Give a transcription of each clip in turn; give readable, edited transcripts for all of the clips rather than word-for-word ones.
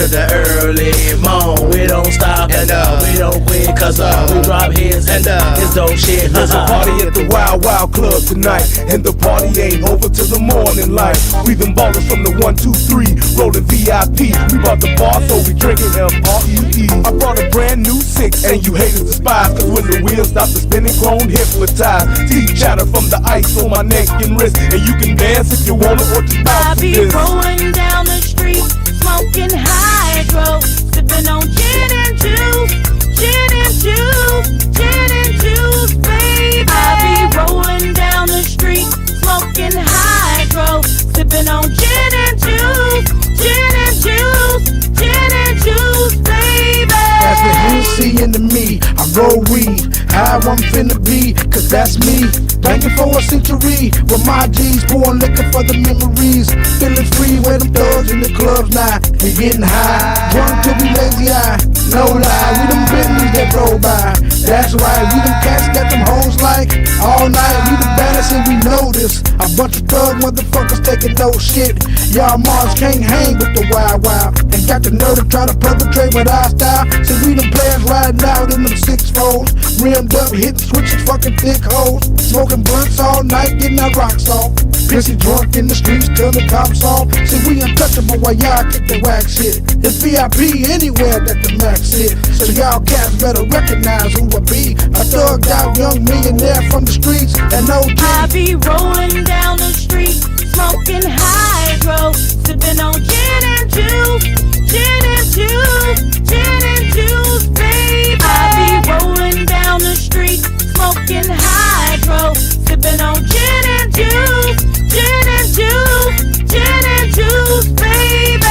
to the early morn. We don't stop and we don't quit, cause we drop hits and it's dope shit. There's a party at the Wild Wild Club tonight, and the party ain't over till the morning light. We them ballers from the 1, 2, 3, rolling VIP. We bought the bar, so we drinking M-R-E-E. I brought a brand new 6, and you haters despise, cause when the wheels stop the spinning, grown hypnotized. Teeth chatter from the ice on my neck and wrist, and you can dance if you wanna or just bounce. I be rolling down the street, smoking hydro, sipping on gin and juice, gin and juice, gin and juice, baby. I be rolling down the street, smoking hydro, sipping on gin and juice, gin and juice, gin and juice, baby. That's the Hennessy into me. I roll weed, how I'm finna be, cause that's me. Banking for a century, with my G's pouring liquor for the memories. Feeling free with them thugs in the clubs now. We getting high, drunk till we lazy eye. No lie, we them Bentleys that roll by. That's right, we them cats that them hoes like. All night, we the baddest and we know this. A bunch of thug motherfuckers taking no shit. Y'all Mars can't hang with the Wild Wild, and got the nerve to try to perpetrate with our style. So we them players riding out in them 6-4s, rimmed up, hitting switches, fucking thick hoes, smoking blunts all night, getting our rocks off. Pissy drunk in the streets till the cops off. See, we untouchable while y'all kick the wax shit. It's VIP anywhere that the max sit. So y'all cats better recognize who I be. A thugged out young millionaire from the streets and OG. I be rolling down the street, smoking hydro, sipping on gin and juice, gin and juice, gin and juice, baby. I be rolling down the street, smoking hydro, sipping on gin and juice, gin and juice, gin and juice, baby.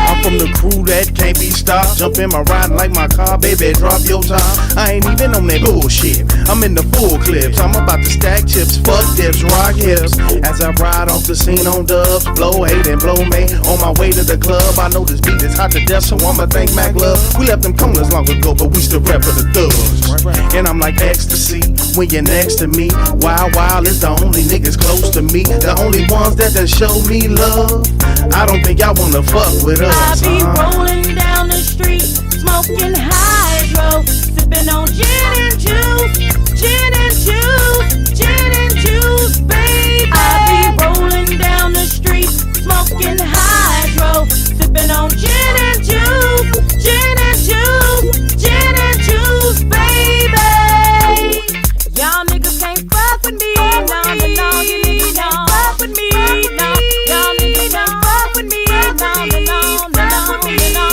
I'm from the crew that can't be stopped. Jump in my ride like my car, baby, drop your top. I ain't even on that bullshit. I'm in the full clips. I'm about to stack chips, fuck dips, rock hips. As I ride off the scene on dubs, blow hate and blow me. On my way to the club, I know this beat is hot to death, so I'ma thank Mac Love. We left them corners long ago, but we still rap for the thugs. And I'm like ecstasy when you're next to me. Wild Wild is the only niggas close to me, the only ones that done show me love. I don't think y'all wanna fuck with us. I be rolling down the street, smoking hydro, sipping on gin and juice, gin and juice, gin and juice, baby. I be rolling down the street, smoking hydro, sipping on gin and juice, gin and juice, gin and juice, baby. Y'all niggas can't fuck with me, no, no, no, you niggas can't fuck with me, no. Y'all niggas can't fuck with me, no, no, no, no, no, no.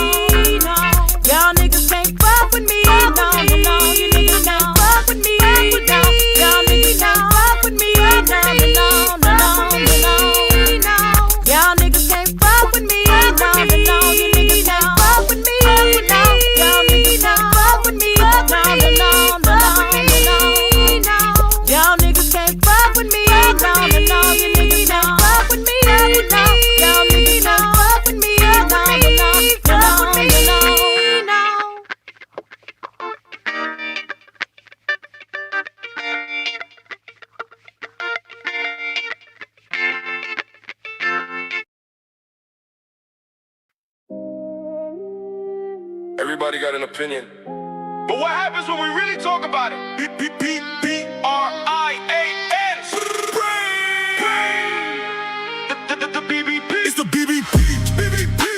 Y'all niggas can't fuck with me, no, no, no, you niggas can't fuck with me, no. Y'all niggas can't fuck with me, no, no, no, no, no. Y'all niggas can't fuck with me, no, no, no, you niggas can't fuck with me, no. Y'all niggas can't fuck with me, no, no, no, no, no. Y'all niggas can't fuck with me, no, no, no, you niggas can't fuck with me, no. Y'all niggas can't fuck with me, no, no, no, no, no. Everybody got an opinion. But what happens when we really talk about it? B-B-B-B-R-I-A-N. The BBP. It's the BBP.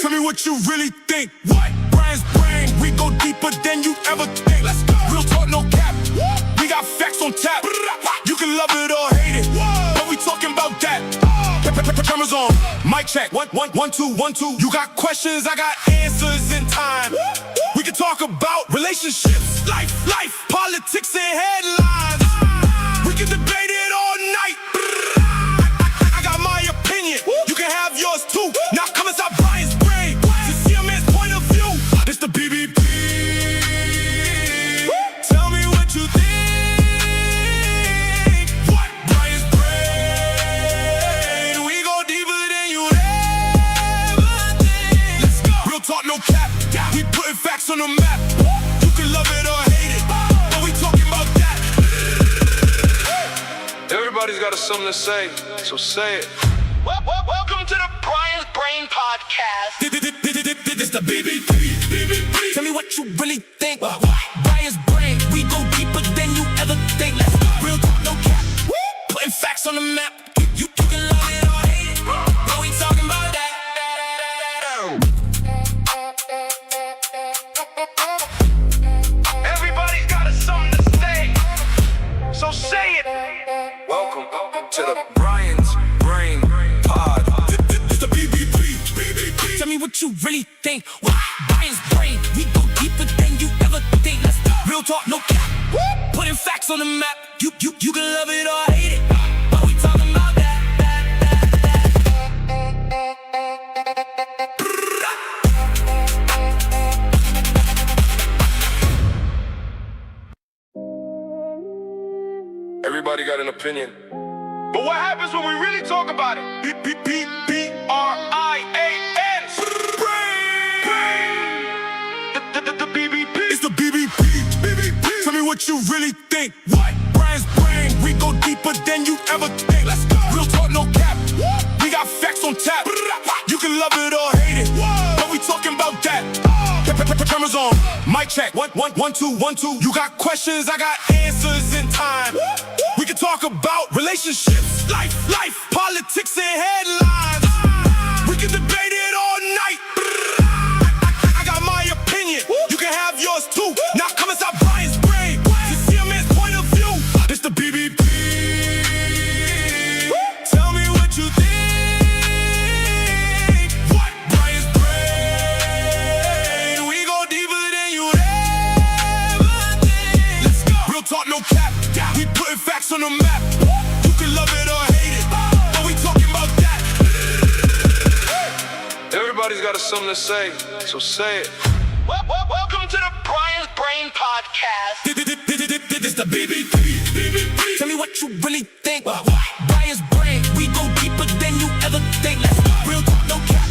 Tell me what you really think. What? Brian's brain. We go deeper than you ever think. Let's go. Real talk, no cap. We got facts on tap. You can love it or hate it. But we talking about that. Cameras on. Mic check. 1, 1, 1, 2, 1, 2. You got questions, I got answers in time. We can talk about relationships, life, politics and headlines. We can debate it all night. I got my opinion. You can have yours too. Now come inside Brian's brain to see a man's point of view. It's the BBP. Tell me what you think. What? Brian's brain. We go deeper than you ever think. Let's go. Real talk, no cap. We putting facts on the map. You can love it or hate it, but we talking about that. Everybody's got something to say, so say it. Welcome to the Brian's Brain Podcast. This the BBP. Tell me what you really think. Brian's Brain, we go deeper than you ever think. Let's go. Real talk, no cap. Putting facts on the map. You can love it or hate it, but we talking about that. Everybody's got something to say, so say it. Welcome to the Brian's Brain Pod. It's the BBP. Tell me what you really think. Brian's Brain, we go deeper than you ever think. Let's go. Real talk, no cap. Putting facts on the map. You can love it or hate it, but we talking about that. Everybody got an opinion. But what happens when we really talk about it? B-B-B-B-R-I-A-N. The BBP. It's the BBP. Tell me what you really think. What? Brian's Brain, we go deeper than you ever think. Let's go. Real talk, no cap. We got facts on tap. You can love it or hate it, but we talking about that. Cameras on, mic check. 1, 1, 2, 1, 2. You got questions, I got answers in time. We can talk about relationships, life, politics, and headlines. We can debate it all night. I got my opinion, you can have yours too. Now come inside Brian's Brain to see a man's point of view. It's the BBP. Tell me what you think. What? Brian's Brain, we go deeper than you ever think. Let's go. Real talk, no cap. We putting facts on the map. You can love it or hate it, but we talking about that. Everybody's got something to say, so say it. Welcome to the Brian's Brain Podcast. This the BBP. Tell me what you really think. Brian's Brain, we go deeper than you ever think. Let's go. Real talk, no cap.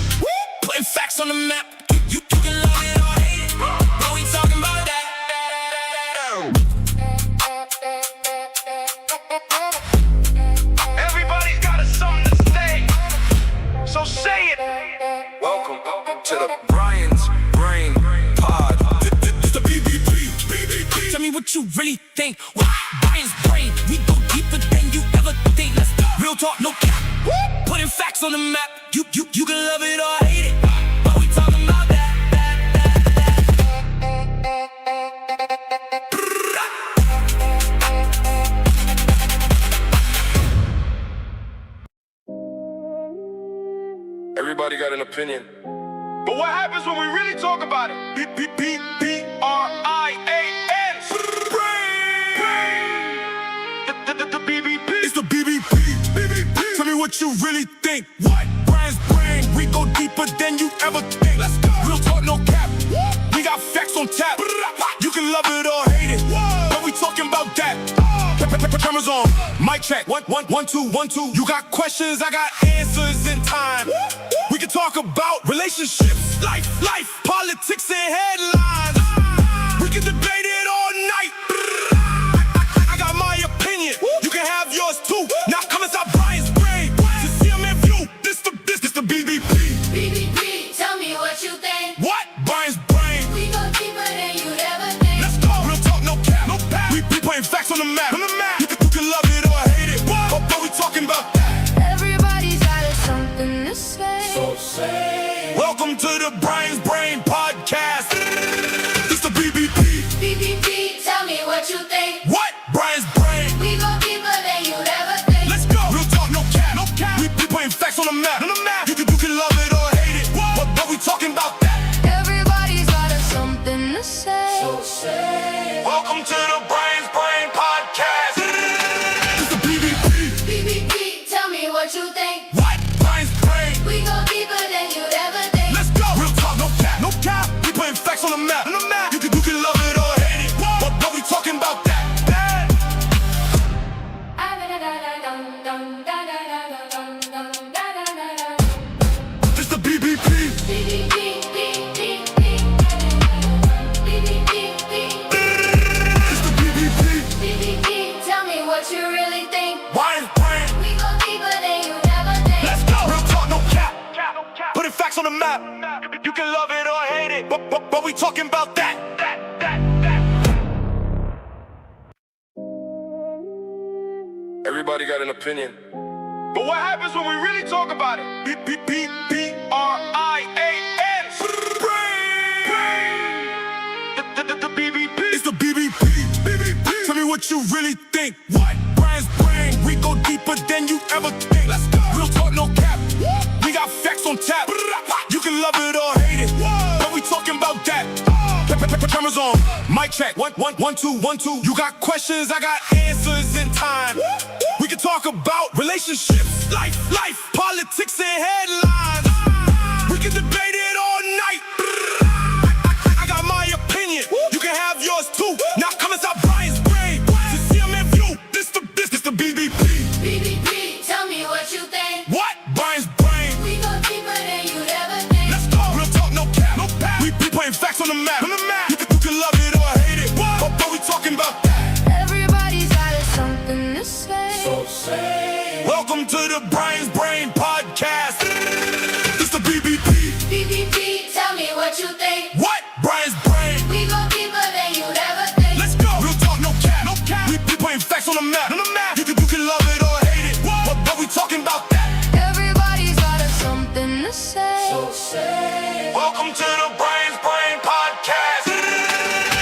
Putting facts on the map. You can love it or hate it, but we talking about that. Everybody's got something to say, so say it. Welcome to the Brian's Brain Pod. It's the BBP. Tell me what you really think. Brian's Brain, we go deeper than you ever think. Let's go. Real talk, no cap. Putting facts on the map. You can love it or hate it, but we talking about that. Everybody got an opinion. But what happens when we really talk about it? B-B-B-B-R-I-A-N. The BBP. It's the BBP. Tell me what you really think. What? Brian's Brain, we go deeper than you ever think. Let's go. Real talk, no cap. We got facts on tap. You can love it or hate it, but we talking about that. Cameras on, mic check. 1, 1, 2, 1, 2. You got questions, I got answers in time. We can talk about relationships, life, politics, and headlines. We can debate it all night. I got my opinion, you can have yours too. Now come inside Brian's Brain to see him in view. This the BBP. BBP, tell me what you think. What? Brian's Brain. We go deeper than you ever think. Let's go. Real talk, no cap. We putting facts on the map. You can love it or hate it, but we talking about that. Everybody's got something to say. So say. Welcome to the Brian's Brain Podcast. It's the BBP. BBP, tell me what you think. What? Brian's Brain. We go deeper than you ever think. Let's go. Real talk, no cap. We putting facts on the map. You can love it or hate it, but we talking about that. Everybody's got something to say. So say. Welcome to the Brian's Brain Podcast. It's the BBP. BBP, tell me what you think. What? Brian's Brain. We go deeper than you ever think. Let's go. Real talk, no cap. We putting facts on the map. You can love it or hate it, but we talking about that. You can love it or hate it, but we talking about that. Everybody got an opinion. But what happens when we really talk about it? B-B-B-B-R-I-A-N. The BBP. It's the BBP. Tell me what you really think. What? Brian's brain. We go deeper than you ever think. Let's go. Real talk, no cap. We got facts on tap. You can love it or hate it, but we talking about that. Cameras on. Mic check. 1, 1, 1, 2, 1, 2. You got questions, I got answers in time. We can talk about relationships, life, politics, and headlines. We can debate it all night. I got my opinion. You can have yours too. Now come inside Brian's brain to see him in view. This the BBP. BBP, tell me what you think. What? Brian's brain. We go deeper than you'd ever think. Let's go. Real talk, no cap. We putting facts on the map. You can love it or hate it, but we talking about that. Everybody's got something to say. Welcome to the Brian's Brain Podcast. It's the BBP. BBP, tell me what you think. What? Brian's Brain. We go deeper than you'd ever think. Let's go. Real talk, no cap. We putting facts on the map. You can love it or hate it, but we talking about that. Everybody's got something to say. Welcome to the Brian's Brain Podcast.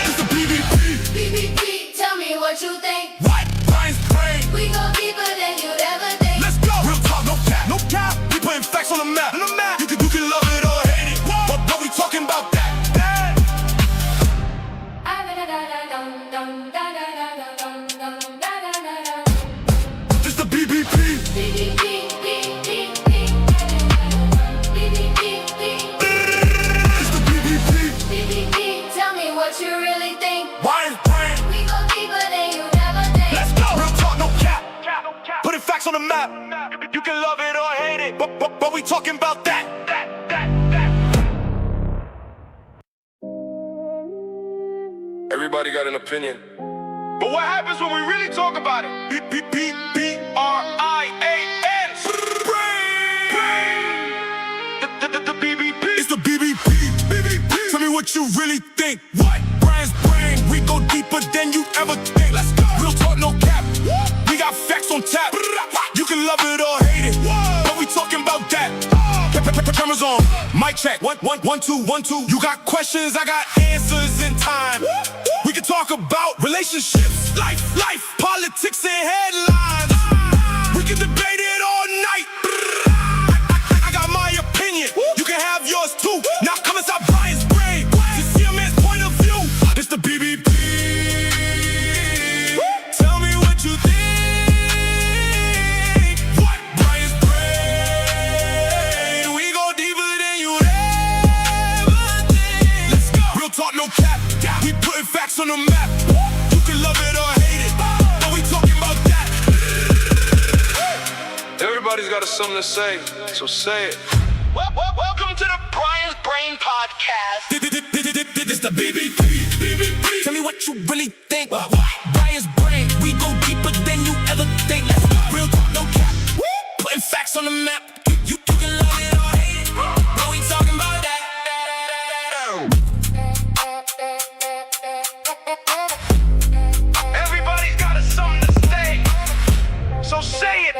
It's the BBP. BBP, tell me what you think. What? Brian's Brain. We go deeper than you'd ever think. Let's go. Real talk, no cap. We putting facts on the map. You can love it or hate it, but we talking about that. It's the BBP. It's the BBP. BBP, tell me what you really think. Brian's Brain. We go deeper than you'd ever think. Let's go. Real talk, no cap. Putting facts on the map. You can love it or hate it, but we talking about that. Everybody got an opinion. But what happens when we really talk about it? B-B-B-B-R-I-A-N. The BBP. It's the BBP. Tell me what you really think. What? Brian's Brain. We go deeper than you ever think. Let's go. Real talk, no cap. We got facts on tap. You can love it or hate it, but we talking about that. Cameras on. Mic check. 1, 1, 1, 2, 1, 2. You got questions, I got answers in time. We can talk about relationships, life, politics, and headlines. We can debate it all night. I got my opinion. You can have yours too. Now come inside Brian's brain to see a man's point of view. It's the BBP. Tell me what you think. What? Brian's brain. We go deeper than you ever think. Let's go. Real talk, no cap. We putting facts on the map. You can love it or hate it, but we talking about that. Everybody's got something to say, so say it. Welcome to the Brian's Brain Podcast. It's the BBP. Tell me what you really think. Brian's Brain. We go deeper than you ever think. Real talk, no cap. Putting facts on the map. You can love it or hate it, but we talking about that. Everybody's got something to say, so say it.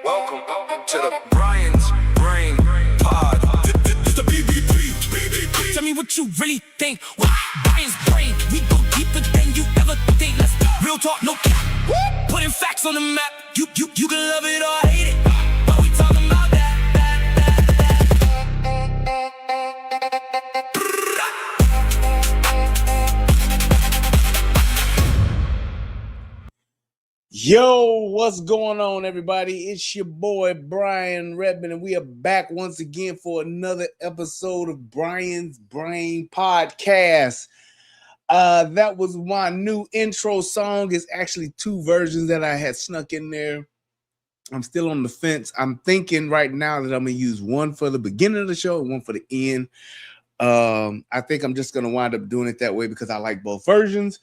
Welcome to the Brian's Brain Pod. It's the BBP. Tell me what you really think. Brian's Brain. We go deeper than you ever think. Real talk, no cap. Putting facts on the map. You can love it or hate it, but we talking about that. Yo, what's going on, everybody? It's your boy Brian Redmond, and we are back once again for another episode of Brian's Brain Podcast. That was my new intro song. It's actually two versions that I had snuck in there. I'm still on the fence. I'm thinking right now that I'm gonna use one for the beginning of the show and one for the end. I think I'm just gonna wind up doing it that way because I like both versions,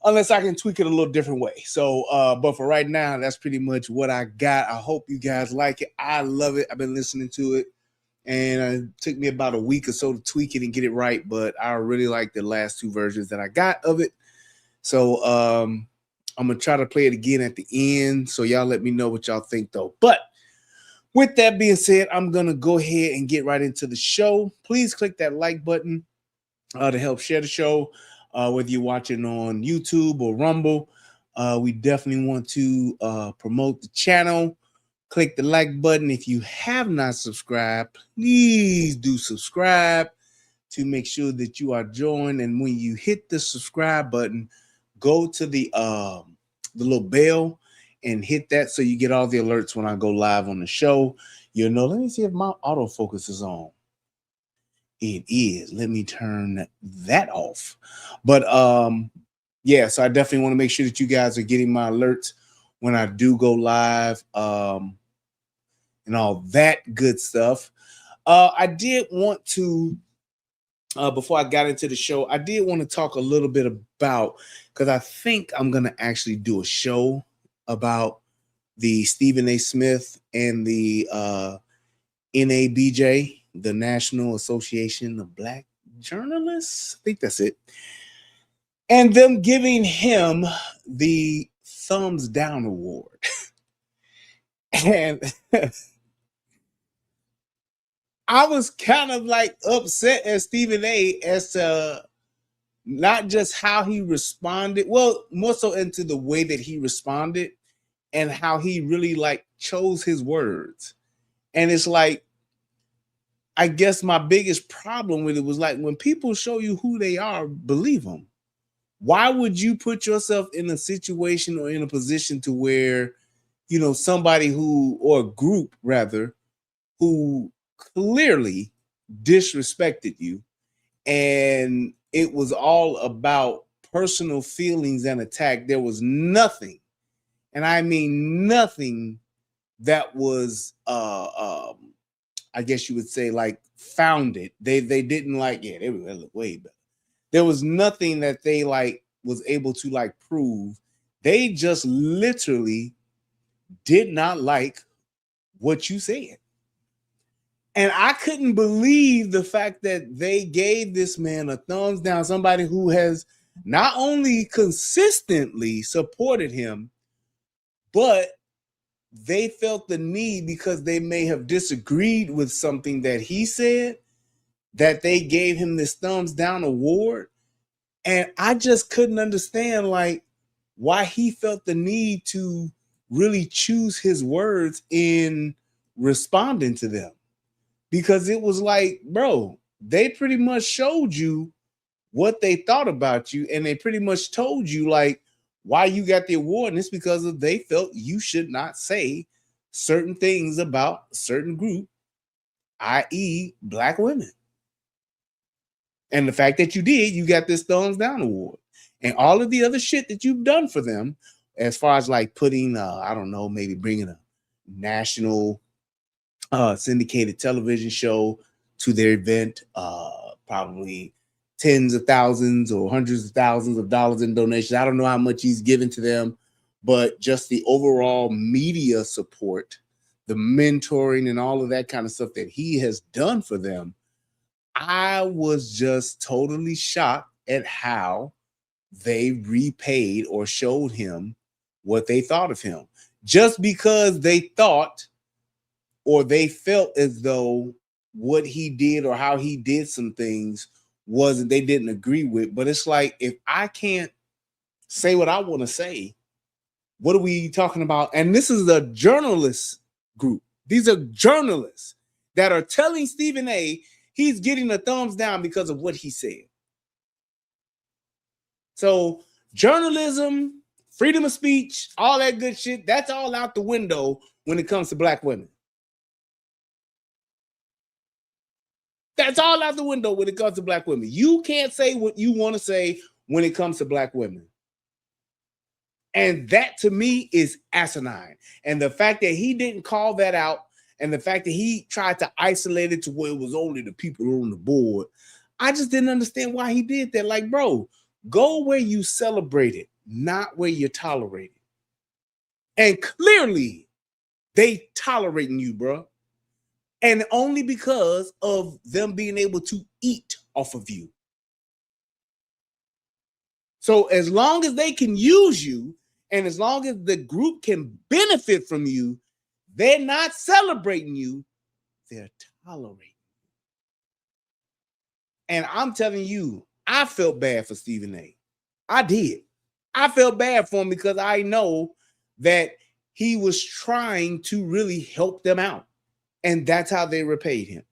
unless I can tweak it a little different way. So, but for right now, that's pretty much what I got. I hope you guys like it. I love it. I've been listening to it. and it took me about a week or so to tweak it and get it right. But I really like the last two versions that I got of it. So I'm gonna try to play it again at the end. So y'all let me know what y'all think though. But with that being said, I'm gonna go ahead and get right into the show. Please click that like button to help share the show, whether you're watching on YouTube or Rumble. We definitely want to promote the channel. Click the like button. If you have not subscribed, please do subscribe to make sure that you are joined. And when you hit the subscribe button, go to the little bell and hit that so you get all the alerts when I go live on the show. You'll know. Let me see if my autofocus is on. It is. Let me turn that off. But yeah, so I definitely want to make sure that you guys are getting my alerts when I do go live, and all that good stuff. I did want to, before I got into the show, I did want to talk a little bit about, because I think I'm going to actually do a show about the Stephen A. Smith and the NABJ, the National Association of Black Journalists. I think that's it. And them giving him the thumbs down award. And I was kind of like upset at Stephen A. as to not just how he responded, well, more so into the way that he responded and how he really like chose his words. And it's like, I guess my biggest problem with it was like, when people show you who they are, believe them. Why would you put yourself in a situation or in a position to where, you know, somebody who, or a group rather, who clearly disrespected you, and it was all about personal feelings and attack? There was nothing, and I mean nothing, that was I guess you would say like founded. They didn't like, yeah, they look way better. There was nothing that they like was able to like prove. They just literally did not like what you said. And I couldn't believe the fact that they gave this man a thumbs down, somebody who has not only consistently supported him, but they felt the need, because they may have disagreed with something that he said, that they gave him this thumbs down award. And I just couldn't understand like why he felt the need to really choose his words in responding to them. Because it was like, bro, they pretty much showed you what they thought about you, and they pretty much told you like why you got the award, and it's because of they felt you should not say certain things about a certain group, i.e. Black women. And the fact that you did, you got this thumbs down award. And all of the other shit that you've done for them, as far as like putting, I don't know, maybe bringing a national syndicated television show to their event, probably tens of thousands or hundreds of thousands of dollars in donations. I don't know how much he's given to them, but just the overall media support, the mentoring and all of that kind of stuff that he has done for them, I was just totally shocked at how they repaid or showed him what they thought of him. Just because they thought or they felt as though what he did or how he did some things wasn't, they didn't agree with. But it's like, if I can't say what I want to say, what are we talking about? And this is a journalist group. These are journalists that are telling Stephen A. he's getting a thumbs down because of what he said. So journalism, freedom of speech, all that good shit, that's all out the window when it comes to Black women. That's all out the window when it comes to Black women. You can't say what you want to say when it comes to Black women. And that to me is asinine. And the fact that he didn't call that out, and the fact that he tried to isolate it to where it was only the people on the board, I just didn't understand why he did that. Like, bro, go where you celebrate it, not where you tolerate it. And clearly, they tolerating you, bro. And only because of them being able to eat off of you. So as long as they can use you, and as long as the group can benefit from you, they're not celebrating you, they're tolerating. And I'm telling you, I felt bad for Stephen A. I did. I felt bad for him because I know that he was trying to really help them out. And that's how they repaid him.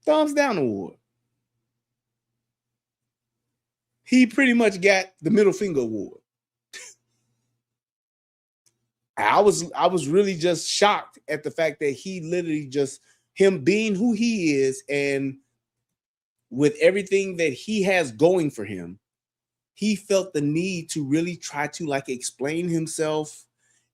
Thumbs down award. He pretty much got the middle finger award. I was really just shocked at the fact that he literally just, him being who he is and with everything that he has going for him, he felt the need to really try to like explain himself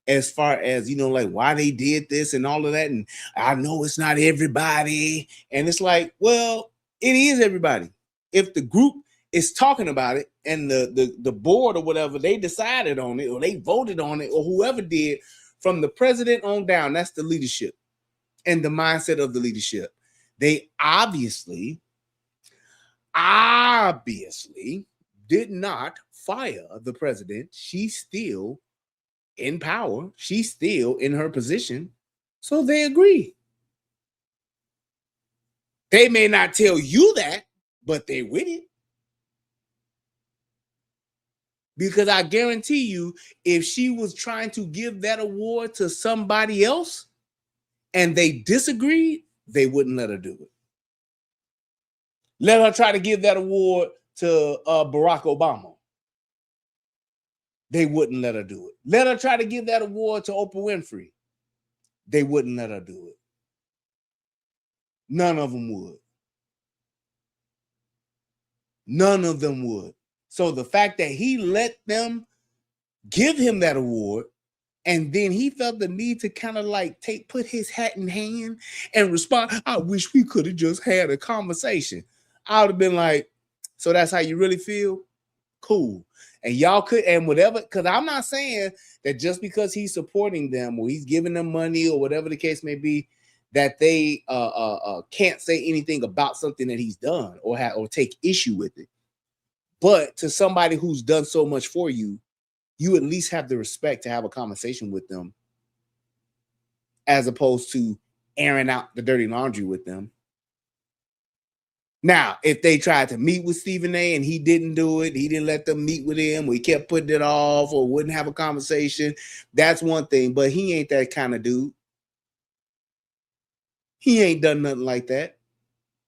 as far as, you know, like why they did this and all of that. And I know it's not everybody. And it's like, well, it is everybody. If the group is talking about it and the board or whatever, they decided on it or they voted on it or whoever did, from the president on down, that's the leadership and the mindset of the leadership. They obviously did not fire the president. She's still in power. She's still in her position. So they agree. They may not tell you that, but they with it. Because I guarantee you, if she was trying to give that award to somebody else and they disagreed, they wouldn't let her do it. Let her try to give that award to Barack Obama. They wouldn't let her do it. Let her try to give that award to Oprah Winfrey. They wouldn't let her do it. None of them would. None of them would. So the fact that he let them give him that award, and then he felt the need to kind of like put his hat in hand and respond, I wish we could have just had a conversation. I would have been like, so that's how you really feel? Cool. And y'all could, and whatever, because I'm not saying that just because he's supporting them or he's giving them money or whatever the case may be, that they can't say anything about something that he's done or take issue with it. But to somebody who's done so much for you, you at least have the respect to have a conversation with them as opposed to airing out the dirty laundry with them. Now, if they tried to meet with Stephen A. and he didn't do it, he didn't let them meet with him, or he kept putting it off or wouldn't have a conversation, that's one thing. But he ain't that kind of dude. He ain't done nothing like that.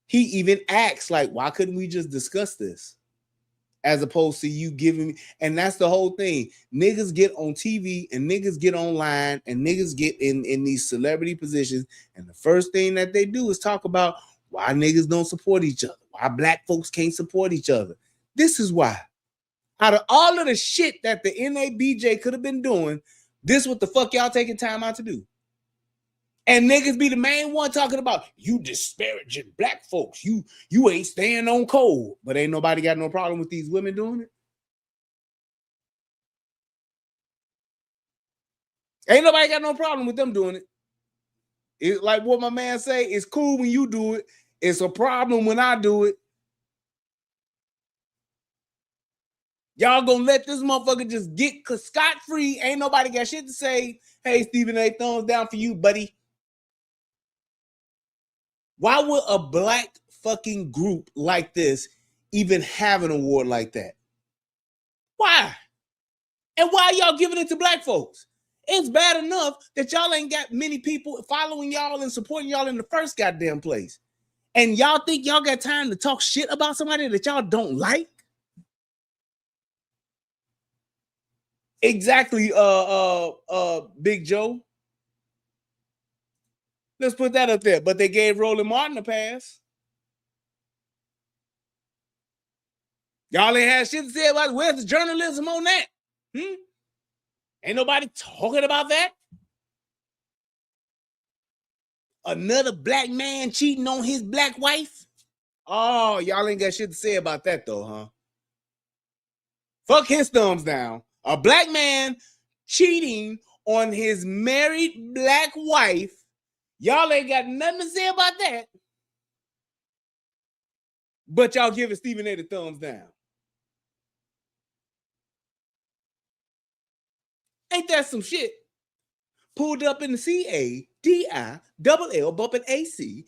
He even acts like, why couldn't we just discuss this? As opposed to you giving me, and that's the whole thing. Niggas get on TV and niggas get online and niggas get in these celebrity positions. And the first thing that they do is talk about why niggas don't support each other, why black folks can't support each other. This is why. Out of all of the shit that the NABJ could have been doing, this what the fuck y'all taking time out to do. And niggas be the main one talking about you disparaging black folks. You ain't staying on code. But ain't nobody got no problem with these women doing it. Ain't nobody got no problem with them doing it. It's like what my man say, it's cool when you do it. It's a problem when I do it. Y'all gonna let this motherfucker just get scot-free. Ain't nobody got shit to say. Hey, Stephen A., thumbs down for you, buddy. Why would a black fucking group like this even have an award like that? Why? And why are y'all giving it to black folks? It's bad enough that y'all ain't got many people following y'all and supporting y'all in the first goddamn place. And y'all think y'all got time to talk shit about somebody that y'all don't like? Exactly, Big Joe. Let's put that up there. But they gave Roland Martin a pass. Y'all ain't had shit to say about it. Where's the journalism on that? Ain't nobody talking about that. Another black man cheating on his black wife? Oh, y'all ain't got shit to say about that though, huh? Fuck his thumbs down. A black man cheating on his married black wife. Y'all ain't got nothing to say about that. But y'all giving Stephen A the thumbs down. Ain't that some shit? Pulled up in the CADILL, bumping AC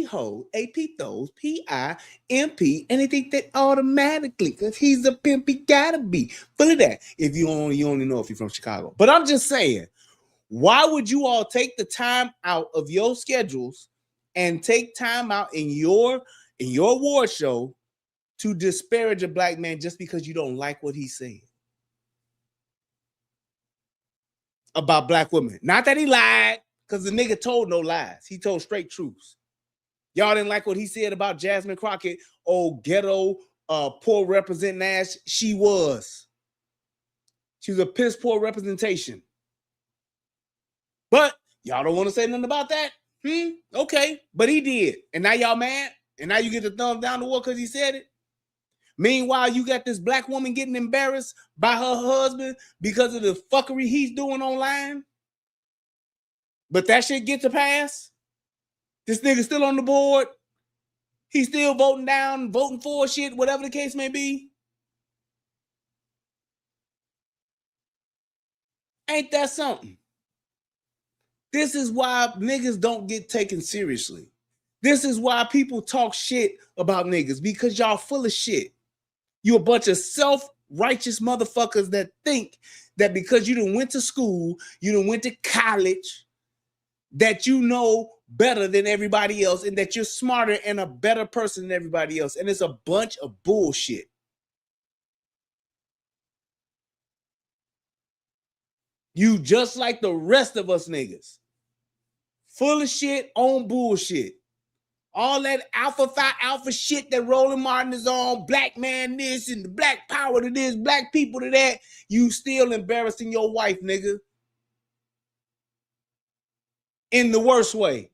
ho, AP those, PI, MP, and they think that automatically, because he's a pimp, he gotta be. Full of that. If you only know if you're from Chicago. But I'm just saying, why would you all take the time out of your schedules and take time out in your award show to disparage a black man just because you don't like what he said about black women? Not that he lied, because the nigga told no lies. He told straight truths. Y'all didn't like what he said about Jasmine Crockett, old ghetto, poor representing ass. She was a piss poor representation. But y'all don't want to say nothing about that? Okay, but he did. And now y'all mad? And now you get the thumbs down the wall because he said it? Meanwhile, you got this black woman getting embarrassed by her husband because of the fuckery he's doing online. But that shit get to pass. This nigga still on the board. He's still voting down, voting for shit, whatever the case may be. Ain't that something? This is why niggas don't get taken seriously. This is why people talk shit about niggas, because y'all full of shit. You a bunch of self-righteous motherfuckers that think that because you done went to school, you done went to college, that you know better than everybody else and that you're smarter and a better person than everybody else. And it's a bunch of bullshit. You just like the rest of us niggas. Full of shit on bullshit. All that alpha phi alpha shit that Roland Martin is on, black man this and the black power to this, black people to that. You still embarrassing your wife, nigga. In the worst way.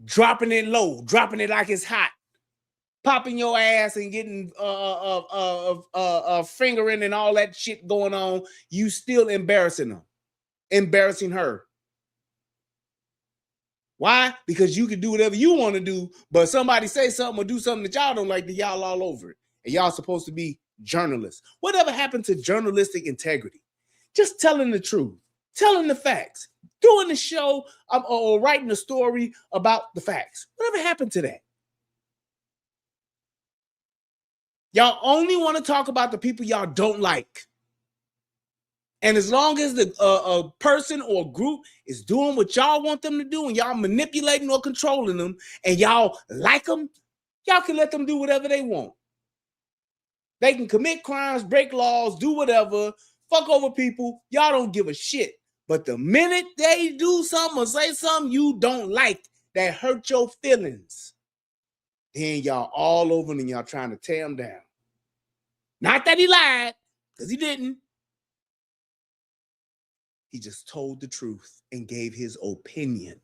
Dropping it low, dropping it like it's hot. Popping your ass and getting fingering and all that shit going on. You still embarrassing them. Embarrassing her. Why? Because you can do whatever you want to do, but somebody say something or do something that y'all don't like, that y'all all over it. And y'all supposed to be journalists. Whatever happened to journalistic integrity? Just telling the truth, telling the facts, doing the show or writing a story about the facts. Whatever happened to that? Y'all only want to talk about the people y'all don't like. And as long as the a person or group is doing what y'all want them to do and y'all manipulating or controlling them and y'all like them, y'all can let them do whatever they want. They can commit crimes, break laws, do whatever, fuck over people. Y'all don't give a shit. But the minute they do something or say something you don't like that hurt your feelings, then y'all all over and y'all trying to tear him down. Not that he lied, because he didn't. He just told the truth and gave his opinion.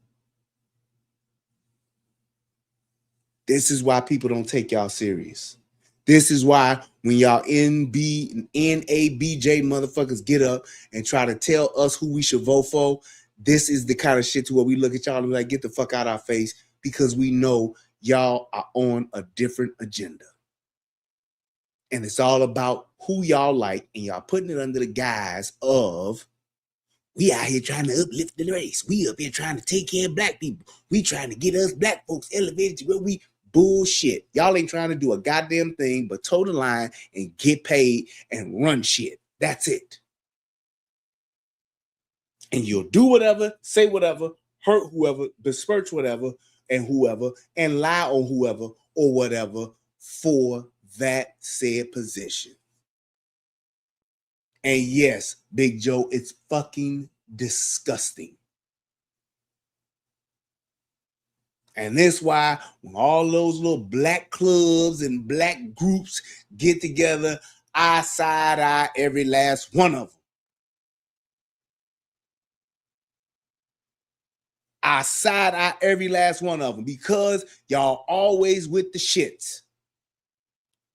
This is why people don't take y'all serious. This is why when y'all NABJ motherfuckers get up and try to tell us who we should vote for, this is the kind of shit to where we look at y'all and be like, get the fuck out of our face, because we know y'all are on a different agenda. And it's all about who y'all like, and y'all putting it under the guise of, we out here trying to uplift the race. We up here trying to take care of black people. We trying to get us black folks elevated to where we bullshit. Y'all ain't trying to do a goddamn thing but toe the line and get paid and run shit. That's it. And you'll do whatever, say whatever, hurt whoever, besmirch whatever and whoever, and lie on whoever or whatever for that said position. And yes, Big Joe, it's fucking disgusting. And that's why when all those little black clubs and black groups get together, I side eye every last one of them. I side eye every last one of them because y'all always with the shits.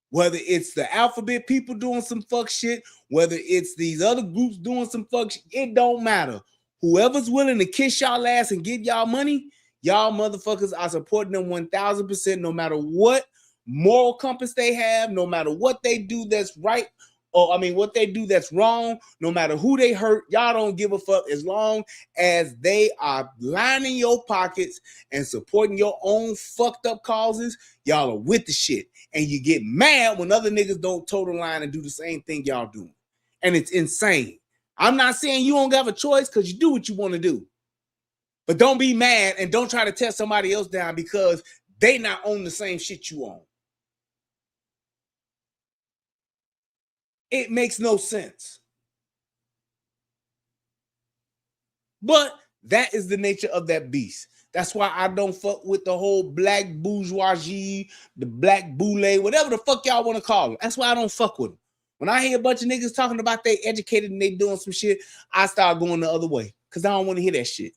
Whether it's the alphabet people doing some fuck shit, whether it's these other groups doing some fuck shit, it don't matter. whoever's willing to kiss y'all ass and give y'all money, y'all motherfuckers are supporting them 1000%, no matter what moral compass they have, no matter what they do that's right, or what they do that's wrong, no matter who they hurt, y'all don't give a fuck as long as they are lining your pockets and supporting your own fucked up causes. Y'all are with the shit, and you get mad when other niggas don't toe the line and do the same thing y'all doing, and it's insane. I'm not saying you don't have a choice, because you do what you want to do, but don't be mad and don't try to tear somebody else down because they not own the same shit you own. It makes no sense. But that is the nature of that beast. That's why I don't fuck with the whole black bourgeoisie, the black boule, whatever the fuck y'all want to call them. That's why I don't fuck with them. When I hear a bunch of niggas talking about they educated and they doing some shit, I start going the other way because I don't want to hear that shit.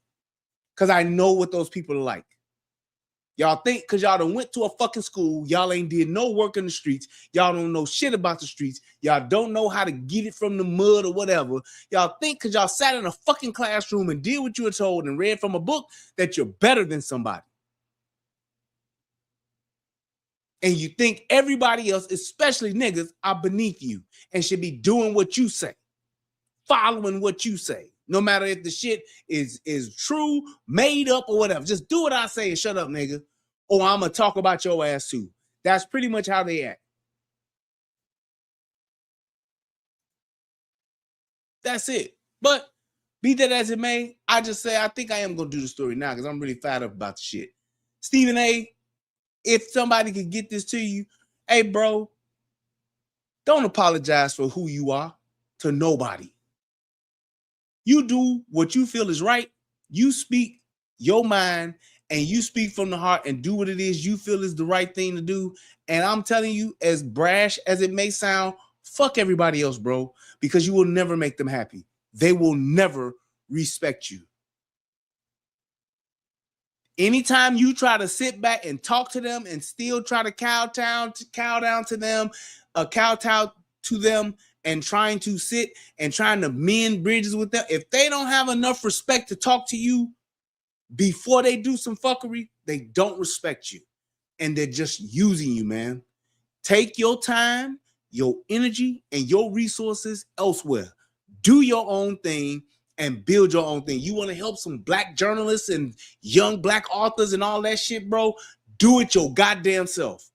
Because I know what those people are like. Y'all think because y'all done went to a fucking school, y'all ain't did no work in the streets, y'all don't know shit about the streets, y'all don't know how to get it from the mud or whatever. Y'all think because y'all sat in a fucking classroom and did what you were told and read from a book that you're better than somebody. And you think everybody else, especially niggas, are beneath you and should be doing what you say, following what you say. No matter if the shit is true, made up, or whatever. Just do what I say and shut up, nigga. Or I'm going to talk about your ass too. That's pretty much how they act. That's it. But be that as it may, I just say I think I am going to do the story now because I'm really fired up about the shit. Stephen A., if somebody could get this to you, hey, bro, don't apologize for who you are to nobody. You do what you feel is right. You speak your mind and you speak from the heart and do what it is you feel is the right thing to do. And I'm telling you, as brash as it may sound, fuck everybody else, bro, because you will never make them happy. They will never respect you. Anytime you try to sit back and talk to them and still try to kowtow to them, and trying to sit and trying to mend bridges with them, if they don't have enough respect to talk to you before they do some fuckery, they don't respect you. And they're just using you, man. Take your time, your energy, and your resources elsewhere. Do your own thing and build your own thing. You want to help some black journalists and young black authors and all that shit, bro? Do it your goddamn self.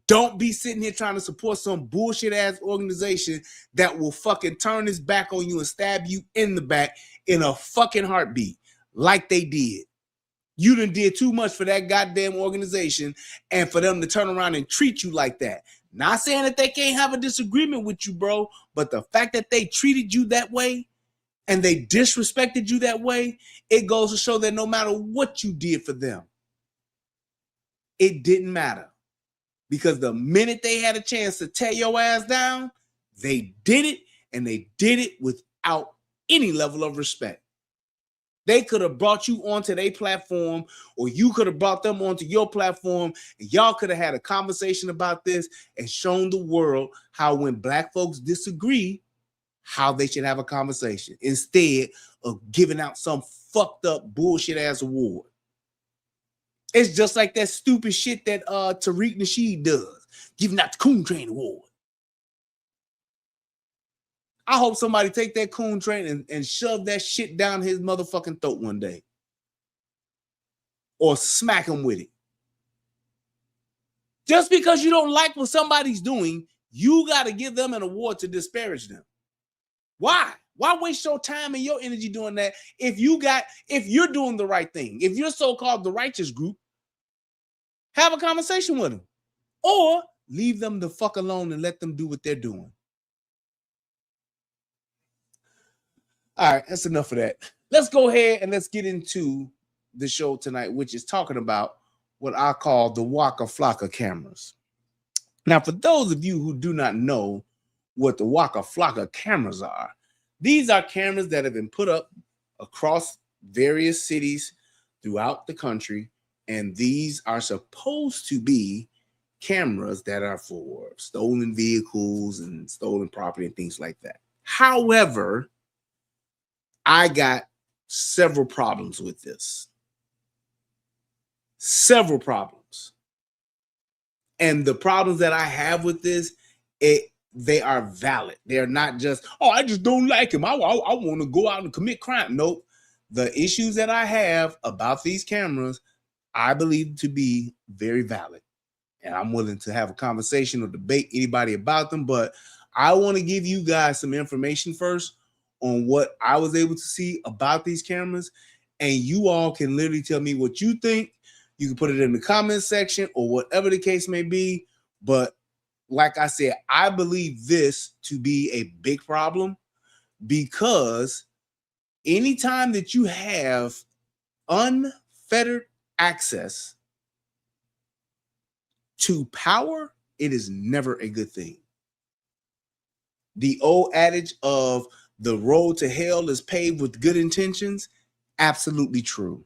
Don't be sitting here trying to support some bullshit ass organization that will fucking turn its back on you and stab you in the back in a fucking heartbeat like they did. You done did too much for that goddamn organization and for them to turn around and treat you like that. Not saying that they can't have a disagreement with you, bro, but the fact that they treated you that way and they disrespected you that way, it goes to show that no matter what you did for them, it didn't matter. Because the minute they had a chance to tear your ass down, they did it, and they did it without any level of respect. They could have brought you onto their platform, or you could have brought them onto your platform, and y'all could have had a conversation about this and shown the world how when black folks disagree, how they should have a conversation instead of giving out some fucked up bullshit ass award. It's just like that stupid shit that Tariq Nasheed does, giving out the Coon Train Award. I hope somebody take that Coon Train and shove that shit down his motherfucking throat one day. Or smack him with it. Just because you don't like what somebody's doing, you got to give them an award to disparage them. Why? Why waste your time and your energy doing that if you're doing the right thing? If you're so-called the righteous group, have a conversation with them. Or leave them the fuck alone and let them do what they're doing. All right, that's enough of that. Let's go ahead and let's get into the show tonight, which is talking about what I call the Waka Flocka cameras. Now, for those of you who do not know what the Waka Flocka cameras are, these are cameras that have been put up across various cities throughout the country. And these are supposed to be cameras that are for stolen vehicles and stolen property and things like that. However, I got several problems with this. Several problems. And the problems that I have with this, they are valid. They're not just, oh, I just don't like him. I want to go out and commit crime. Nope. The issues that I have about these cameras, I believe to be very valid. And I'm willing to have a conversation or debate anybody about them. But I want to give you guys some information first on what I was able to see about these cameras. And you all can literally tell me what you think. You can put it in the comment section or whatever the case may be. But like I said, I believe this to be a big problem because anytime that you have unfettered access to power, it is never a good thing. The old adage of the road to hell is paved with good intentions, absolutely true.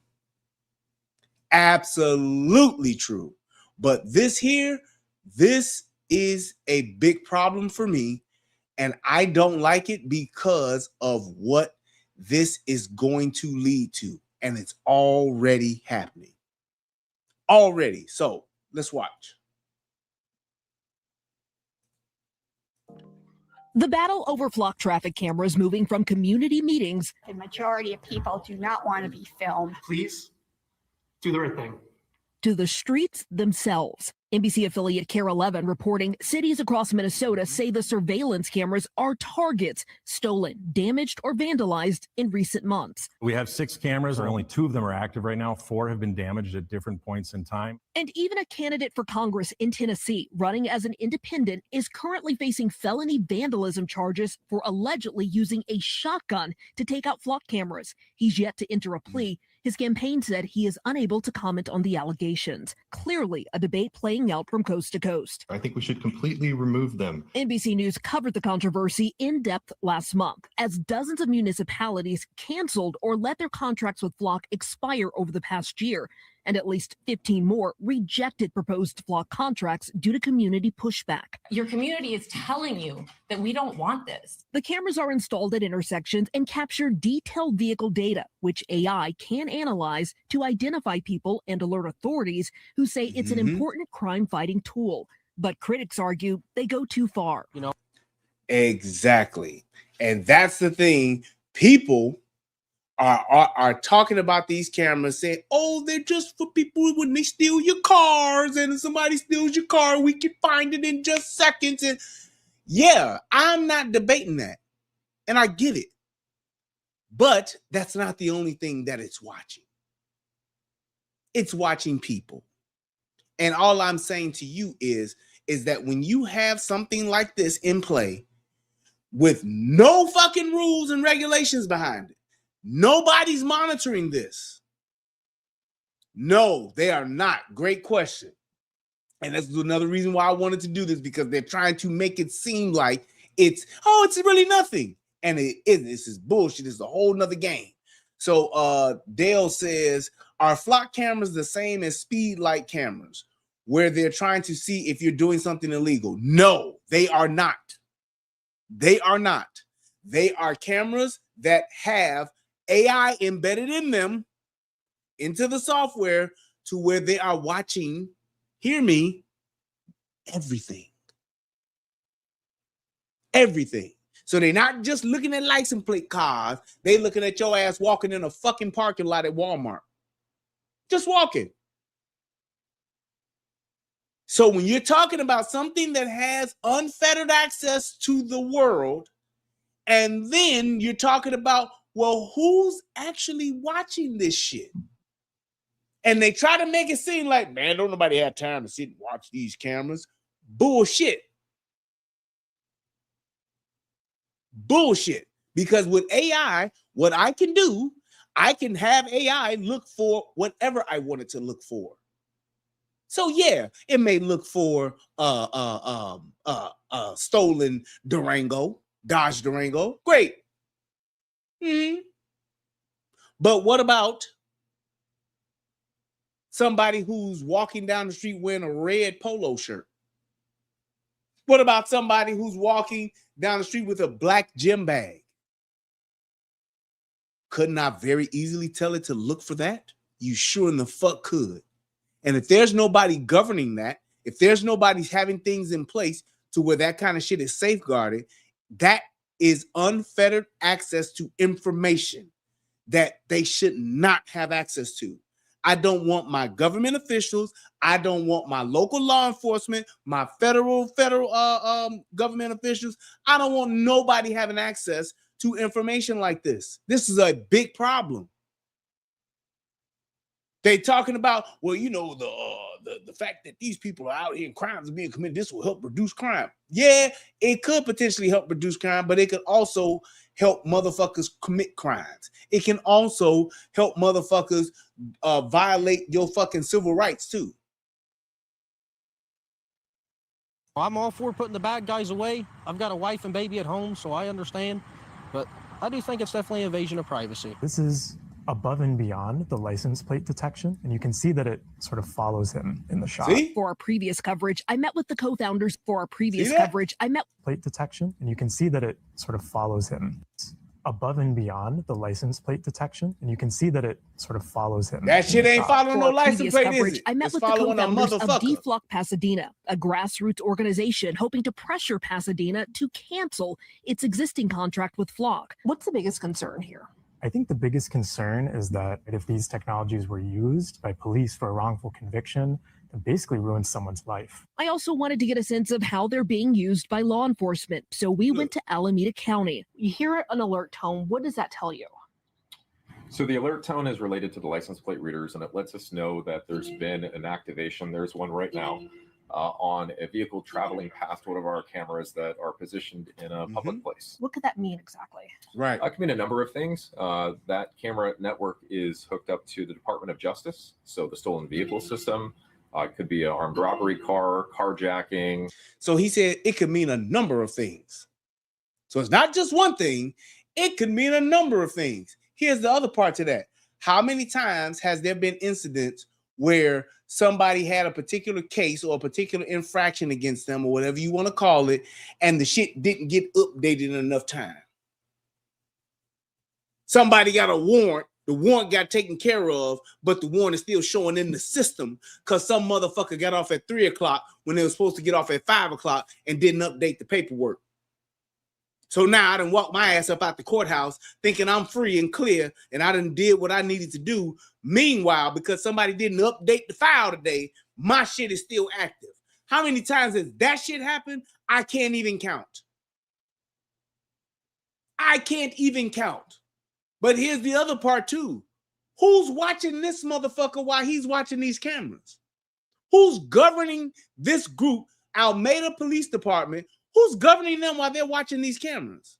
Absolutely true. But this is a big problem for me, and I don't like it because of what this is going to lead to, and it's already happening. Already. So let's watch. The battle over flock traffic cameras moving from community meetings. The majority of people do not want to be filmed. Please do the right thing. To the streets themselves. NBC affiliate KARE 11 reporting cities across Minnesota say the surveillance cameras are targets stolen, damaged, or vandalized in recent months. We have 6 cameras, or only 2 of them are active right now. 4 have been damaged at different points in time. And even a candidate for Congress in Tennessee running as an independent is currently facing felony vandalism charges for allegedly using a shotgun to take out flock cameras. He's yet to enter a plea. His campaign said he is unable to comment on the allegations. Clearly, a debate playing out from coast to coast. I think we should completely remove them. NBC News covered the controversy in depth last month as dozens of municipalities canceled or let their contracts with Flock expire over the past year, and at least 15 more rejected proposed Flock contracts due to community pushback. Your community is telling you that we don't want this. The cameras are installed at intersections and capture detailed vehicle data, which AI can analyze to identify people and alert authorities who say it's an important crime-fighting tool. But critics argue they go too far. Exactly. And that's the thing. People are talking about these cameras saying, oh, they're just for people when they steal your cars, and if somebody steals your car, we can find it in just seconds. And yeah, I'm not debating that. And I get it. But that's not the only thing that it's watching. It's watching people. And all I'm saying to you is that when you have something like this in play with no fucking rules and regulations behind it, nobody's monitoring this. No, they are not. Great question. And that's another reason why I wanted to do this, because they're trying to make it seem like it's really nothing. And it isn't. This is bullshit. It's a whole nother game. So Dale says, are flock cameras the same as speed light cameras where they're trying to see if you're doing something illegal? No, they are not. They are not. They are cameras that have AI embedded in them, into the software, to where they are watching, hear me, everything. Everything. So they're not just looking at license plate cars. They looking at your ass walking in a fucking parking lot at Walmart. Just walking. So when you're talking about something that has unfettered access to the world, and then you're talking about, well, who's actually watching this shit? And they try to make it seem like, man, don't nobody have time to sit and watch these cameras. Bullshit. Bullshit. Because with AI, what I can do, I can have AI look for whatever I want it to look for. So yeah, it may look for stolen Durango, Dodge Durango. Great. But what about somebody who's walking down the street wearing a red polo shirt? What about somebody who's walking down the street with a black gym bag? Couldn't I very easily tell it to look for that? You sure in the fuck could. And if there's nobody governing that, if there's nobody having things in place to where that kind of shit is safeguarded, that is unfettered access to information that they should not have access to. I don't want my government officials. I don't want my local law enforcement, my federal government officials. I don't want nobody having access to information like this. This is a big problem. They talking about, well, you know, the fact that these people are out here and crimes are being committed, this will help reduce crime. Yeah, it could potentially help reduce crime, but it could also help motherfuckers commit crimes. It can also help motherfuckers violate your fucking civil rights too. I'm all for putting the bad guys away. I've got a wife and baby at home, so I understand. But I do think it's definitely invasion of privacy. This is above and beyond the license plate detection, and you can see that it sort of follows him in the shot. For our previous coverage, I met with the co-founders. For our previous coverage, I met plate detection, and you can see that it sort of follows him. It's above and beyond the license plate detection, and you can see that it sort of follows him. That shit ain't following no license plate, coverage, is it? I met It's with the following a co-founders of motherfucker. Deflock Pasadena, a grassroots organization hoping to pressure Pasadena to cancel its existing contract with Flock. What's the biggest concern here? I think the biggest concern is that if these technologies were used by police for a wrongful conviction, it basically ruins someone's life. I also wanted to get a sense of how they're being used by law enforcement, so we went to Alameda County. You hear an alert tone. What does that tell you? So the alert tone is related to the license plate readers, and it lets us know that there's been an activation. There's one right now on a vehicle traveling past one of our cameras that are positioned in a public place. What could that mean exactly? Right. It can mean a number of things. That camera network is hooked up to the Department of Justice, so the stolen vehicle system. It could be an armed robbery car, carjacking. So he said it could mean a number of things. So it's not just one thing. It could mean a number of things. Here's the other part to that. How many times has there been incidents where somebody had a particular case or a particular infraction against them or whatever you want to call it, and the shit didn't get updated in enough time? Somebody got a warrant, the warrant got taken care of, but the warrant is still showing in the system because some motherfucker got off at 3 o'clock when they were supposed to get off at 5 o'clock and didn't update the paperwork. So now I done walked my ass up out the courthouse thinking I'm free and clear, and I done did what I needed to do. Meanwhile, because somebody didn't update the file today, my shit is still active. How many times has that shit happened? I can't even count. I can't even count. But here's the other part too. Who's watching this motherfucker while he's watching these cameras? Who's governing this group, Alameda Police Department? Who's governing them while they're watching these cameras?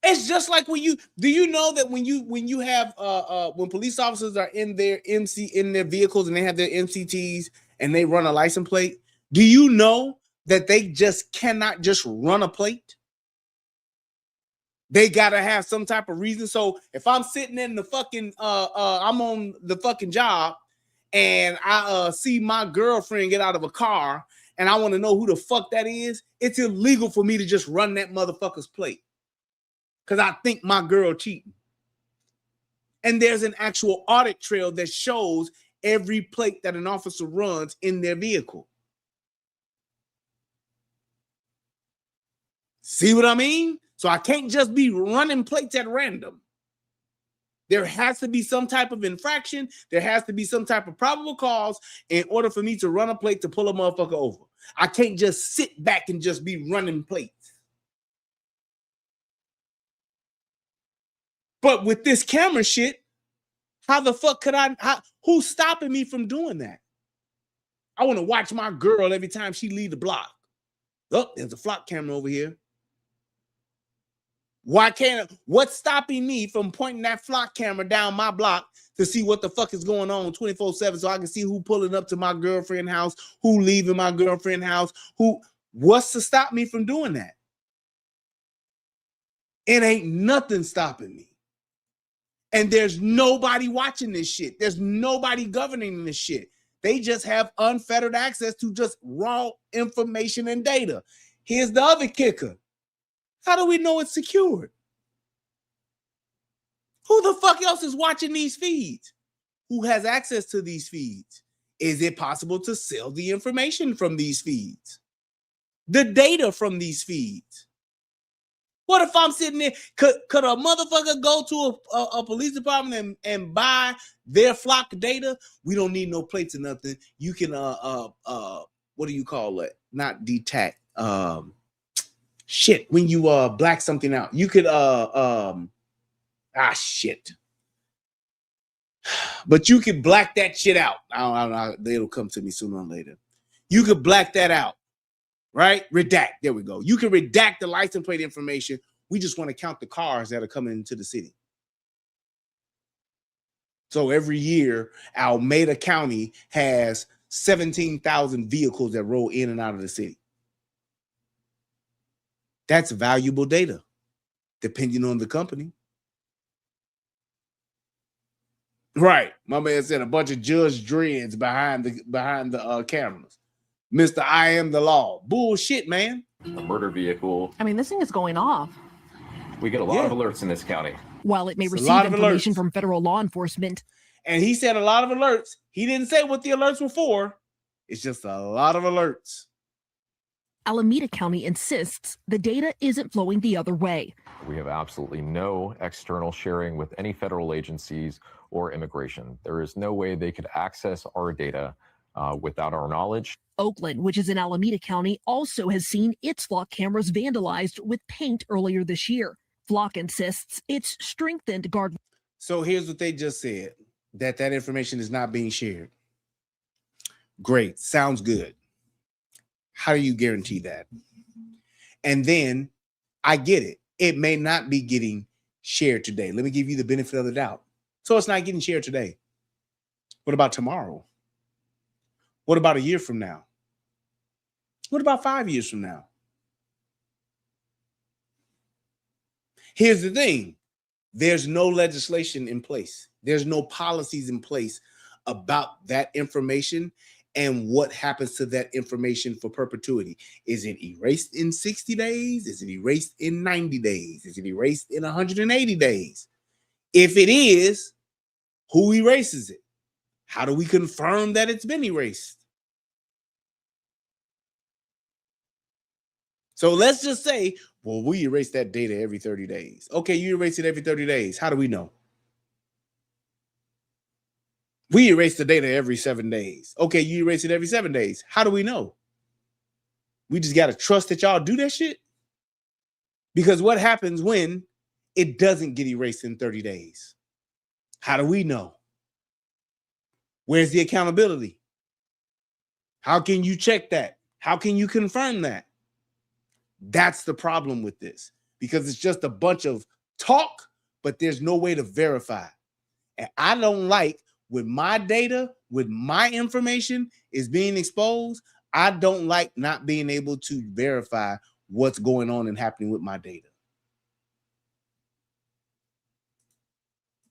It's just like when you know that when you have when police officers are in their vehicles and they have their MCTs and they run a license plate, do you know that they just cannot just run a plate? They gotta have some type of reason. So if I'm sitting in the fucking I'm on the fucking job and I see my girlfriend get out of a car and I want to know who the fuck that is, it's illegal for me to just run that motherfucker's plate because I think my girl cheating. And there's an actual audit trail that shows every plate that an officer runs in their vehicle. See what I mean? So I can't just be running plates at random. There has to be some type of infraction. There has to be some type of probable cause in order for me to run a plate to pull a motherfucker over. I can't just sit back and just be running plates. But with this camera shit, how the fuck could who's stopping me from doing that? I want to watch my girl every time she leave the block. Oh, there's a flock camera over here. What's stopping me from pointing that flock camera down my block to see what the fuck is going on 24/7 so I can see who pulling up to my girlfriend's house, who leaving my girlfriend's house, what's to stop me from doing that? It ain't nothing stopping me. And there's nobody watching this shit. There's nobody governing this shit. They just have unfettered access to just raw information and data. Here's the other kicker. How do we know it's secured? Who the fuck else is watching these feeds? Who has access to these feeds? Is it possible to sell the information from these feeds? The data from these feeds? What if I'm sitting there? Could a motherfucker go to a police department and buy their flock data? We don't need no plates or nothing. You can what do you call it? Not detect. Shit. When you black something out, you could shit. But you could black that shit out. I don't know. It'll come to me sooner or later. You could black that out. Right? Redact. There we go. You can redact the license plate information. We just want to count the cars that are coming into the city. So every year, Alameda County has 17,000 vehicles that roll in and out of the city. That's valuable data, depending on the company. Right. My man said a bunch of Judge Dreads behind the cameras. Mr. I am the law. Bullshit, man. A murder vehicle. I mean, this thing is going off. We get a lot of alerts in this county. While it may It's a receive lot of information alerts. from federal law enforcement, And he said a lot of alerts. He didn't say what the alerts were for. It's just a lot of alerts. Alameda County insists the data isn't flowing the other way. We have absolutely no external sharing with any federal agencies or immigration. There is no way they could access our data without our knowledge. Oakland, which is in Alameda County, also has seen its flock cameras vandalized with paint earlier this year. Flock insists it's strengthened guard. So here's what they just said, that information is not being shared. Great. Sounds good. How do you guarantee that? And then I get it. It may not be getting shared today. Let me give you the benefit of the doubt. So it's not getting shared today. What about tomorrow? What about a year from now? What about 5 years from now? Here's the thing. There's no legislation in place. There's no policies in place about that information and what happens to that information for perpetuity. Is it erased in 60 days? Is it erased in 90 days? Is it erased in 180 days? If it is, who erases it? How do we confirm that it's been erased? So let's just say, well, we erase that data every 30 days. Okay, you erase it every 30 days. How do we know? We erase the data every 7 days. Okay, you erase it every 7 days. How do we know? We just got to trust that y'all do that shit? Because what happens when it doesn't get erased in 30 days? How do we know? Where's the accountability? How can you check that? How can you confirm that? That's the problem with this, because it's just a bunch of talk, but there's no way to verify. And I don't like when my data, with my information is being exposed, I don't like not being able to verify what's going on and happening with my data.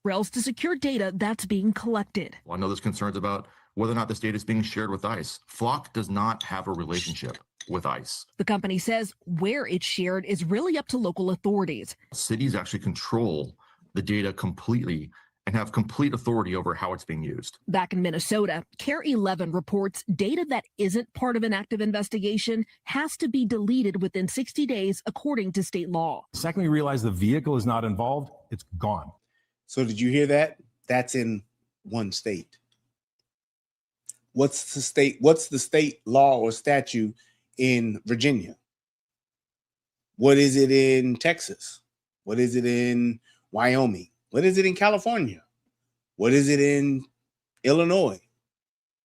Rails to secure data that's being collected. Well, I know there's concerns about whether or not this data is being shared with ICE. Flock does not have a relationship with ICE. The company says where it's shared is really up to local authorities. Cities actually control the data completely and have complete authority over how it's being used. Back in Minnesota, CARE 11 reports data that isn't part of an active investigation has to be deleted within 60 days, according to state law. The second we realize the vehicle is not involved, it's gone. So did you hear that? That's in one state. What's the state law or statute in Virginia? What is it in Texas? What is it in Wyoming? What is it in California? What is it in Illinois?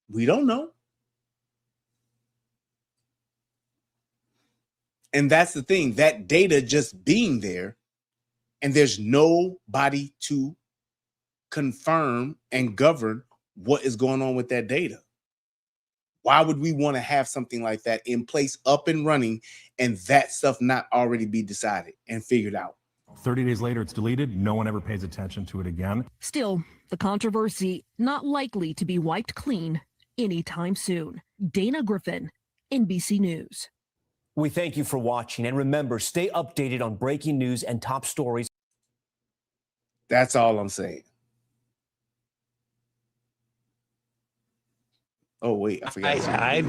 We don't know. And that's the thing, that data just being there, and there's nobody to confirm and govern what is going on with that data. Why would we want to have something like that in place, up and running, and that stuff not already be decided and figured out? 30 days later, it's deleted. No one ever pays attention to it again. Still, the controversy not likely to be wiped clean anytime soon. Dana Griffin, NBC News. We thank you for watching, and remember, stay updated on breaking news and top stories. That's all I'm saying. Oh, wait, I forgot.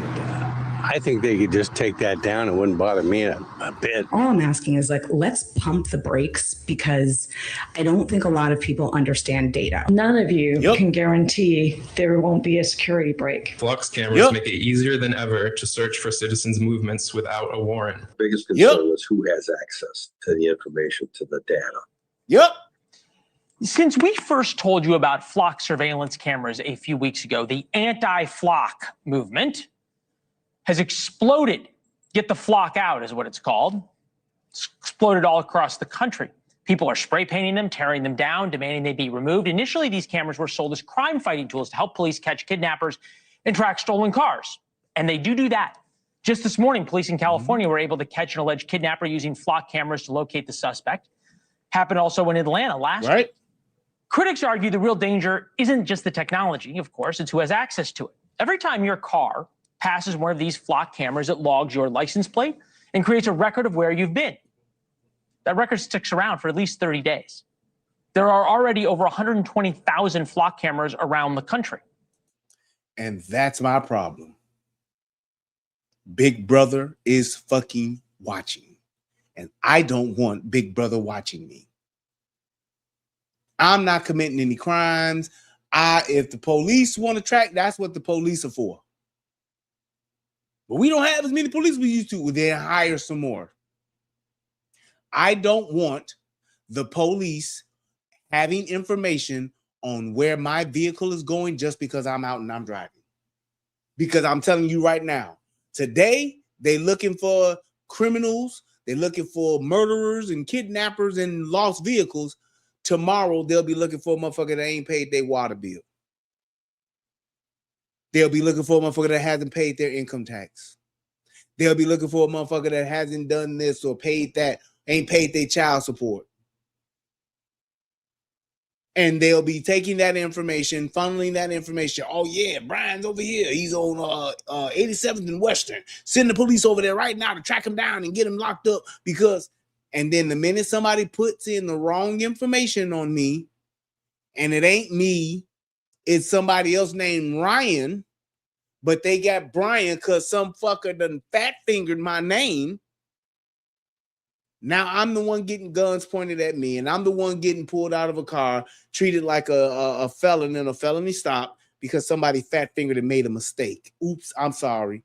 I think they could just take that down. It wouldn't bother me a bit. All I'm asking is, like, let's pump the brakes, because I don't think a lot of people understand data. None of you can guarantee there won't be a security break. Flux cameras make it easier than ever to search for citizens' movements without a warrant. The biggest concern was who has access to the information, to the data. Yep. Since we first told you about flock surveillance cameras a few weeks ago, the anti-flock movement has exploded. Get the flock out is what it's called. It's exploded all across the country. People are spray painting them, tearing them down, demanding they be removed. Initially, these cameras were sold as crime-fighting tools to help police catch kidnappers and track stolen cars. And they do that. Just this morning, police in California were able to catch an alleged kidnapper using flock cameras to locate the suspect. Happened also in Atlanta last week. Critics argue the real danger isn't just the technology, of course, it's who has access to it. Every time your car passes one of these flock cameras, it logs your license plate and creates a record of where you've been. That record sticks around for at least 30 days. There are already over 120,000 flock cameras around the country. And that's my problem. Big Brother is fucking watching. And I don't want Big Brother watching me. I'm not committing any crimes. If the police want to track, that's what the police are for. But we don't have as many police we used to. They hire some more. I don't want the police having information on where my vehicle is going just because I'm out and I'm driving. Because I'm telling you right now, today they're looking for criminals. They're looking for murderers and kidnappers and lost vehicles. Tomorrow, they'll be looking for a motherfucker that ain't paid their water bill. They'll be looking for a motherfucker that hasn't paid their income tax. They'll be looking for a motherfucker that hasn't done this or paid that, ain't paid their child support. And they'll be taking that information, funneling that information. Oh, yeah, Brian's over here. He's on 87th and Western. Send the police over there right now to track him down and get him locked up because... And then the minute somebody puts in the wrong information on me, and it ain't me, it's somebody else named Ryan, but they got Brian because some fucker done fat fingered my name. Now I'm the one getting guns pointed at me, and I'm the one getting pulled out of a car, treated like a felon in a felony stop because somebody fat fingered and made a mistake. Oops, I'm sorry.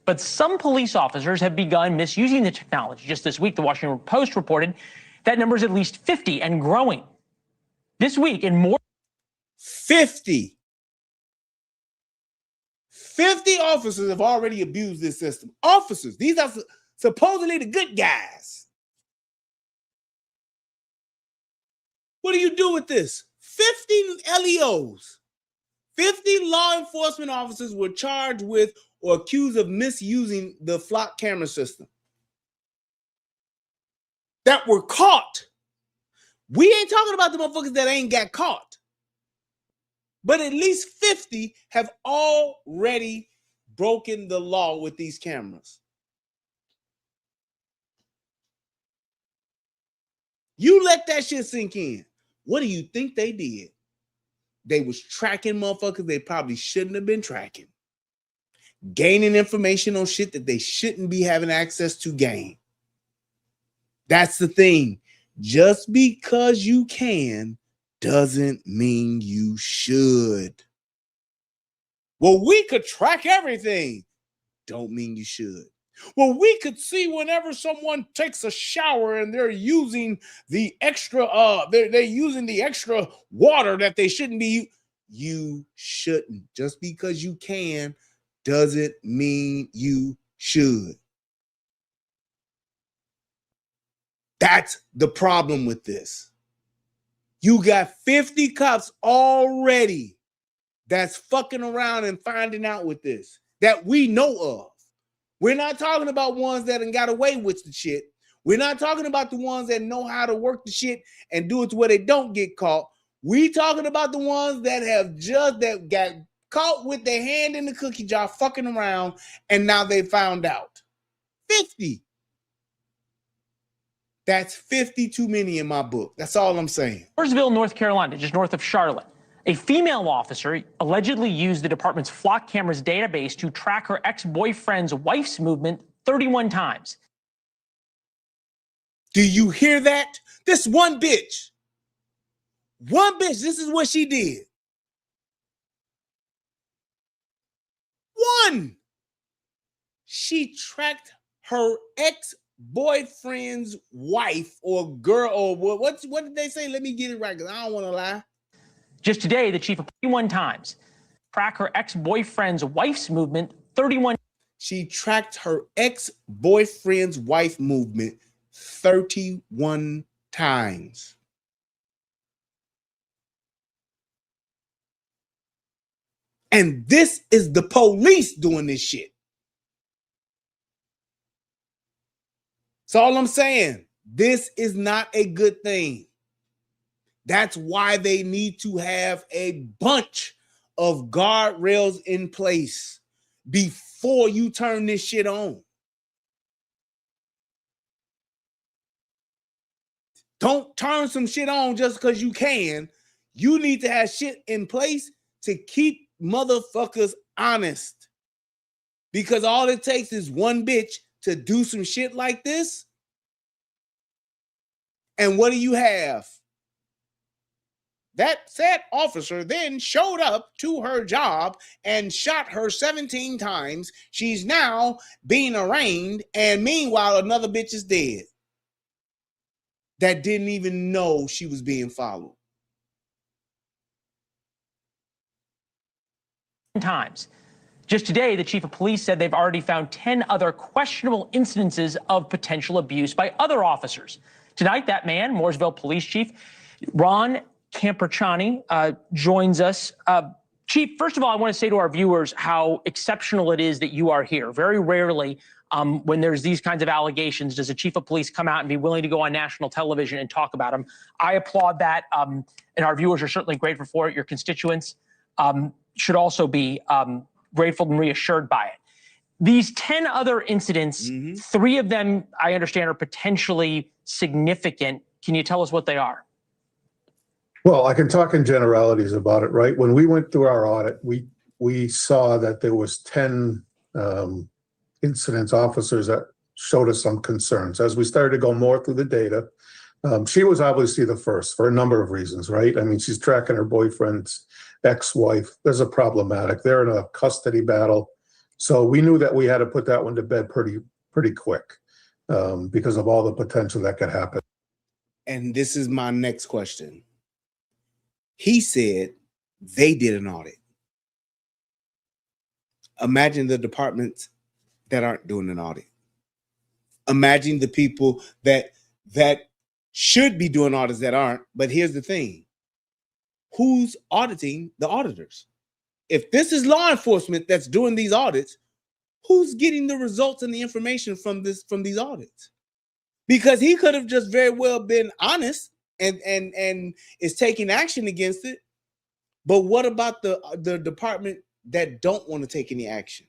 But some police officers have begun misusing the technology. Just this week, the Washington Post reported that number is at least 50 and growing. This week, in more 50 officers have already abused this system. Officers, these are supposedly the good guys. What do you do with this? 50 LEOs, 50 law enforcement officers were charged with or accused of misusing the flock camera system that were caught. We ain't talking about the motherfuckers that ain't got caught. But at least 50 have already broken the law with these cameras. You let that shit sink in. What do you think they did? They was tracking motherfuckers they probably shouldn't have been tracking. Gaining information on shit that they shouldn't be having access to gain. That's the thing. Just because you can doesn't mean you should. Well, we could track everything. Don't mean you should. Well, we could see whenever someone takes a shower and they're using the extra, they're using the extra water that they shouldn't be. You shouldn't. Just because you can doesn't mean you should. That's the problem with this. You got 50 cops already that's fucking around and finding out with this that we know of. We're not talking about ones that done got away with the shit. We're not talking about the ones that know how to work the shit and do it to where they don't get caught. We talking about the ones that have just that got caught with their hand in the cookie jar fucking around, and now they found out. 50. That's 50 too many in my book. That's all I'm saying. Mooresville, North Carolina, just north of Charlotte. A female officer allegedly used the department's flock cameras database to track her ex-boyfriend's wife's movement 31 times. Do you hear that? This one bitch. One bitch, this is what she did. One. She tracked her ex-boyfriend's wife or girl, or what did they say? Let me get it right, because I don't want to lie. Just today, the chief of 31 times track her ex-boyfriend's wife's movement 31. She tracked her ex-boyfriend's wife movement 31 times. And this is the police doing this shit. That's all I'm saying. This is not a good thing. That's why they need to have a bunch of guardrails in place before you turn this shit on. Don't turn some shit on just because you can. You need to have shit in place to keep motherfuckers honest. Because all it takes is one bitch to do some shit like this. And what do you have? That said officer then showed up to her job and shot her 17 times. She's now being arraigned, and meanwhile, another bitch is dead that didn't even know she was being followed. Times. Just today, the chief of police said they've already found 10 other questionable incidences of potential abuse by other officers. Tonight, that man, Mooresville Police Chief Ron Camperchani, joins us. Chief, first of all, I want to say to our viewers how exceptional it is that you are here. Very rarely, when there's these kinds of allegations, does a chief of police come out and be willing to go on national television and talk about them. I applaud that, and our viewers are certainly grateful for it. Your constituents should also be grateful and reassured by it. These 10 other incidents, 3 of them, I understand, are potentially significant. Can you tell us what they are? Well, I can talk in generalities about it, right? When we went through our audit, we saw that there was 10 incidents, officers that showed us some concerns. As we started to go more through the data, she was obviously the first for a number of reasons, right? I mean, she's tracking her boyfriend's ex-wife. There's a problematic. They're in a custody battle. So we knew that we had to put that one to bed pretty quick because of all the potential that could happen. And this is my next question. He said they did an audit. Imagine the departments that aren't doing an audit. Imagine the people that should be doing audits that aren't. But here's the thing. Who's auditing the auditors? If this is law enforcement that's doing these audits, who's getting the results and the information from these audits? Because he could have just very well been honest and is taking action against it. But what about the department that don't want to take any action?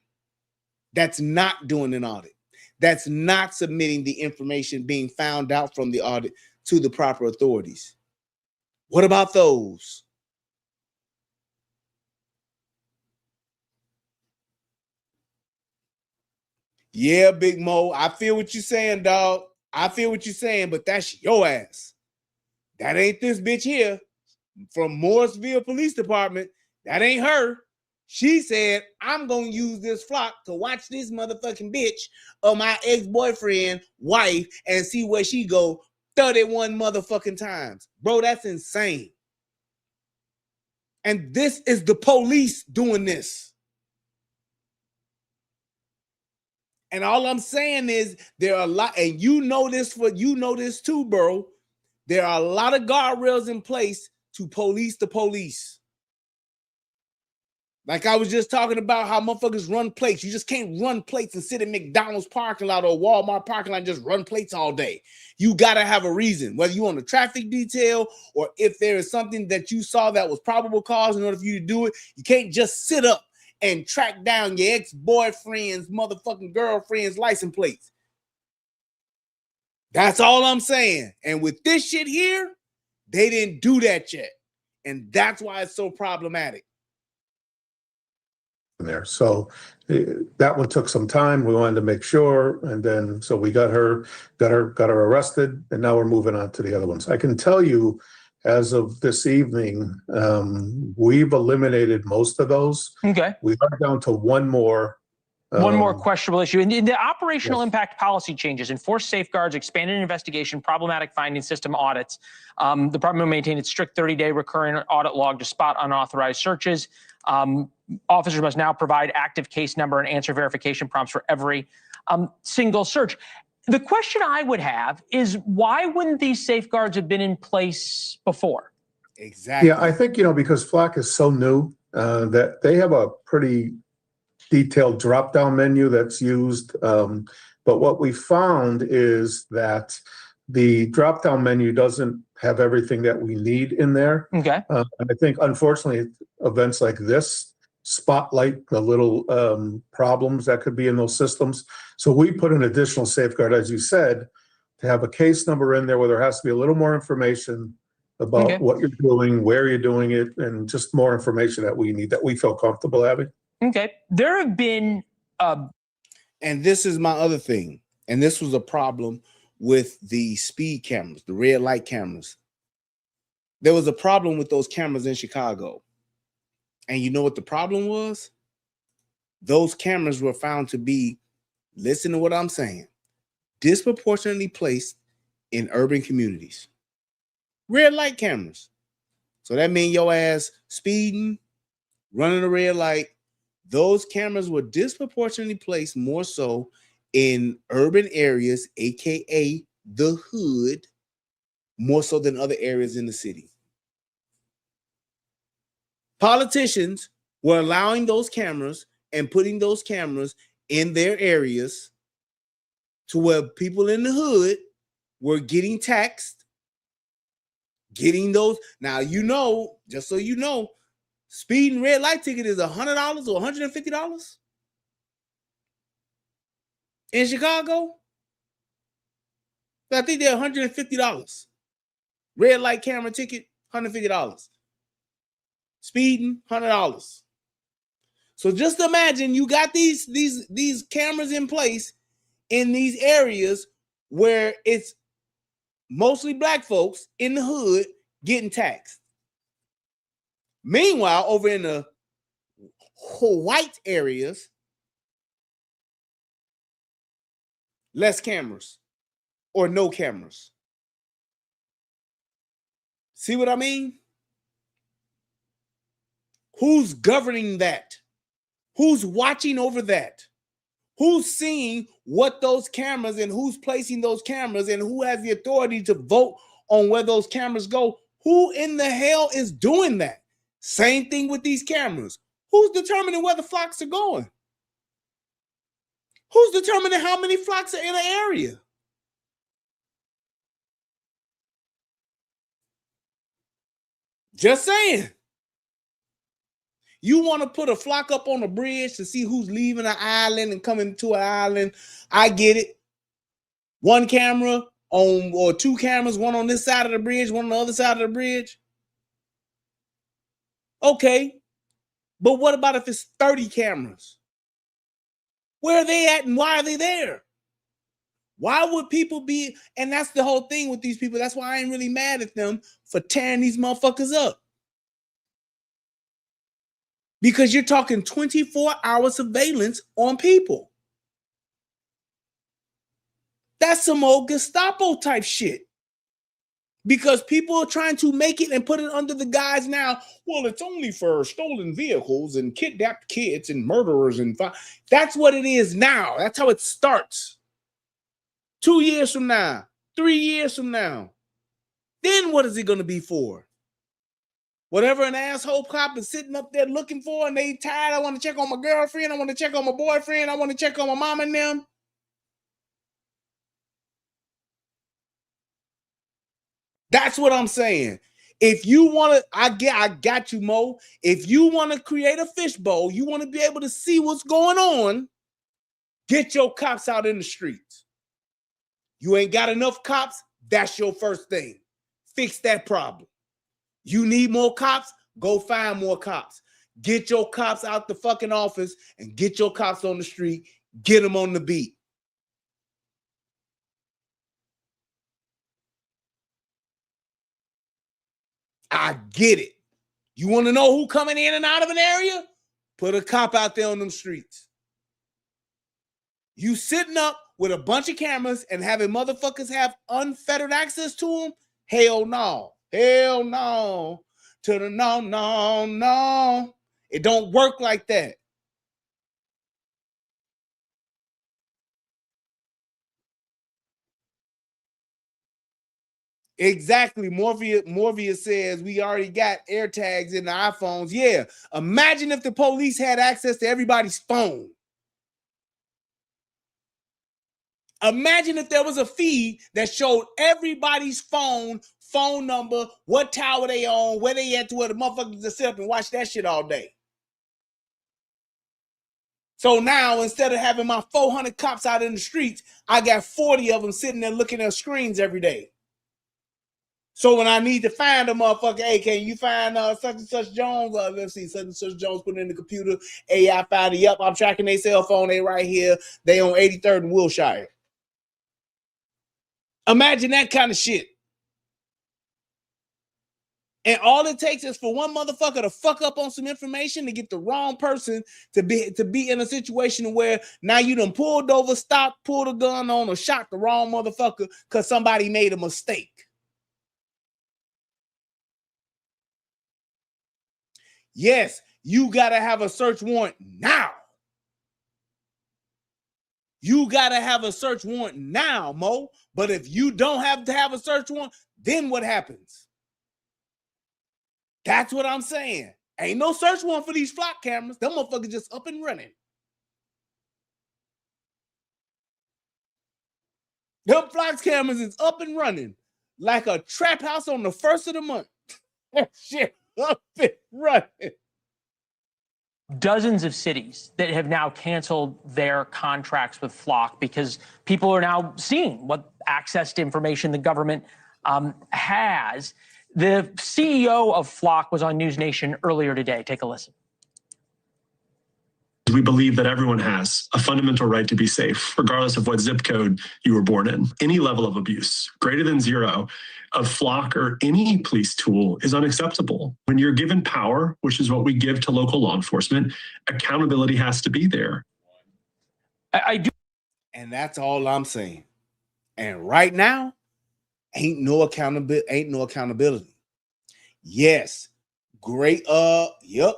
That's not doing an audit. That's not submitting the information being found out from the audit to the proper authorities. What about those? Yeah, Big Mo, I feel what you're saying, dog. I feel what you're saying, but that's your ass. That ain't this bitch here from Mooresville Police Department. That ain't her. She said, I'm going to use this flock to watch this motherfucking bitch of my ex-boyfriend wife and see where she go 31 motherfucking times. Bro, that's insane. And this is the police doing this. And all I'm saying is there are a lot, and you know this too, bro. There are a lot of guardrails in place to police the police. Like I was just talking about how motherfuckers run plates. You just can't run plates and sit in McDonald's parking lot or Walmart parking lot and just run plates all day. You got to have a reason, whether you on the traffic detail or if there is something that you saw that was probable cause in order for you to do it. You can't just sit up and track down your ex-boyfriend's motherfucking girlfriend's license plates. That's all I'm saying. And with this shit here, they didn't do that yet. And that's why it's so problematic. There. So that one took some time. We wanted to make sure. And then, so we got her arrested, and now we're moving on to the other ones. I can tell you as of this evening, we've eliminated most of those. Okay. We are down to one more. One more questionable issue. In the operational impact policy changes, enforced safeguards, expanded investigation, problematic finding system audits. The department will maintain its strict 30-day recurring audit log to spot unauthorized searches. Officers must now provide active case number and answer verification prompts for every single search. The question I would have is, why wouldn't these safeguards have been in place before? Exactly. Yeah, I think, because Flock is so new that they have a pretty detailed drop-down menu that's used. But what we found is that the drop-down menu doesn't have everything that we need in there. Okay. And I think, unfortunately, events like this spotlight the little problems that could be in those systems. So we put an additional safeguard, as you said, to have a case number in there where there has to be a little more information about what you're doing, where you're doing it, and just more information that we need, that we feel comfortable having. Okay. There have been, and this is my other thing, and this was a problem with the speed cameras, the red light cameras. There was a problem with those cameras in Chicago. And you know what the problem was? Those cameras were found to be, listen to what I'm saying, disproportionately placed in urban communities. Red light cameras. So that means your ass speeding, running a red light. Those cameras were disproportionately placed more so in urban areas, aka the hood, more so than other areas in the city. Politicians were allowing those cameras and putting those cameras in their areas to where people in the hood were getting taxed, getting those. Now, just so you know, speed and red light ticket is $100 or $150 in Chicago. I think they're $150. Red light camera ticket, $150. Speeding, $100. So just imagine you got these cameras in place in these areas where it's mostly black folks in the hood getting taxed. Meanwhile, over in the white areas, less cameras or no cameras. See what I mean? Who's governing that? Who's watching over that? Who's seeing what those cameras and who's placing those cameras and who has the authority to vote on where those cameras go? Who in the hell is doing that? Same thing with these cameras. Who's determining where the flocks are going? Who's determining how many flocks are in an area? Just saying. You want to put a flock up on a bridge to see who's leaving an island and coming to an island. I get it. One camera on, or two cameras, one on this side of the bridge, one on the other side of the bridge. Okay. But what about if it's 30 cameras? Where are they at and why are they there? Why would people be, and that's the whole thing with these people. That's why I ain't really mad at them for tearing these motherfuckers up. Because you're talking 24-hour surveillance on people. That's some old Gestapo type shit. Because people are trying to make it and put it under the guise now, well, it's only for stolen vehicles and kidnapped kids and murderers. And that's what it is now. That's how it starts. 2 years from now, 3 years from now. Then what is it going to be for? Whatever an asshole cop is sitting up there looking for and they tired, I want to check on my girlfriend, I want to check on my boyfriend, I want to check on my mom and them. That's what I'm saying. If you want to, I got you, Mo. If you want to create a fishbowl, you want to be able to see what's going on, get your cops out in the streets. You ain't got enough cops, that's your first thing. Fix that problem. You need more cops, go find more cops. Get your cops out the fucking office and get your cops on the street. Get them on the beat. I get it. You want to know who coming in and out of an area? Put a cop out there on them streets. You sitting up with a bunch of cameras and having motherfuckers have unfettered access to them? Hell no. Hell no. To the no, no, no. It don't work like that. Exactly. Morvia says we already got air tags in the iPhones. Yeah. Imagine if the police had access to everybody's phone. Imagine if there was a feed that showed everybody's phone number, what tower they on, where they at, to where the motherfuckers just sit up and watch that shit all day. So now, instead of having my 400 cops out in the streets, I got 40 of them sitting there looking at screens every day. So when I need to find a motherfucker, hey, can you find such and such Jones? Let's see, such and such Jones put in the computer. AI found it. Yep, I'm tracking their cell phone. They right here. They on 83rd and Wilshire. Imagine that kind of shit. And all it takes is for one motherfucker to fuck up on some information to get the wrong person to be in a situation where now you done pulled over, stopped, pulled a gun on, or shot the wrong motherfucker because somebody made a mistake. Yes, you got to have a search warrant now. You got to have a search warrant now, Mo. But if you don't have to have a search warrant, then what happens? That's what I'm saying. Ain't no search warrant for these flock cameras. Them motherfuckers just up and running. Them flock cameras is up and running like a trap house on the first of the month. Shit. Up and running. Dozens of cities that have now canceled their contracts with Flock because people are now seeing what access to information the government has. The CEO of Flock was on News Nation earlier today. Take a listen. We believe that everyone has a fundamental right to be safe, regardless of what zip code you were born in. Any level of abuse, greater than zero, of Flock or any police tool is unacceptable. When you're given power, which is what we give to local law enforcement, accountability has to be there. I do. And that's all I'm saying. And right now, ain't no accountability. Yes. Great. Yep.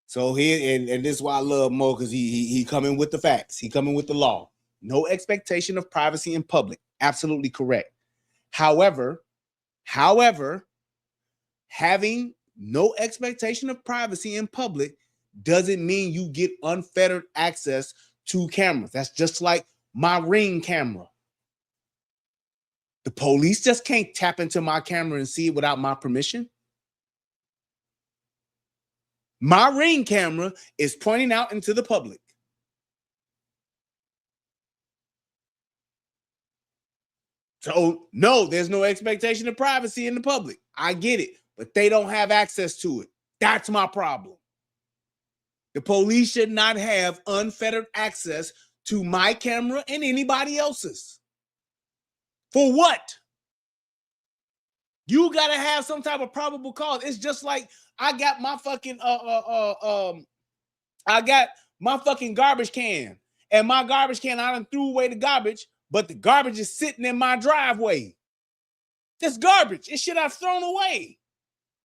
So here, and this is why I love Mo, because he coming with the facts. He coming with the law. No expectation of privacy in public. Absolutely correct. However, having no expectation of privacy in public doesn't mean you get unfettered access to cameras. That's just like my Ring camera. The police just can't tap into my camera and see it without my permission. My Ring camera is pointing out into the public. So, no, there's no expectation of privacy in the public. I get it, but they don't have access to it. That's my problem. The police should not have unfettered access to my camera and anybody else's. For what? You got to have some type of probable cause. It's just like I got my fucking garbage can, and my garbage can, I done threw away the garbage, but the garbage is sitting in my driveway. That's garbage. It's shit I've thrown away.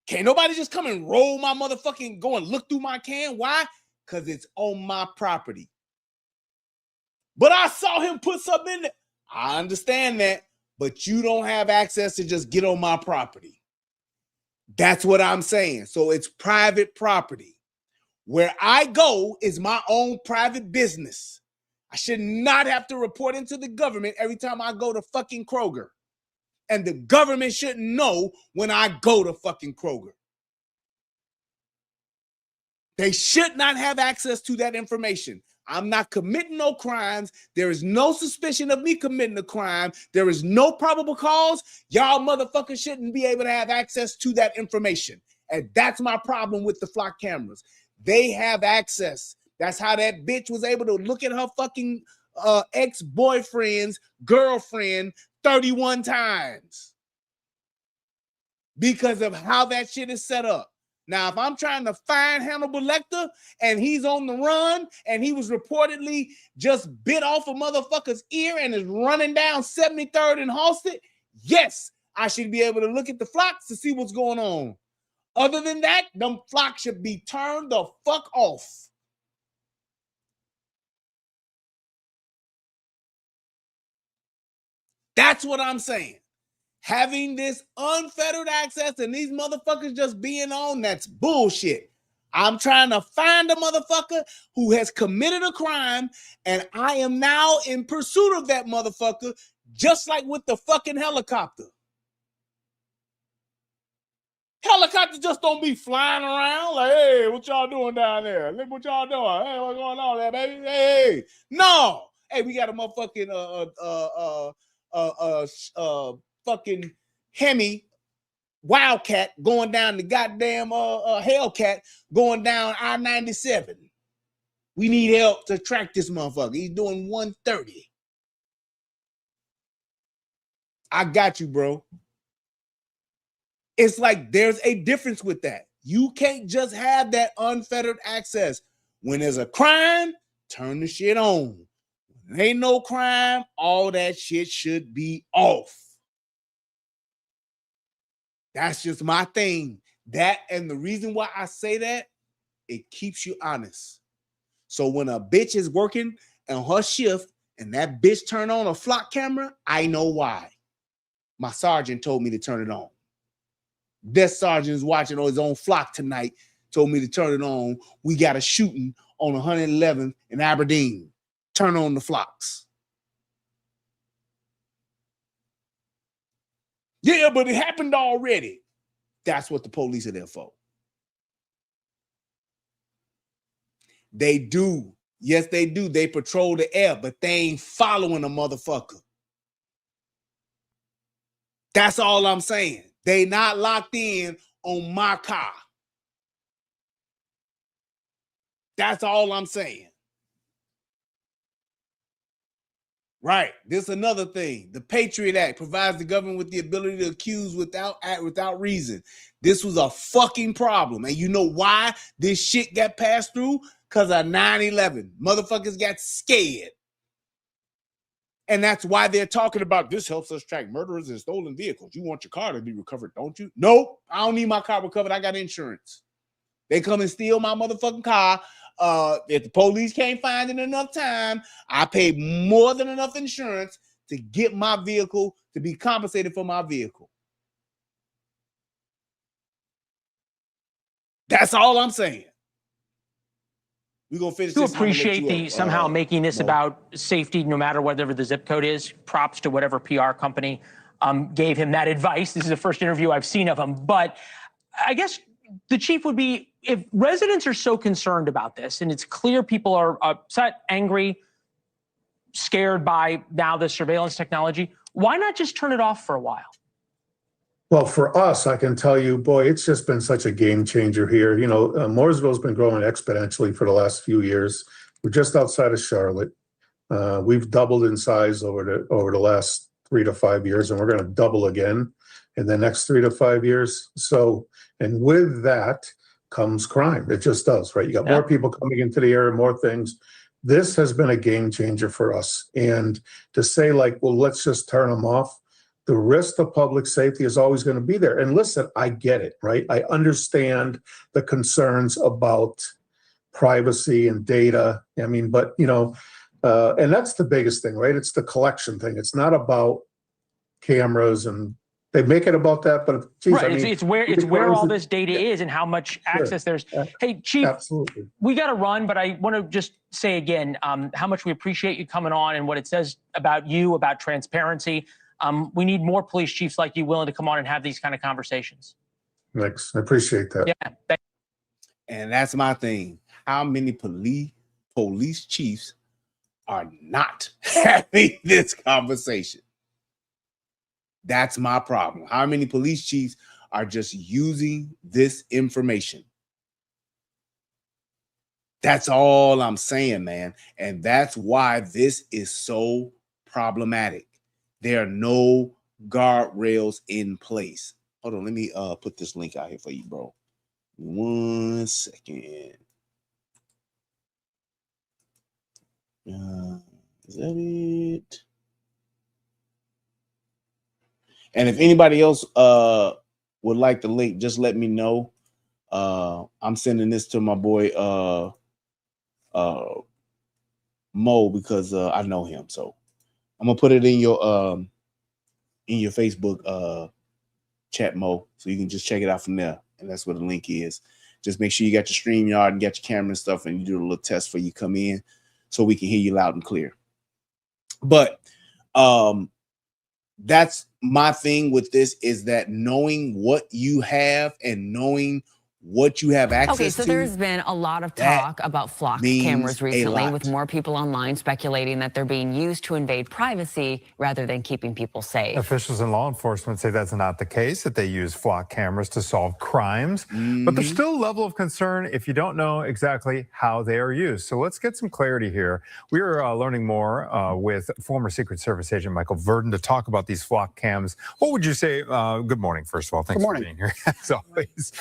Can't nobody just come and roll my motherfucking, go and look through my can. Why? Because it's on my property. But I saw him put something in there. I understand that, but you don't have access to just get on my property. That's what I'm saying. So it's private property. Where I go is my own private business. I should not have to report into the government every time I go to fucking Kroger. And the government shouldn't know when I go to fucking Kroger. They should not have access to that information. I'm not committing no crimes. There is no suspicion of me committing a crime. There is no probable cause. Y'all motherfuckers shouldn't be able to have access to that information. And that's my problem with the flock cameras. They have access. That's how that bitch was able to look at her fucking ex-boyfriend's girlfriend 31 times. Because of how that shit is set up. Now, if I'm trying to find Hannibal Lecter and he's on the run and he was reportedly just bit off a motherfucker's ear and is running down 73rd and Halsted, yes, I should be able to look at the flocks to see what's going on. Other than that, them flocks should be turned the fuck off. That's what I'm saying. Having this unfettered access and these motherfuckers just being on, that's bullshit. I'm trying to find a motherfucker who has committed a crime, and I am now in pursuit of that motherfucker, just like with the fucking helicopter. Helicopters just don't be flying around like, hey, what y'all doing down there? Look what y'all doing. Hey, what's going on there, baby? Hey, no. Hey, we got a motherfucking fucking Hemi Wildcat going down the goddamn Hellcat going down I-97. We need help to track this motherfucker. He's doing 130. I got you, bro. It's like there's a difference with that. You can't just have that unfettered access. When there's a crime, turn the shit on. When there ain't no crime, all that shit should be off. That's just my thing. That, and the reason why I say that, it keeps you honest. So when a bitch is working on her shift and that bitch turn on a flock camera, I know why. My sergeant told me to turn it on. This sergeant is watching on his own flock tonight, told me to turn it on. We got a shooting on 111th in Aberdeen. Turn on the flocks. Yeah, but it happened already. That's what the police are there for. They do. Yes, they do. They patrol the air, but they ain't following a motherfucker. That's all I'm saying. They not locked in on my car. That's all I'm saying. Right. This is another thing. The Patriot Act provides the government with the ability to accuse without reason. This was a fucking problem. And you know why this shit got passed through? Because of 9/11. Motherfuckers got scared. And that's why they're talking about this helps us track murderers and stolen vehicles. You want your car to be recovered, don't you? Nope. I don't need my car recovered. I got insurance. They come and steal my motherfucking car. If the police can't find it in enough time, I paid more than enough insurance to get my vehicle, to be compensated for my vehicle. That's all I'm saying. We're going to finish to this. appreciate the somehow making this about safety, no matter whatever the zip code is. Props to whatever PR company gave him that advice. This is the first interview I've seen of him. But I guess the chief would be, if residents are so concerned about this, and it's clear people are upset, angry, scared by now the surveillance technology, why not just turn it off for a while? Well, for us, I can tell you, boy, it's just been such a game changer here. You know, Mooresville's been growing exponentially for the last few years. We're just outside of Charlotte. We've doubled in size over the last 3 to 5 years, and we're going to double again in the next 3 to 5 years. So, and with that comes crime. It just does, right? You got more people coming into the area, more things. This has been a game changer for us. And to say like, well, let's just turn them off. The risk to public safety is always going to be there. And listen, I get it, right? I understand the concerns about privacy and data. I mean, but, you know, and that's the biggest thing, right? It's the collection thing. It's not about cameras and they make it about that, but geez, Right. I mean, It's where all this data is and how much access there's. Hey, Chief, absolutely. we got to run, but I want to just say again how much we appreciate you coming on and what it says about you, about transparency. We need more police chiefs like you willing to come on and have these kind of conversations. Thanks. I appreciate that. Yeah. And that's my thing. How many police chiefs are not having this conversation? That's my problem. How many police chiefs are just using this information? That's all I'm saying, man. And that's why this is so problematic. There are no guardrails in place. Hold on, let me put this link out here for you, bro. 1 second. Is that it? And if anybody else would like the link, just let me know. I'm sending this to my boy Mo because I know him. So I'm gonna put it in your Facebook chat, Mo, so you can just check it out from there. And that's where the link is. Just make sure you got your StreamYard and got your camera and stuff, and you do a little test before you come in so we can hear you loud and clear. But that's my thing with this, is that knowing what you have and knowing what you have access to. Okay, so there's been a lot of talk about flock cameras recently, with more people online speculating that they're being used to invade privacy rather than keeping people safe. Officials in law enforcement say that's not the case, that they use flock cameras to solve crimes. But there's still a level of concern if you don't know exactly how they are used. So let's get some clarity here. We are learning more with former Secret Service agent Michael Verdon to talk about these flock cams. What would you say? Good morning, first of all. Thanks for being here, as always.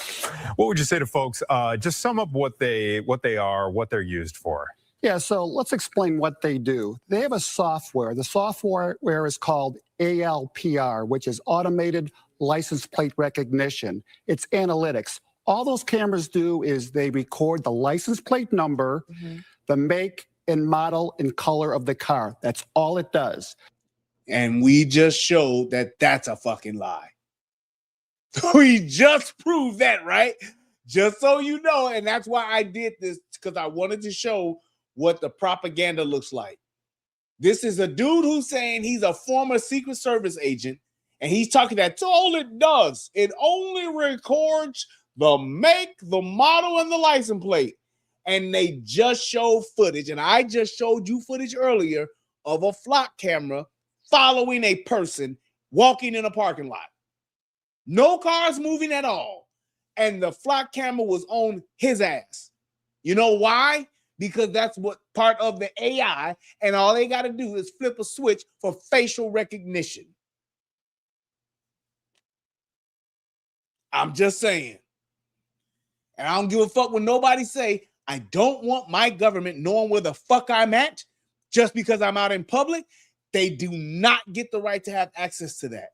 What would you say to folks? Just sum up what they are, what they're used for. Yeah, so let's explain what they do. They have a software. The software is called ALPR, which is Automated License Plate Recognition. It's analytics. All those cameras do is they record the license plate number, the make and model and color of the car. That's all it does. And we just showed that that's a fucking lie. We just proved that, right? Just so you know, and that's why I did this, because I wanted to show what the propaganda looks like. This is a dude who's saying he's a former Secret Service agent, and he's talking that's all it does. It only records the make, the model, and the license plate. And they just show footage, and I just showed you footage earlier of a flock camera following a person walking in a parking lot. No cars moving at all. And the flock camera was on his ass. You know why? Because that's what part of the AI, and all they got to do is flip a switch for facial recognition. I'm just saying. And I don't give a fuck when nobody say, I don't want my government knowing where the fuck I'm at just because I'm out in public. They do not get the right to have access to that.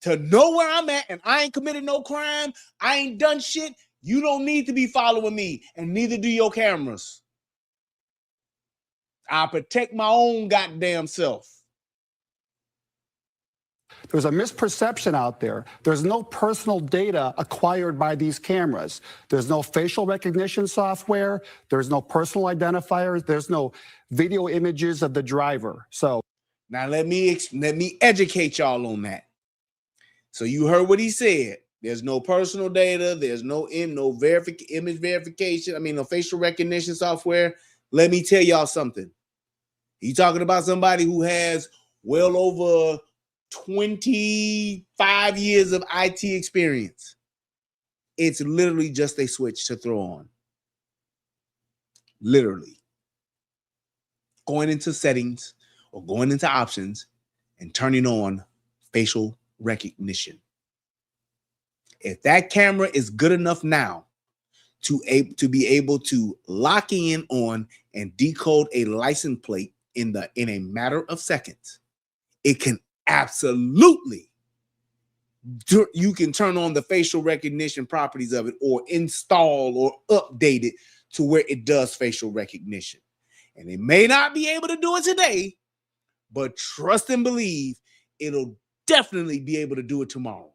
To know where I'm at, and I ain't committed no crime, I ain't done shit, you don't need to be following me, and neither do your cameras. I protect my own goddamn self. There's a misperception out there. There's no personal data acquired by these cameras. There's no facial recognition software. There's no personal identifiers. There's no video images of the driver. So now let me educate y'all on that. So you heard what he said. There's no personal data. There's no image verification. I mean, no facial recognition software. Let me tell y'all something. You talking about somebody who has well over 25 years of IT experience. It's literally just a switch to throw on. Literally. Going into settings or going into options and turning on facial recognition. If that camera is good enough now to be able to lock in on and decode a license plate in a matter of seconds, it can absolutely you can turn on the facial recognition properties of it, or install or update it to where it does facial recognition. And it may not be able to do it today, but trust and believe it'll definitely be able to do it tomorrow.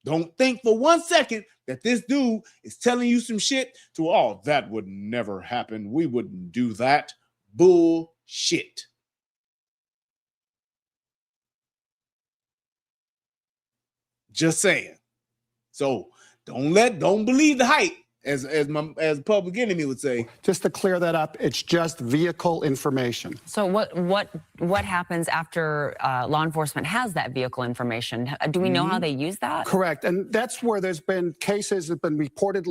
Don't think for 1 second that this dude is telling you some shit to, oh, that would never happen. We wouldn't do that. Bullshit. Just saying. So don't believe the hype, as Public Enemy would say. Just to clear that up, it's just vehicle information. So what happens after law enforcement has that vehicle information? Do we know how they use that? Correct. And that's where there's been cases that have been reported,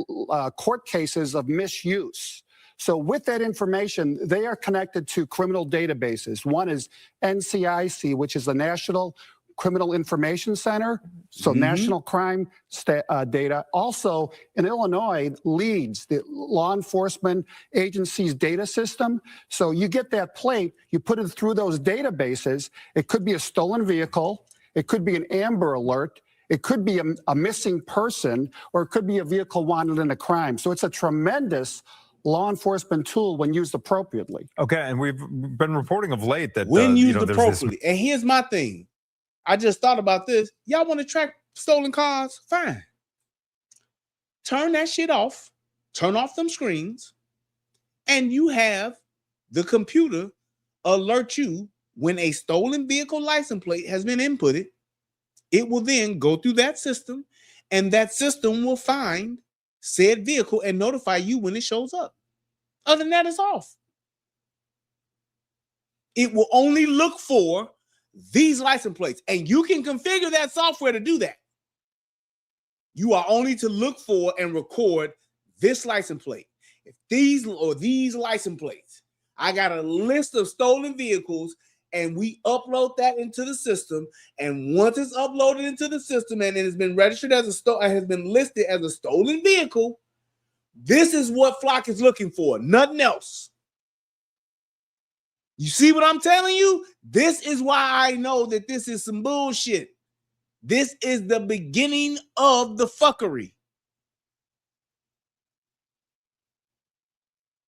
court cases of misuse. So with that information, they are connected to criminal databases. One is NCIC, which is the National Criminal Information Center, so national crime data. Also, in Illinois, LEADS, the law enforcement agency's data system. So you get that plate, you put it through those databases. It could be a stolen vehicle. It could be an Amber Alert. It could be a missing person, or it could be a vehicle wanted in a crime. So it's a tremendous law enforcement tool when used appropriately. Okay, and we've been reporting of late that when used there's appropriately. And here's my thing. I just thought about this. Y'all want to track stolen cars? Fine. Turn that shit off. Turn off them screens. And you have the computer alert you when a stolen vehicle license plate has been inputted. It will then go through that system, and that system will find said vehicle and notify you when it shows up. Other than that, it's off. It will only look for these license plates, and you can configure that software to do that. You are only to look for and record this license plate. If these license plates, I got a list of stolen vehicles, and we upload that into the system. And once it's uploaded into the system and it has been registered as has been listed as a stolen vehicle, this is what Flock is looking for, nothing else. You see what I'm telling you? This is why I know that this is some bullshit. This is the beginning of the fuckery.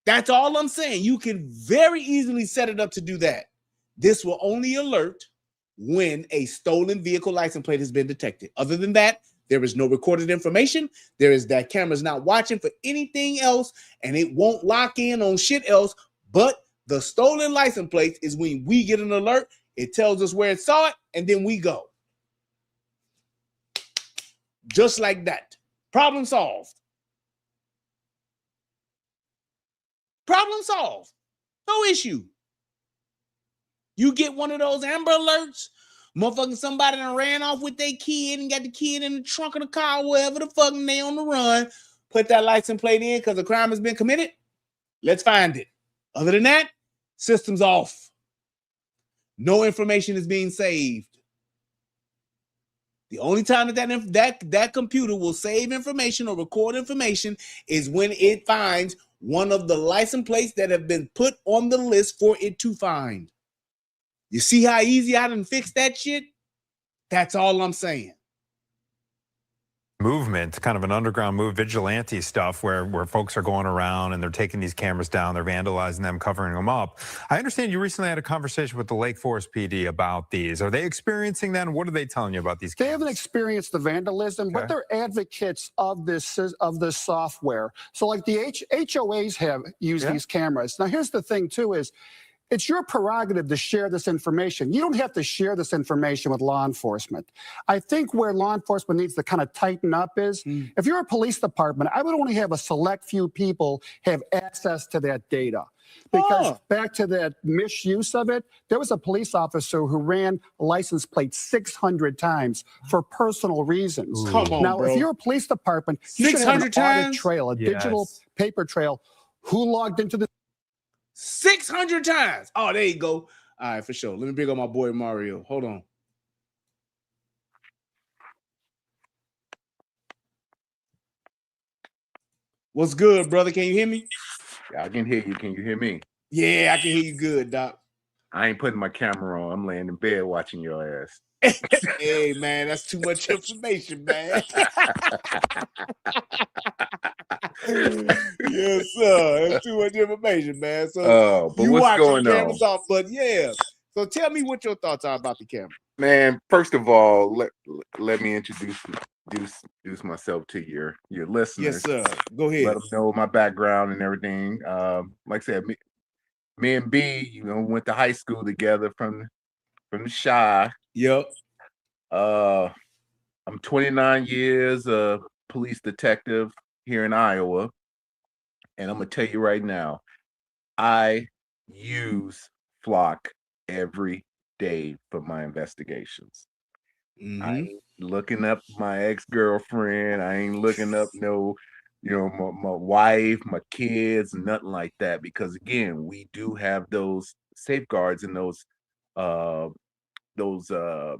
That's all I'm saying. You can very easily set it up to do that. This will only alert when a stolen vehicle license plate has been detected. Other than that, there is no recorded information. There is that camera's not watching for anything else, and it won't lock in on shit else. But the stolen license plates is when we get an alert. It tells us where it saw it, and then we go. Just like that. Problem solved. Problem solved. No issue. You get one of those Amber Alerts, motherfucking somebody done ran off with their kid and got the kid in the trunk of the car, wherever the fuck, and they on the run. Put that license plate in because a crime has been committed. Let's find it. Other than that, system's off. No information is being saved. The only time that computer will save information or record information is when it finds one of the license plates that have been put on the list for it to find. You see how easy I done fix that shit? That's all I'm saying. Movement, kind of an underground move, vigilante stuff where folks are going around and they're taking these cameras down, they're vandalizing them, covering them up. I understand you recently had a conversation with the Lake Forest PD about these. Are they experiencing that? And what are they telling you about these cameras? They haven't experienced the vandalism, but they're advocates of this software. So like the HOAs have used these cameras. Now here's the thing too is, it's your prerogative to share this information. You don't have to share this information with law enforcement. I think where law enforcement needs to kind of tighten up is, if you're a police department, I would only have a select few people have access to that data. Because back to that misuse of it, there was a police officer who ran a license plate 600 times for personal reasons. Come on, now, bro. if you're a police department, you should have an audit trail, a digital paper trail. Who logged into the 600 times. Oh, there you go. All right, for sure. Let me bring up my boy Mario. Hold on. What's good, brother? Can you hear me? Yeah, I can hear you. Can you hear me? Yeah, I can hear you good, Doc. I ain't putting my camera on. I'm laying in bed watching your ass. Hey, man, that's too much information, man. Yes, sir. That's too much information, man. So but you what's watch going your on? cameras off, but yeah. So tell me what your thoughts are about the camera. Man, first of all, let me introduce myself to your listeners. Yes, sir. Go ahead. Let them know my background and everything. Like I said, me and B, went to high school together from the Chi. Yep. I'm 29 years a police detective here in Iowa, and I'm gonna tell you right now, I use Flock every day for my investigations. I ain't looking up my ex-girlfriend. I ain't looking up my wife, my kids, nothing like that. Because again, we do have those safeguards and those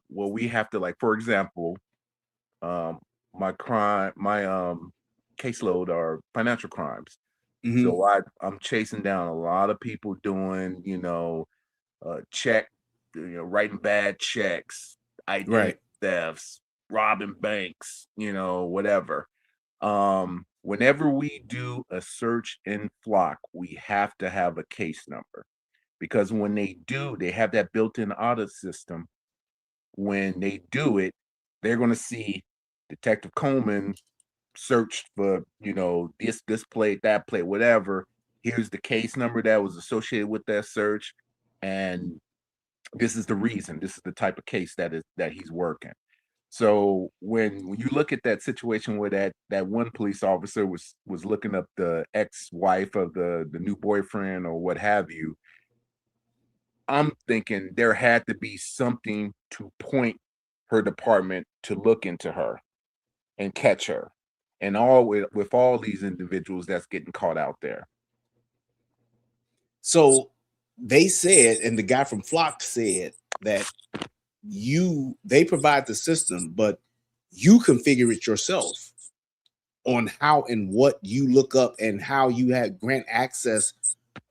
we have to, like, for example, my caseload are financial crimes. So I'm chasing down a lot of people doing, writing bad checks, identity thefts, robbing banks, whatever. Whenever we do a search in Flock, we have to have a case number, because when they do, they have that built-in audit system. When they do it, they're going to see Detective Coleman searched for, this plate, that plate, whatever. Here's the case number that was associated with that search, and this is the reason. This is the type of case that he's working. So when you look at that situation where that one police officer was looking up the ex-wife of the new boyfriend or what have you, I'm thinking there had to be something to point her department to look into her and catch her. And all with all these individuals that's getting caught out there. So they said, and the guy from Flock said that they provide the system, but you configure it yourself on how and what you look up and how you have grant access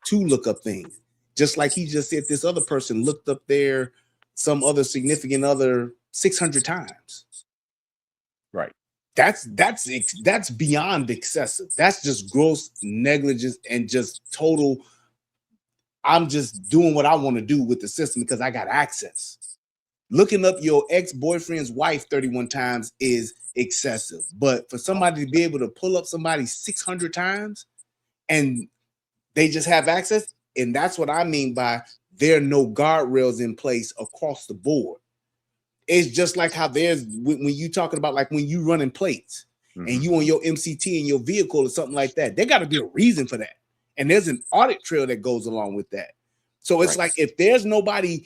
to look up things. Just like he just said, this other person looked up there, some other significant other 600 times. Right. That's beyond excessive. That's just gross negligence and just total. I'm just doing what I want to do with the system because I got access. Looking up your ex-boyfriend's wife 31 times is excessive. But for somebody to be able to pull up somebody 600 times and they just have access, and that's what I mean by there are no guardrails in place across the board. It's just like how there's when you talking about, like, when you running plates and you on your MCT in your vehicle or something like that, there got to be a reason for that. And there's an audit trail that goes along with that. So it's like, if there's nobody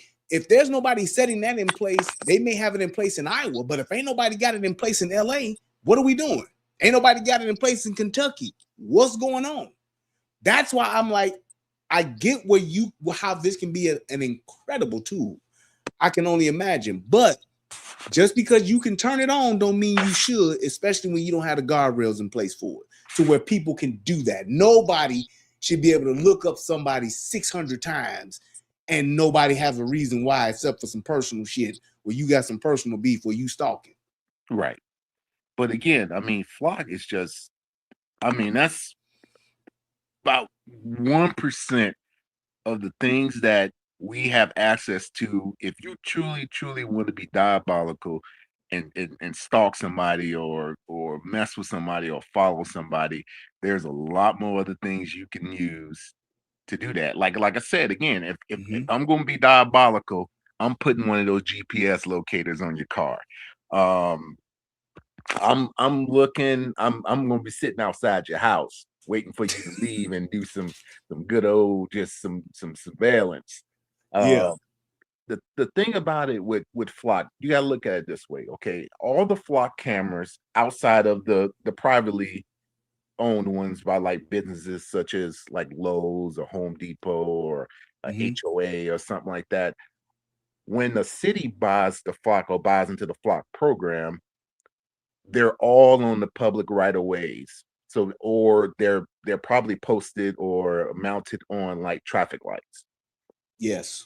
setting that in place, they may have it in place in Iowa, but if ain't nobody got it in place in LA, what are we doing? Ain't nobody got it in place in Kentucky. What's going on? That's why I'm like, I get how this can be an incredible tool. I can only imagine, but just because you can turn it on don't mean you should, especially when you don't have the guardrails in place for it, to where people can do that. Nobody should be able to look up somebody 600 times and nobody has a reason why, except for some personal shit where you got some personal beef where you stalking. Right. But again, I mean, Flock is just, that's about 1% of the things that we have access to. If you truly want to be diabolical and stalk somebody or mess with somebody or follow somebody, there's a lot more other things you can use to do that. Like I said, again, if I'm going to be diabolical, I'm putting one of those GPS locators on your car. I'm going to be sitting outside your house waiting for you to leave and do some good old, just some surveillance. The thing about it with Flock, you got to look at it this way. Okay, all the Flock cameras outside of the privately owned ones by, like, businesses such as like Lowe's or Home Depot or HOA or something like that, when the city buys the Flock or buys into the Flock program, they're all on the public right of ways. So, or they're probably posted or mounted on, like, traffic lights. Yes.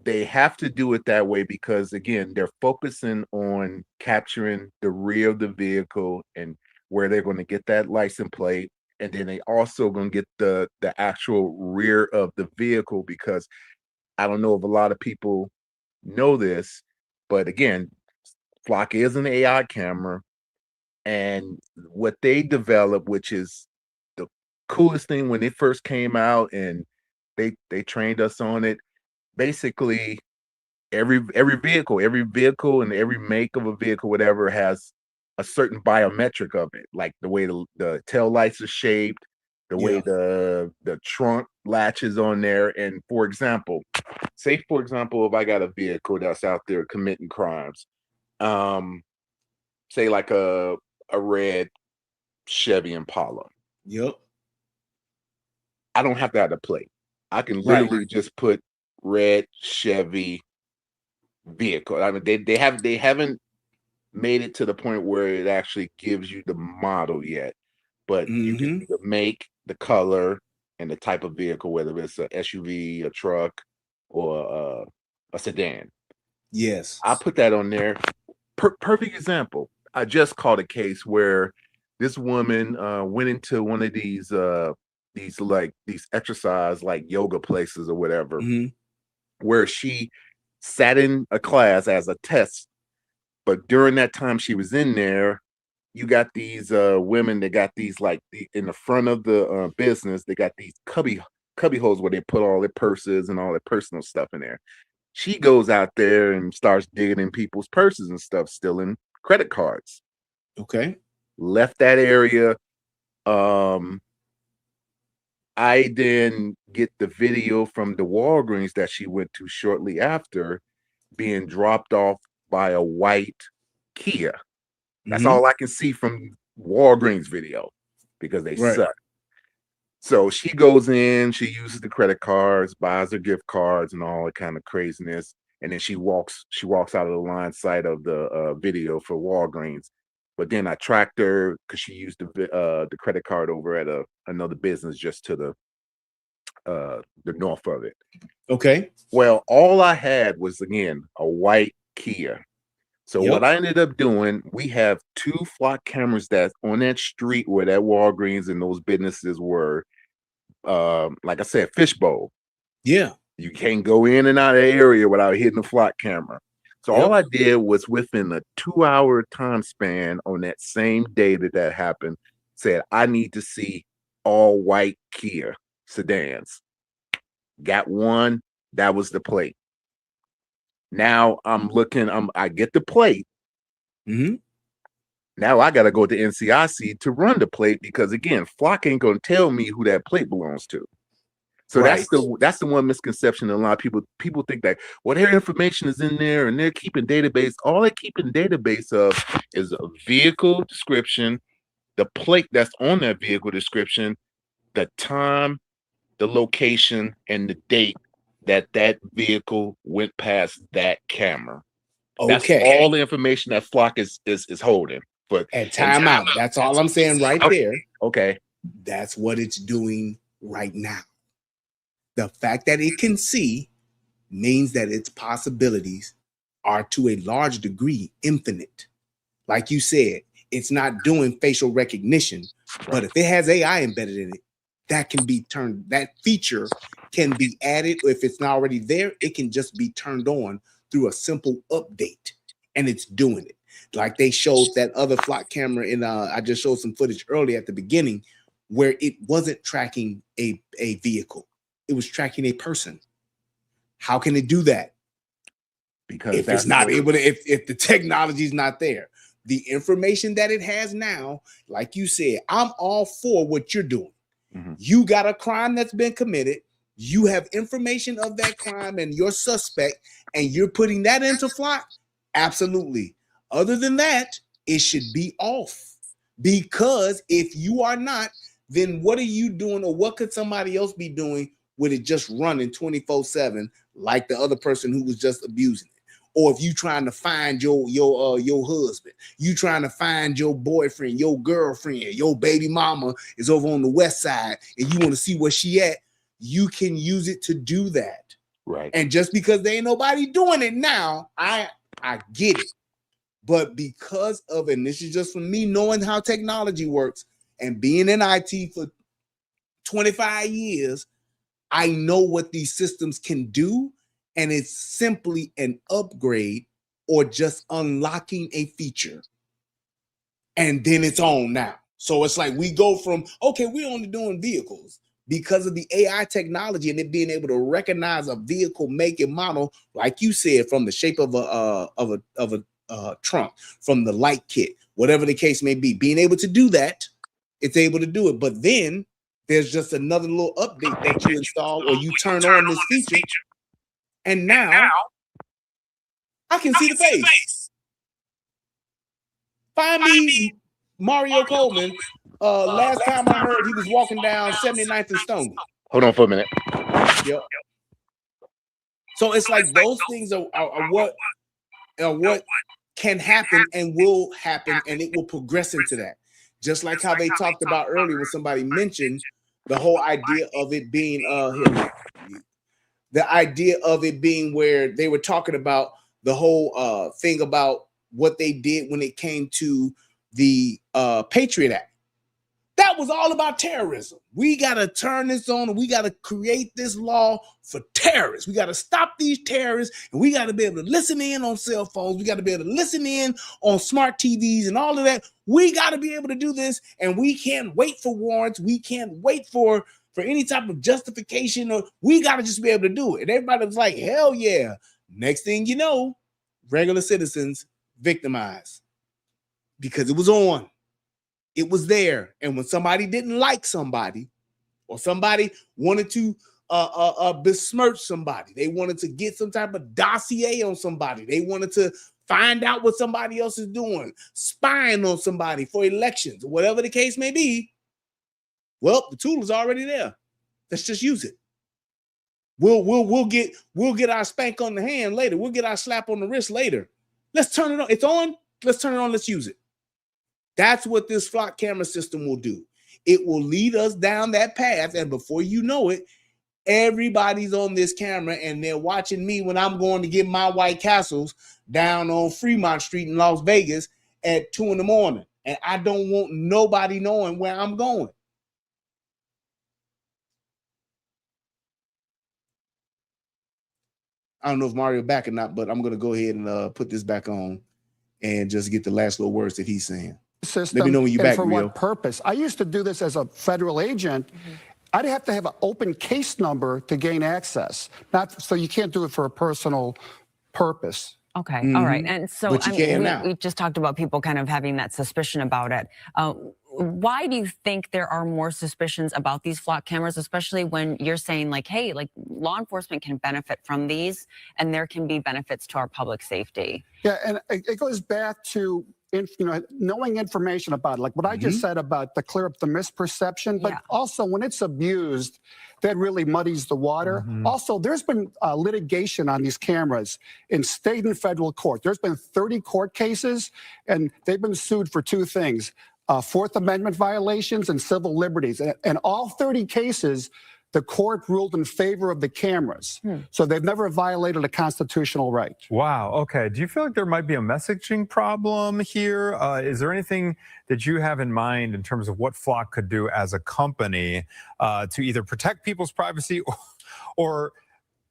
They have to do it that way because, again, they're focusing on capturing the rear of the vehicle and where they're going to get that license plate. And then they also going to get the actual rear of the vehicle, because I don't know if a lot of people know this, but again, Flock is an AI camera, and what they developed, which is the coolest thing when it first came out, and they trained us on it. Basically, every vehicle and every make of a vehicle, whatever, has a certain biometric of it, like the way the tail lights are shaped, the way the trunk latches on there. And for example, if I got a vehicle that's out there committing crimes, say like a red Chevy Impala. Yep. I don't have to have the plate. I can literally just put red Chevy vehicle. I mean, they haven't made it to the point where it actually gives you the model yet, but you can see the make, the color, and the type of vehicle, whether it's a SUV, a truck, or a sedan. Yes, I put that on there. Perfect example. I just caught a case where this woman went into one of these exercise like yoga places or whatever, where she sat in a class as a test. But during that time she was in there, you got these women that got these in the front of the business, they got these cubby holes where they put all their purses and all their personal stuff in there. She goes out there and starts digging in people's purses and stuff, stealing credit cards. Okay. Left that area. I then get the video from the Walgreens that she went to shortly after being dropped off by a white Kia. That's all I can see from Walgreens video because they suck. So she goes in, she uses the credit cards, buys her gift cards and all that kind of craziness. And then she walks out of the line sight of the video for Walgreens. But then I tracked her because she used the credit card over at another business just to the north of it. Okay. Well, all I had was, again, a white Kia. So what I ended up doing, we have 2 Flock cameras that's on that street where that Walgreens and those businesses were. Like I said, fishbowl. Yeah. You can't go in and out of the area without hitting the Flock camera. So all I did was, within a 2-hour time span on that same day that happened, said, I need to see all white Kia sedans. Got one. That was the plate. Now I'm looking, I get the plate. Now I got to go to NCIC to run the plate because, again, Flock ain't going to tell me who that plate belongs to. So that's the one misconception. A lot of people think that, well, their information is in there and they're keeping database. All they're keeping database of is a vehicle description, the plate that's on that vehicle description, the time, the location, and the date that vehicle went past that camera. That's all the information that Flock is holding. But at time out. That's all I'm saying right there. Okay. That's what it's doing right now. The fact that it can see means that its possibilities are, to a large degree, infinite. Like you said, it's not doing facial recognition, but if it has AI embedded in it, that can be turned, that feature can be added. If it's not already there, it can just be turned on through a simple update, and it's doing it. Like they showed that other Flock camera in, I just showed some footage early at the beginning where it wasn't tracking a vehicle. It was tracking a person. How can it do that? Because if it's not able to, if the technology is not there, the information that it has now, like you said, I'm all for what you're doing. You got a crime that's been committed. You have information of that crime and your suspect, and you're putting that into Flock. Absolutely. Other than that, it should be off, because if you are not, then what are you doing, or what could somebody else be doing with it just running 24/7 like the other person who was just abusing it? Or if you trying to find your husband, you trying to find your boyfriend, your girlfriend, your baby mama is over on the west side and you want to see where she at, you can use it to do that. Right. And just because there ain't nobody doing it now, I get it. But because of, and this is just from me knowing how technology works and being in IT for 25 years, I know what these systems can do, and it's simply an upgrade or just unlocking a feature. And then it's on now. So it's like we go from, okay, we're only doing vehicles because of the AI technology and it being able to recognize a vehicle make and model, like you said, from the shape of a trunk, from the light kit, whatever the case may be. Being able to do that, it's able to do it. But then there's just another little update that you install or you turn on this feature. And now I can see the face. Find me Mario Coleman. Last time I heard he was walking down 79th and Stone. Hold on for a minute. Yep. So it's like those things are what can happen and will happen, and it will progress into that. Just like how they talked about earlier when somebody mentioned the whole idea of it being the idea of it being where they were talking about the whole thing about what they did when it came to the Patriot Act. That was all about terrorism. We got to turn this on and we got to create this law for terrorists. We got to stop these terrorists and we got to be able to listen in on cell phones. We got to be able to listen in on smart TVs and all of that. We got to be able to do this, and we can't wait for warrants. We can't wait for any type of justification, or we got to just be able to do it. And everybody was like, hell yeah. Next thing you know, regular citizens victimized because it was on. It was there. And when somebody didn't like somebody, or somebody wanted to besmirch somebody, they wanted to get some type of dossier on somebody, they wanted to find out what somebody else is doing, spying on somebody for elections, whatever the case may be, well, the tool is already there. Let's just use it. We'll get our spank on the hand later. We'll get our slap on the wrist later. Let's turn it on. It's on. Let's turn it on. Let's use it. That's what this Flock camera system will do. It will lead us down that path, and before you know it, everybody's on this camera and they're watching me when I'm going to get my White Castles down on Fremont Street in Las Vegas at 2 a.m. And I don't want nobody knowing where I'm going. I don't know if Mario back or not, but I'm going to go ahead and put this back on and just get the last little words that he's saying. System. Let me know when you're back, for Rio. what purpose? I used to do this as a federal agent. I'd have to have an open case number to gain access. Not so you can't do it for a personal purpose. Okay, all right. And so But you can we just talked about people kind of having that suspicion about it. Why do you think there are more suspicions about these Flock cameras, especially when you're saying like, hey, like law enforcement can benefit from these and there can be benefits to our public safety? Yeah, and it goes back to knowing information about it, like what I just said about to clear up the misperception, but also when it's abused, that really muddies the water. Also, there's been litigation on these cameras in state and federal court. There's been 30 court cases, and they've been sued for two things: Fourth Amendment violations and civil liberties. And all 30 cases, the court ruled in favor of the cameras. So they've never violated a constitutional right. Wow. Okay. Do you feel like there might be a messaging problem here? Is there anything that you have in mind in terms of what Flock could do as a company to either protect people's privacy or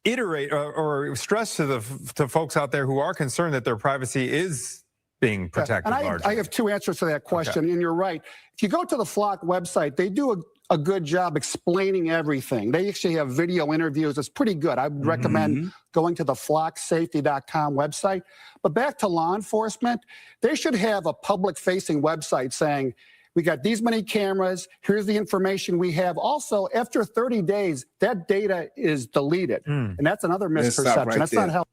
iterate or stress to folks out there who are concerned that their privacy is being protected? And I have two answers to that question, and you're right. If you go to the Flock website, they do a good job explaining everything. They actually have video interviews. It's pretty good. I would recommend going to the flocksafety.com website. But back to law enforcement, they should have a public-facing website saying, we got these many cameras, here's the information we have. Also, after 30 days, that data is deleted. And that's another misperception. Right That's there. not how.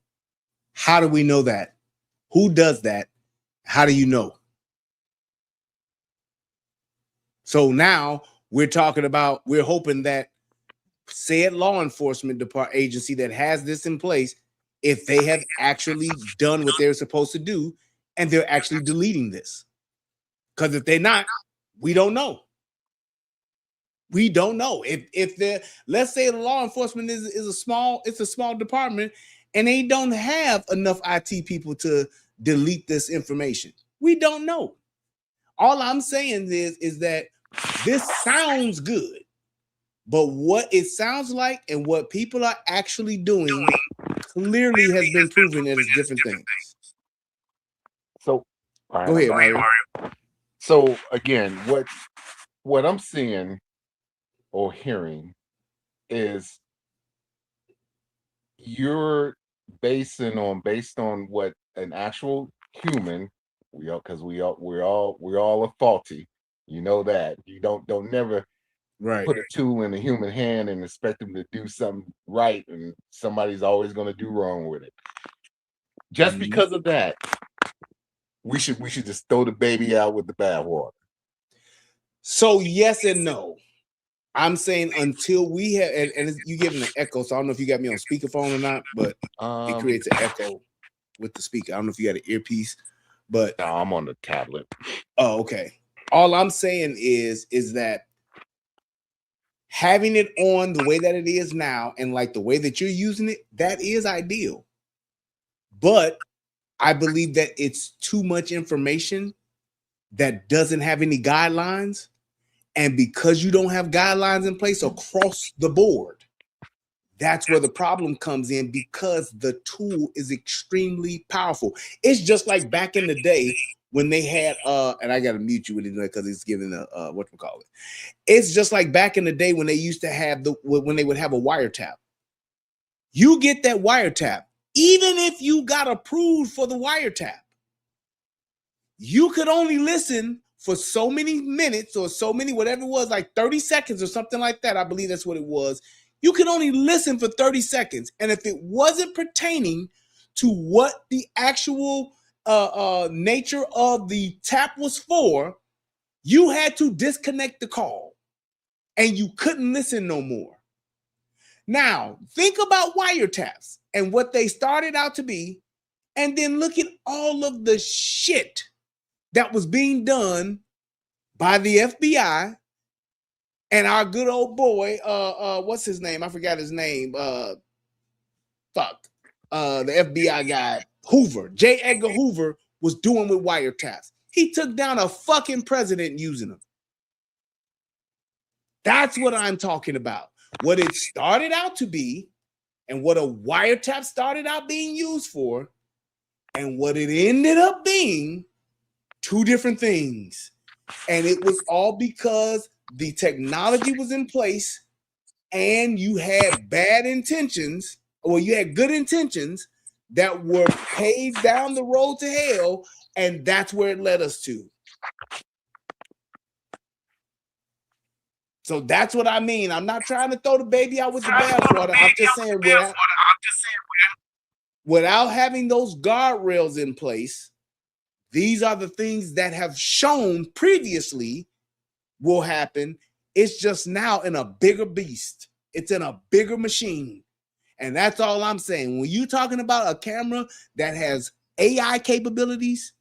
How do we know that? Who does that? How do you know? So now we're talking about, we're hoping that said law enforcement department agency that has this in place, if they have actually done what they're supposed to do and they're actually deleting this. Because if they're not, we don't know. We don't know. If they're, let's say the law enforcement is a small department and they don't have enough IT people to delete this information. We don't know. All I'm saying is that this sounds good, but what it sounds like and what people are actually doing clearly has been proven that it's different things. So Go ahead, Mario. So again, what I'm seeing or hearing is you're based on what an actual human, we're all are faulty. You know that. You don't never put a tool in a human hand and expect them to do something right, and somebody's always going to do wrong with it. Just because of that, we should just throw the baby out with the bathwater. So yes and no. I'm saying until we have, and you giving an echo, so I don't know if you got me on speakerphone or not, but it creates an echo with the speaker. I don't know if you got an earpiece, but no, I'm on the tablet. Oh, okay. All I'm saying is that having it on the way that it is now, and like the way that you're using it, that is ideal. But I believe that it's too much information that doesn't have any guidelines. And because you don't have guidelines in place across the board, that's where the problem comes in, because the tool is extremely powerful. It's just like back in the day when they had, and I got to mute you with it because it's giving a, whatchamacallit. It's just like back in the day when they used to have when they would have a wiretap. You get that wiretap, even if you got approved for the wiretap, you could only listen for so many minutes or so many, whatever it was, like 30 seconds or something like that. I believe that's what it was. You could only listen for 30 seconds. And if it wasn't pertaining to what the actual nature of the tap was for, you had to disconnect the call and you couldn't listen no more. Now, think about wiretaps and what they started out to be, and then look at all of the shit that was being done by the FBI and our good old boy, what's his name? I forgot his name. The FBI guy, Hoover, J. Edgar Hoover, was doing with wiretaps. He took down a fucking president using them. That's what I'm talking about. What it started out to be, and what a wiretap started out being used for, and what it ended up being, two different things. And it was all because the technology was in place and you had bad intentions, or you had good intentions that were paved down the road to hell, and that's where it led us to. So that's what I mean. I'm not trying to throw the baby out with the bathwater. I'm just saying without having those guardrails in place, these are the things that have shown previously will happen. It's just now in a bigger beast. It's in a bigger machine. And that's all I'm saying. When you're talking about a camera that has AI capabilities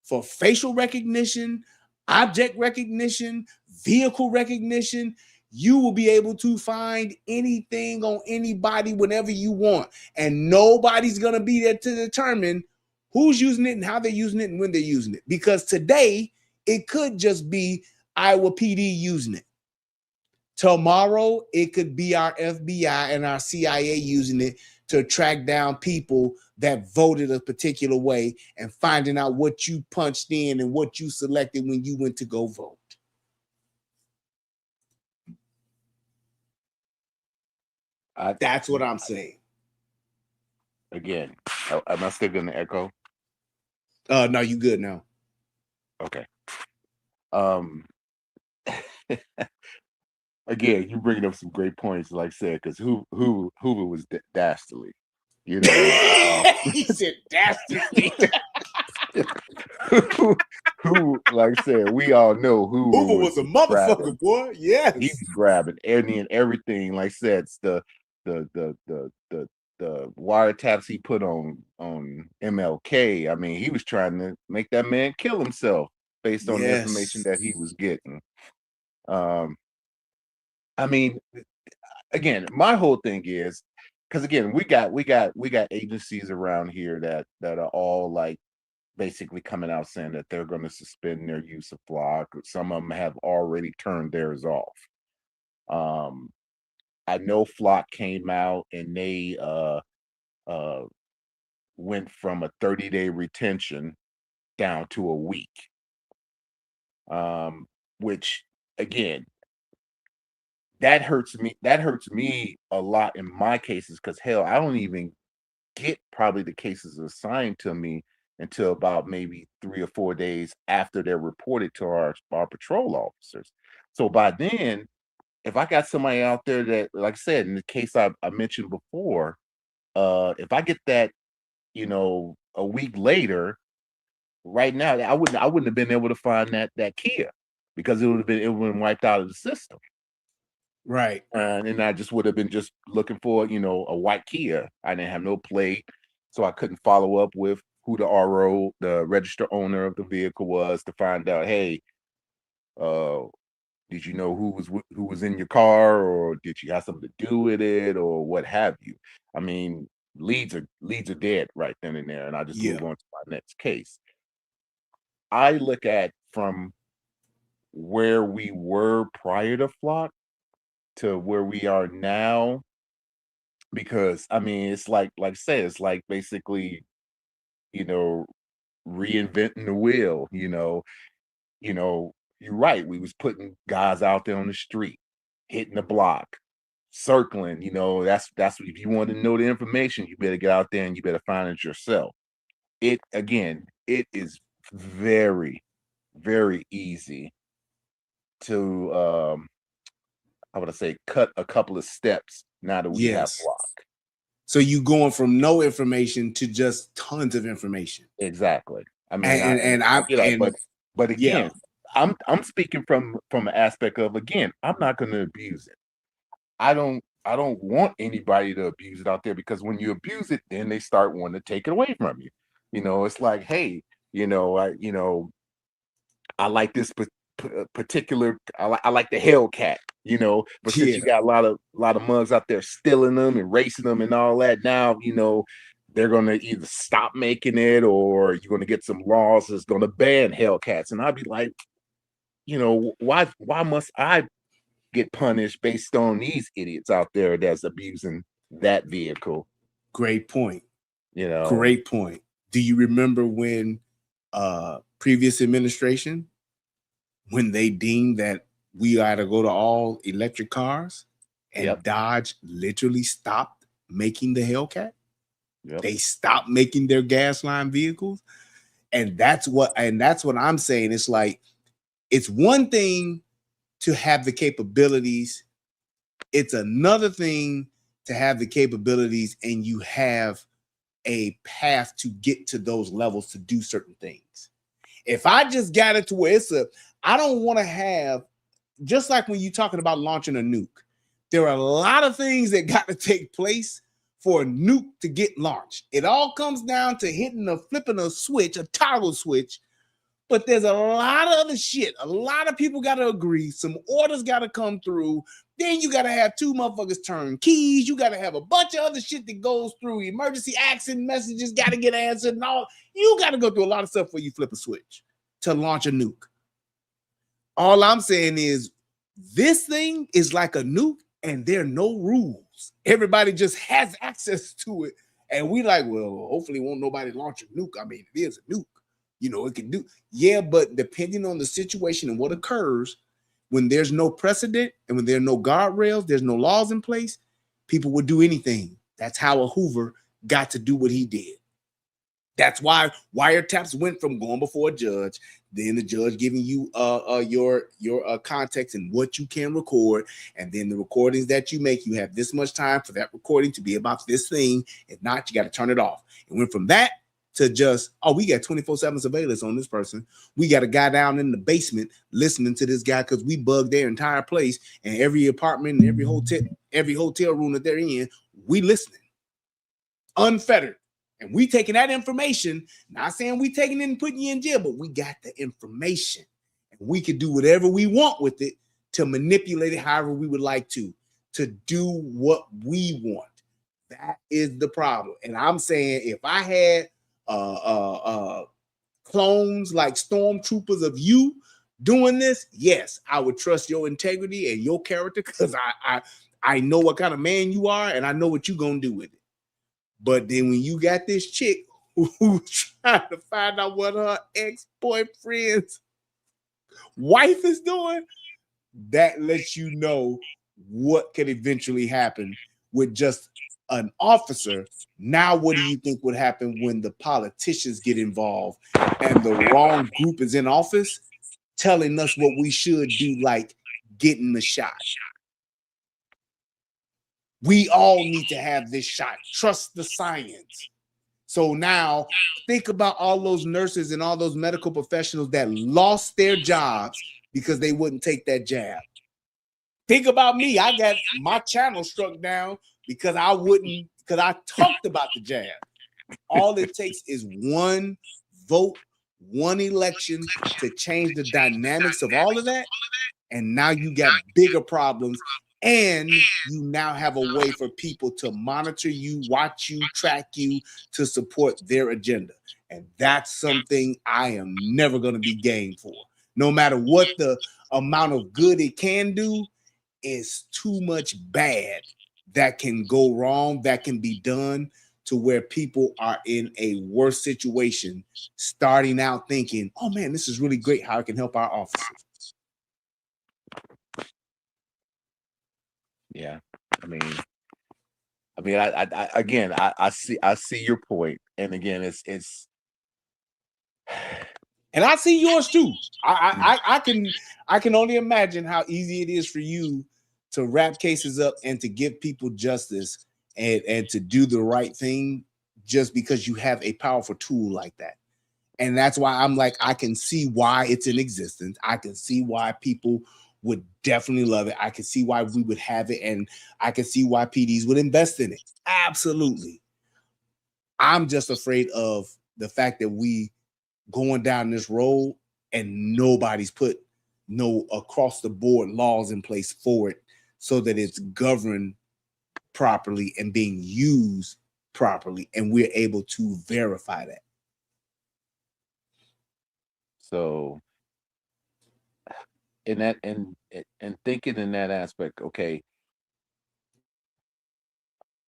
for facial recognition, object recognition, vehicle recognition, you will be able to find anything on anybody whenever you want. And nobody's going to be there to determine who's using it and how they're using it and when they're using it. Because today, it could just be Iowa PD using it. Tomorrow, it could be our FBI and our CIA using it to track down people that voted a particular way and finding out what you punched in and what you selected when you went to go vote. That's what I'm saying. Again, am I still going to echo? No, you good now. Okay. Again, you bringing up some great points, like I said, because Hoover was dastardly, you know. He said dastardly. who, like I said, we all know Hoover was a motherfucker, boy. Yes, he was grabbing any and everything. Like I said, it's the wiretaps he put on MLK. I mean, he was trying to make that man kill himself based on the information that he was getting. I mean, again, my whole thing is, because again, we got agencies around here that are all like basically coming out saying that they're going to suspend their use of Flock. Some of them have already turned theirs off. I know Flock came out and they went from a 30-day retention down to a week. Which again, that hurts me a lot in my cases, because hell, I don't even get probably the cases assigned to me until about maybe 3 or 4 days after they're reported to our patrol officers. So by then, if I got somebody out there that, like I said, in the case I mentioned before, if I get that, a week later, right now, I wouldn't have been able to find that Kia, because it would have been wiped out of the system. Right. And I just would have been just looking for, a white Kia. I didn't have no plate, so I couldn't follow up with who the RO, the registered owner of the vehicle was, to find out, hey, did you know who was in your car, or did you have something to do with it, or what have you? I mean, leads are dead right then and there, and I just move on to my next case. I look at from where we were prior to Flock to where we are now, because I mean, it's like I said, it's like basically, reinventing the wheel. You're right. We was putting guys out there on the street, hitting the block, circling. That's what, if you want to know the information, you better get out there and you better find it yourself. It is very, very easy to I would say cut a couple of steps now that we have Flock. So you going from no information to just tons of information. Exactly. I mean, but again, I'm speaking from an aspect of, again, I'm not going to abuse it. I don't want anybody to abuse it out there, because when you abuse it, then they start wanting to take it away from you. It's like, hey, I like this particular, I like the Hellcat, but since you got a lot of mugs out there stealing them and racing them and all that, now they're gonna either stop making it, or you're gonna get some laws that's gonna ban Hellcats. And I'd be like, why must I get punished based on these idiots out there that's abusing that vehicle? Great point. Great point. Do you remember when previous administration, when they deemed that we ought to go to all electric cars, and Dodge literally stopped making the Hellcat? They stopped making their gas line vehicles. And that's what I'm saying. It's like, it's one thing to have the capabilities. It's another thing to have the capabilities and you have a path to get to those levels to do certain things. If I just got it to where I don't want to have, just like when you're talking about launching a nuke, there are a lot of things that got to take place for a nuke to get launched. It all comes down to flipping a switch, a toggle switch. But there's a lot of other shit. A lot of people got to agree. Some orders got to come through. Then you got to have 2 motherfuckers turn keys. You got to have a bunch of other shit that goes through. Emergency accident messages got to get answered and all. You got to go through a lot of stuff before you flip a switch to launch a nuke. All I'm saying is this thing is like a nuke, and there are no rules. Everybody just has access to it. And we like, well, hopefully won't nobody launch a nuke. I mean, it is a nuke. It can do. Yeah, but depending on the situation and what occurs, when there's no precedent and when there are no guardrails, there's no laws in place, people would do anything. That's how a Hoover got to do what he did. That's why wiretaps went from going before a judge, then the judge giving you your context and what you can record, and then the recordings that you make, you have this much time for that recording to be about this thing. If not, you got to turn it off. It went from that to just, we got 24/7 surveillance on this person. We got a guy down in the basement listening to this guy because we bugged their entire place, and every apartment and every hotel room that they're in, we listening. Unfettered. And we taking that information, not saying we taking it and putting you in jail, but we got the information. And we can do whatever we want with it to manipulate it however we would like to do what we want. That is the problem. And I'm saying if I had clones like stormtroopers of you doing this, yes, I would trust your integrity and your character, because I know what kind of man you are, and I know what you're gonna do with it. But then when you got this chick who's trying to find out what her ex-boyfriend's wife is doing, that lets you know what could eventually happen with just an officer. Now, what do you think would happen when the politicians get involved and the wrong group is in office telling us what we should do, like getting the shot? We all need to have this shot. Trust the science. So now think about all those nurses and all those medical professionals that lost their jobs because they wouldn't take that jab. Think about me. I got my channel struck down because I talked about the jab. All it takes is one vote, one election to change the dynamics of all of that. And now you got bigger problems. And you now have a way for people to monitor you, watch you, track you, to support their agenda. And that's something I am never going to be game for. No matter what the amount of good it can do, is too much bad that can go wrong, that can be done to where people are in a worse situation, starting out thinking, oh man, this is really great how it can help our officers. Yeah, I see your point, and again, it's, and I see yours too. I can only imagine how easy it is for you to wrap cases up and to give people justice and to do the right thing just because you have a powerful tool like that. And that's why I'm like, I can see why it's in existence. I can see why people would definitely love it. I can see why we would have it, and I can see why PDs would invest in it. Absolutely. I'm just afraid of the fact that we going down this road and nobody's put no across the board laws in place for it so that it's governed properly and being used properly, and we're able to verify that. So in that and thinking in that aspect, okay,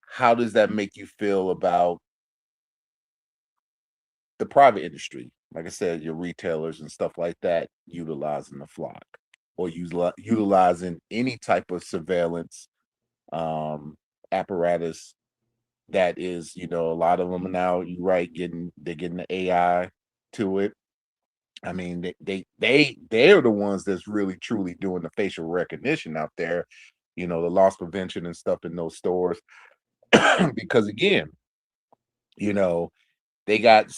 how does that make you feel about the private industry? Like I said, your retailers and stuff like that utilizing the flock or utilizing any type of surveillance apparatus that is, a lot of them now, you're right, they're getting the AI to it. I mean, they're the ones that's really truly doing the facial recognition out there, the loss prevention and stuff in those stores. Because again, they got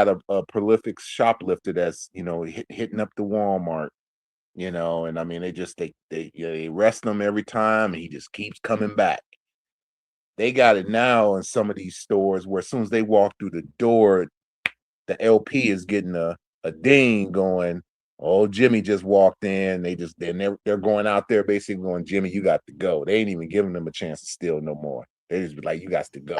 a prolific shoplifter that's, hitting up the Walmart, and I mean, they arrest him every time and he just keeps coming back. They got it now in some of these stores where as soon as they walk through the door, the LP is getting a ding going, oh, Jimmy just walked in. They're going out there basically going, Jimmy, you got to go. They ain't even giving them a chance to steal no more. They just be like, you got to go.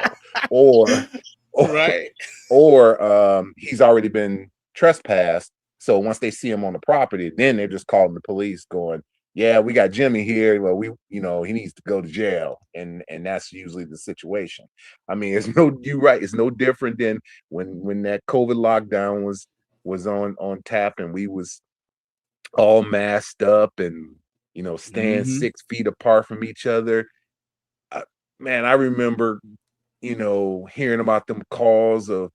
Right. Or he's already been trespassed. So once they see him on the property, then they're just calling the police going, yeah, we got Jimmy here. Well, he needs to go to jail. And that's usually the situation. I mean, you're right. It's no different than when that COVID lockdown was on tap and we was all masked up and, staying 6 feet apart from each other. Man, I remember, hearing about them calls of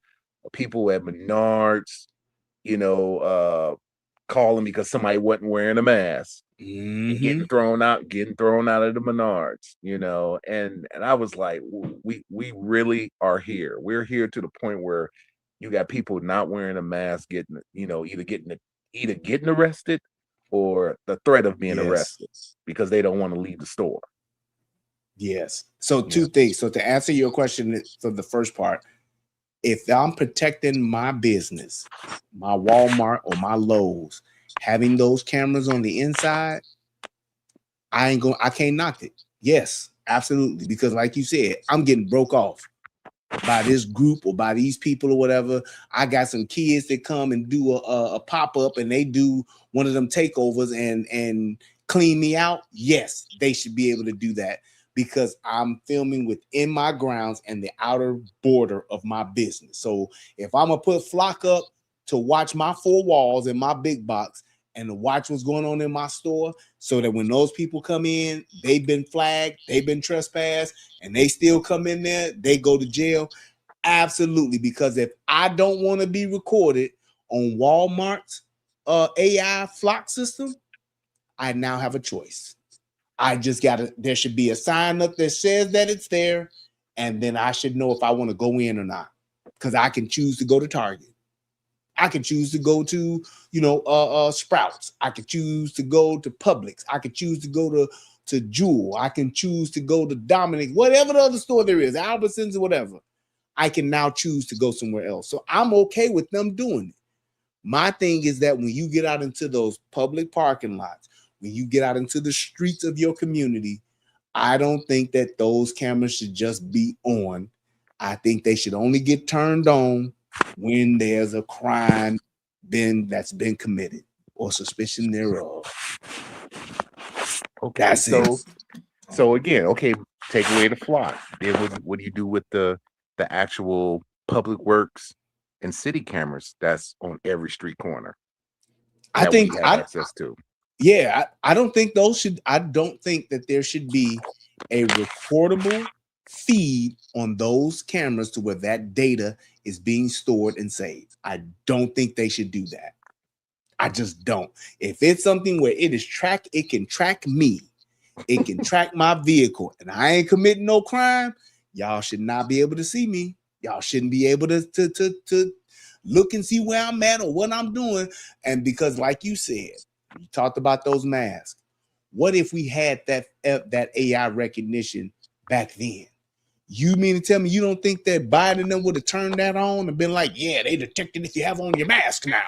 people at Menards, calling because somebody wasn't wearing a mask. And getting thrown out of the Menards, and I was like, we really are here. We're here to the point where you got people not wearing a mask, getting getting arrested or the threat of being arrested because they don't want to leave the store. Yes. So two things. So to answer your question for the first part, if I'm protecting my business, my Walmart or my Lowe's, having those cameras on the inside, I can't knock it. Yes, absolutely. Because like you said, I'm getting broke off by this group or by these people or whatever. I got some kids that come and do a pop-up and they do one of them takeovers and clean me out. Yes, they should be able to do that. because I'm filming within my grounds and the outer border of my business. So if I'm gonna put Flock up to watch my 4 walls in my big box and to watch what's going on in my store, so that when those people come in, they've been flagged, they've been trespassed, and they still come in there, they go to jail. Absolutely, because if I don't want to be recorded on Walmart's AI Flock system, I now have a choice. I just there should be a sign up that says that it's there, and then I should know if I want to go in or not, because I can choose to go to Target. I can choose to go to, Sprouts. I could choose to go to Publix. I could choose to go to Jewel. I can choose to go to Dominic, whatever the other store there is, Albertsons or whatever. I can now choose to go somewhere else. So I'm okay with them doing it. My thing is that when you get out into those public parking lots, when you get out into the streets of your community, I don't think that those cameras should just be on. I think they should only get turned on when there's a crime that's been committed or suspicion thereof. Okay, That's it. so again, okay, take away the Flock. Then what do you do with the actual public works and city cameras that's on every street corner? I think we have access to. Yeah, I don't think I don't think that there should be a recordable feed on those cameras to where that data is being stored and saved. I don't think they should do that. I just don't. If it's something where it can track me, it can track my vehicle, and I ain't committing no crime, y'all should not be able to see me. Y'all shouldn't be able to look and see where I'm at or what I'm doing. And because, like you said, you talked about those masks. What if we had that AI recognition back then? You mean to tell me you don't think that Biden and them would have turned that on and been like, yeah, they detected if you have on your mask now?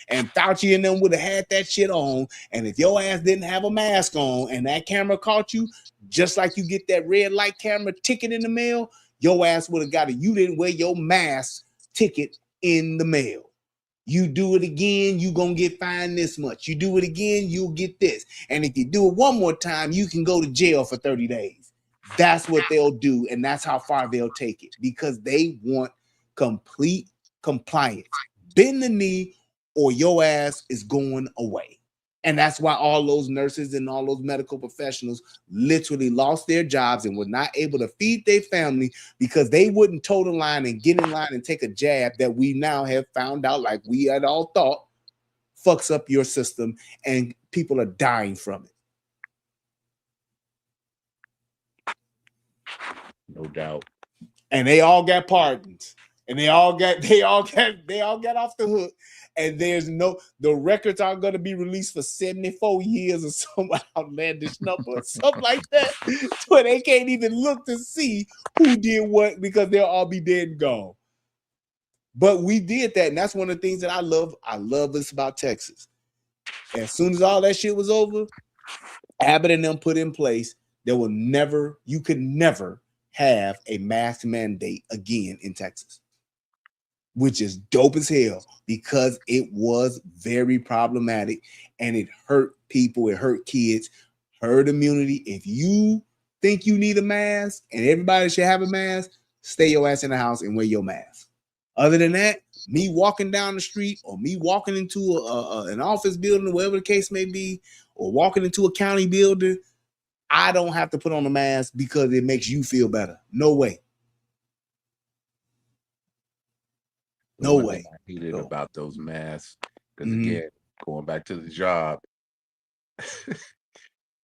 And Fauci and them would have had that shit on. And if your ass didn't have a mask on and that camera caught you, just like you get that red light camera ticket in the mail, your ass would have got it. You didn't wear your mask ticket in the mail. You do it again, you gonna get fined this much. You do it again, you'll get this. And if you do it one more time, you can go to jail for 30 days. That's what they'll do, and that's how far they'll take it, because they want complete compliance. Bend the knee or your ass is going away. And that's why all those nurses and all those medical professionals literally lost their jobs and were not able to feed their family because they wouldn't toe the line and get in line and take a jab that we now have found out, like we had all thought, fucks up your system, and people are dying from it. No doubt. And they all got pardons. And they all got off the hook. And the records are going to be released for 74 years or some outlandish number or something like that, where they can't even look to see who did what because they'll all be dead and gone. But we did that, and that's one of the things that I love. I love this about Texas. As soon as all that shit was over, Abbott and them put in place, you could never have a mask mandate again in Texas, which is dope as hell because it was very problematic and it hurt people, it hurt kids, herd immunity. If you think you need a mask and everybody should have a mask, stay your ass in the house and wear your mask. Other than that, me walking down the street or me walking into an office building or whatever the case may be, or walking into a county building, I don't have to put on a mask because it makes you feel better. No way. No way. I hated about those masks because again, going back to the job,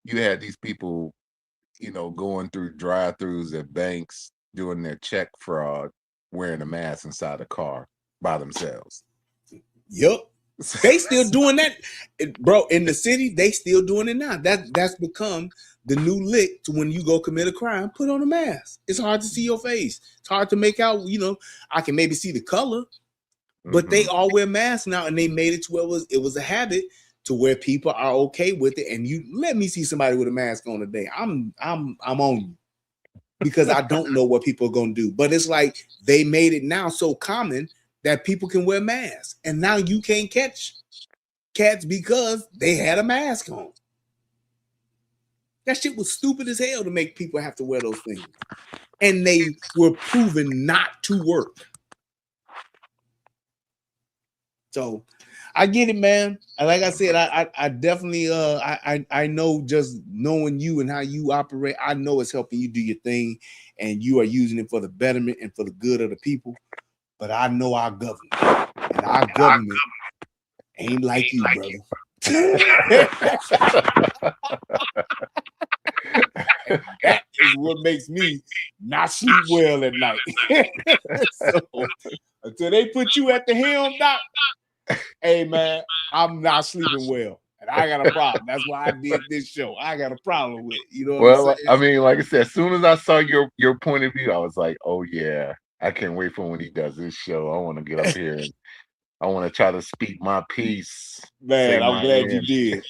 you had these people, going through drive-throughs at banks doing their check fraud, wearing a mask inside a car by themselves. Yep. They still doing that, bro. In the city, they still doing it now. That's become the new lick to when you go commit a crime. Put on a mask. It's hard to see your face. It's hard to make out. I can maybe see the color, but they all wear masks now, and they made it to where it was a habit to where people are okay with it. And you let me see somebody with a mask on today. I'm on you because I don't know what people are gonna do. But it's like they made it now so common that people can wear masks, and now you can't catch cats because they had a mask on. That shit was stupid as hell to make people have to wear those things. And they were proven not to work. So I get it, man. And like I said, I definitely I know, just knowing you and how you operate, I know it's helping you do your thing, and you are using it for the betterment and for the good of the people. But I know our government, and our government ain't like you, brother. That is what makes me not sleep well at night. So until they put you at the helm, Doc, hey man, I'm not sleeping well, and I got a problem. That's why I did this show. I got a problem with it. You know what I'm saying? I mean, like I said, as soon as I saw your point of view, I was like, oh yeah, I can't wait for when he does this show. I want to get up here and I want to try to speak my piece. Man, I'm glad you did.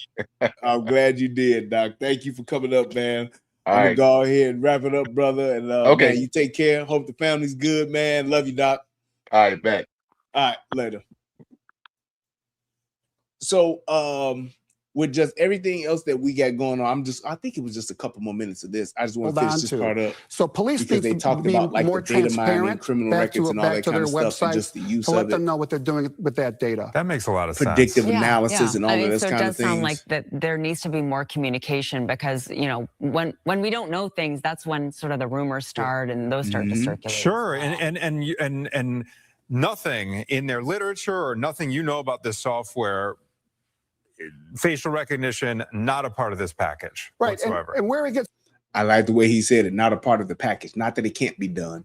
I'm glad you did, Doc. Thank you for coming up, man. I'm gonna go ahead and wrap it up, brother. And okay, man, you take care. Hope the family's good, man. Love you, Doc. All right, back. All right, later. So, with just everything else that we got going on, I think it was just a couple more minutes of this. I just want to finish this part up. So police because they talked about like the data mining, criminal records, and all that kind of stuff, and just the use to of let it. them know what they're doing with that data. That makes a lot of Predictive sense. analysis and all of this so kind it of does sound things. like that there needs to be more communication, because when we don't know things, that's when sort of the rumors start and those start to circulate. Sure, and nothing in their literature or nothing you know about this software, facial recognition, not a part of this package whatsoever. And where it gets, I like the way he said it, not a part of the package. Not that it can't be done.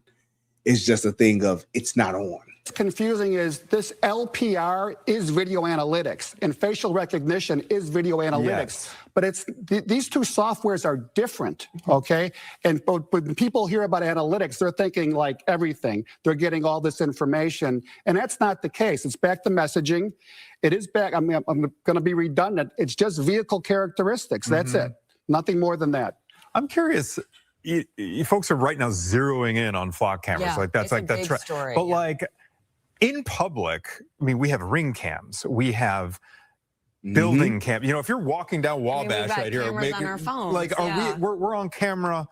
It's just a thing of it's not on. confusing is this LPR is video analytics and facial recognition is video analytics. Yes. But these two softwares are different, okay? And but when people hear about analytics, they're thinking like everything. They're getting all this information, and that's not the case. It's back to messaging. It is back. I mean, I'm going to be redundant. It's just vehicle characteristics. That's it. Nothing more than that. I'm curious. You folks are right now zeroing in on flock cameras. Yeah, like that's it's like a that's big right. story, But yeah. like in public, I mean, we have ring cams. We have building cam. You know, if you're walking down Wabash got right here, cameras on our phones, like yeah. we're on camera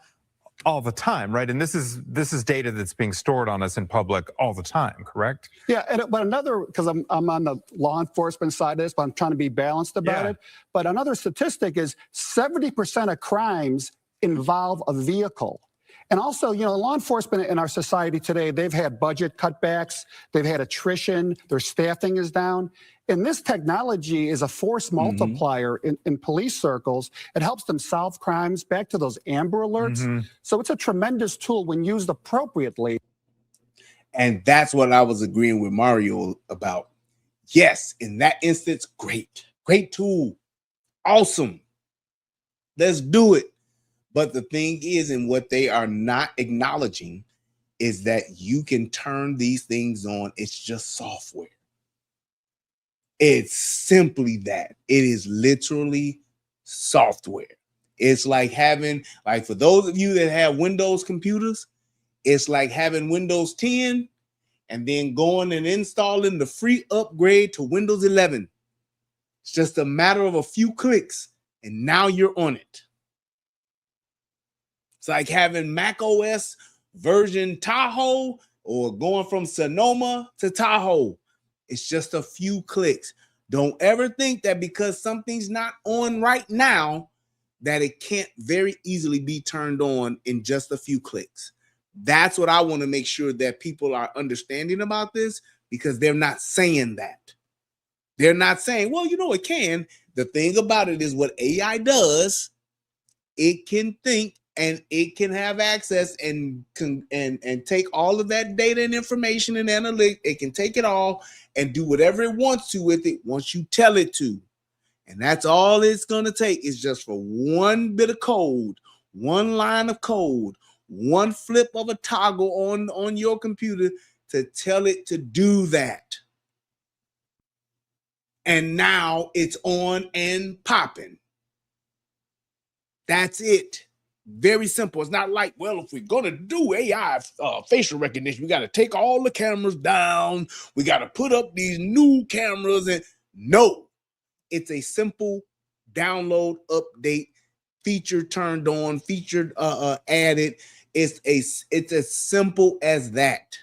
all the time, right? And this is data that's being stored on us in public all the time, correct? Yeah, but another, because I'm on the law enforcement side of this, but I'm trying to be balanced about it. But another statistic is 70% of crimes involve a vehicle. And also, you know, law enforcement in our society today, they've had budget cutbacks, they've had attrition, their staffing is down. And this technology is a force multiplier in police circles. It helps them solve crimes, back to those Amber Alerts. So it's a tremendous tool when used appropriately. And that's what I was agreeing with Mario about. Yes, in that instance, great tool. Awesome. Let's do it. But the thing is, and what they are not acknowledging is that you can turn these things on. It's just software. It's simply that. It is literally software. It's like having, like for those of you that have Windows computers, it's like having Windows 10 and then going and installing the free upgrade to Windows 11. It's just a matter of a few clicks and now you're on it. It's like having Mac OS version Tahoe or going from Sonoma to Tahoe. It's just a few clicks. Don't ever think that because something's not on right now, that it can't very easily be turned on in just a few clicks. That's what I want to make sure that people are understanding about this, because they're not saying that. They're not saying, well, you know, it can. The thing about it is what AI does, it can think and it can have access and take all of that data and information and analytics. It can take it all and do whatever it wants to with it once you tell it to. And that's all it's going to take, is just for one bit of code, one line of code, one flip of a toggle on your computer to tell it to do that. And now it's on and popping. That's it. Very simple. It's not like, well, if we're going to do AI facial recognition, we got to take all the cameras down. We got to put up these new cameras. And no, it's a simple download, update feature turned on, featured added. It's as simple as that.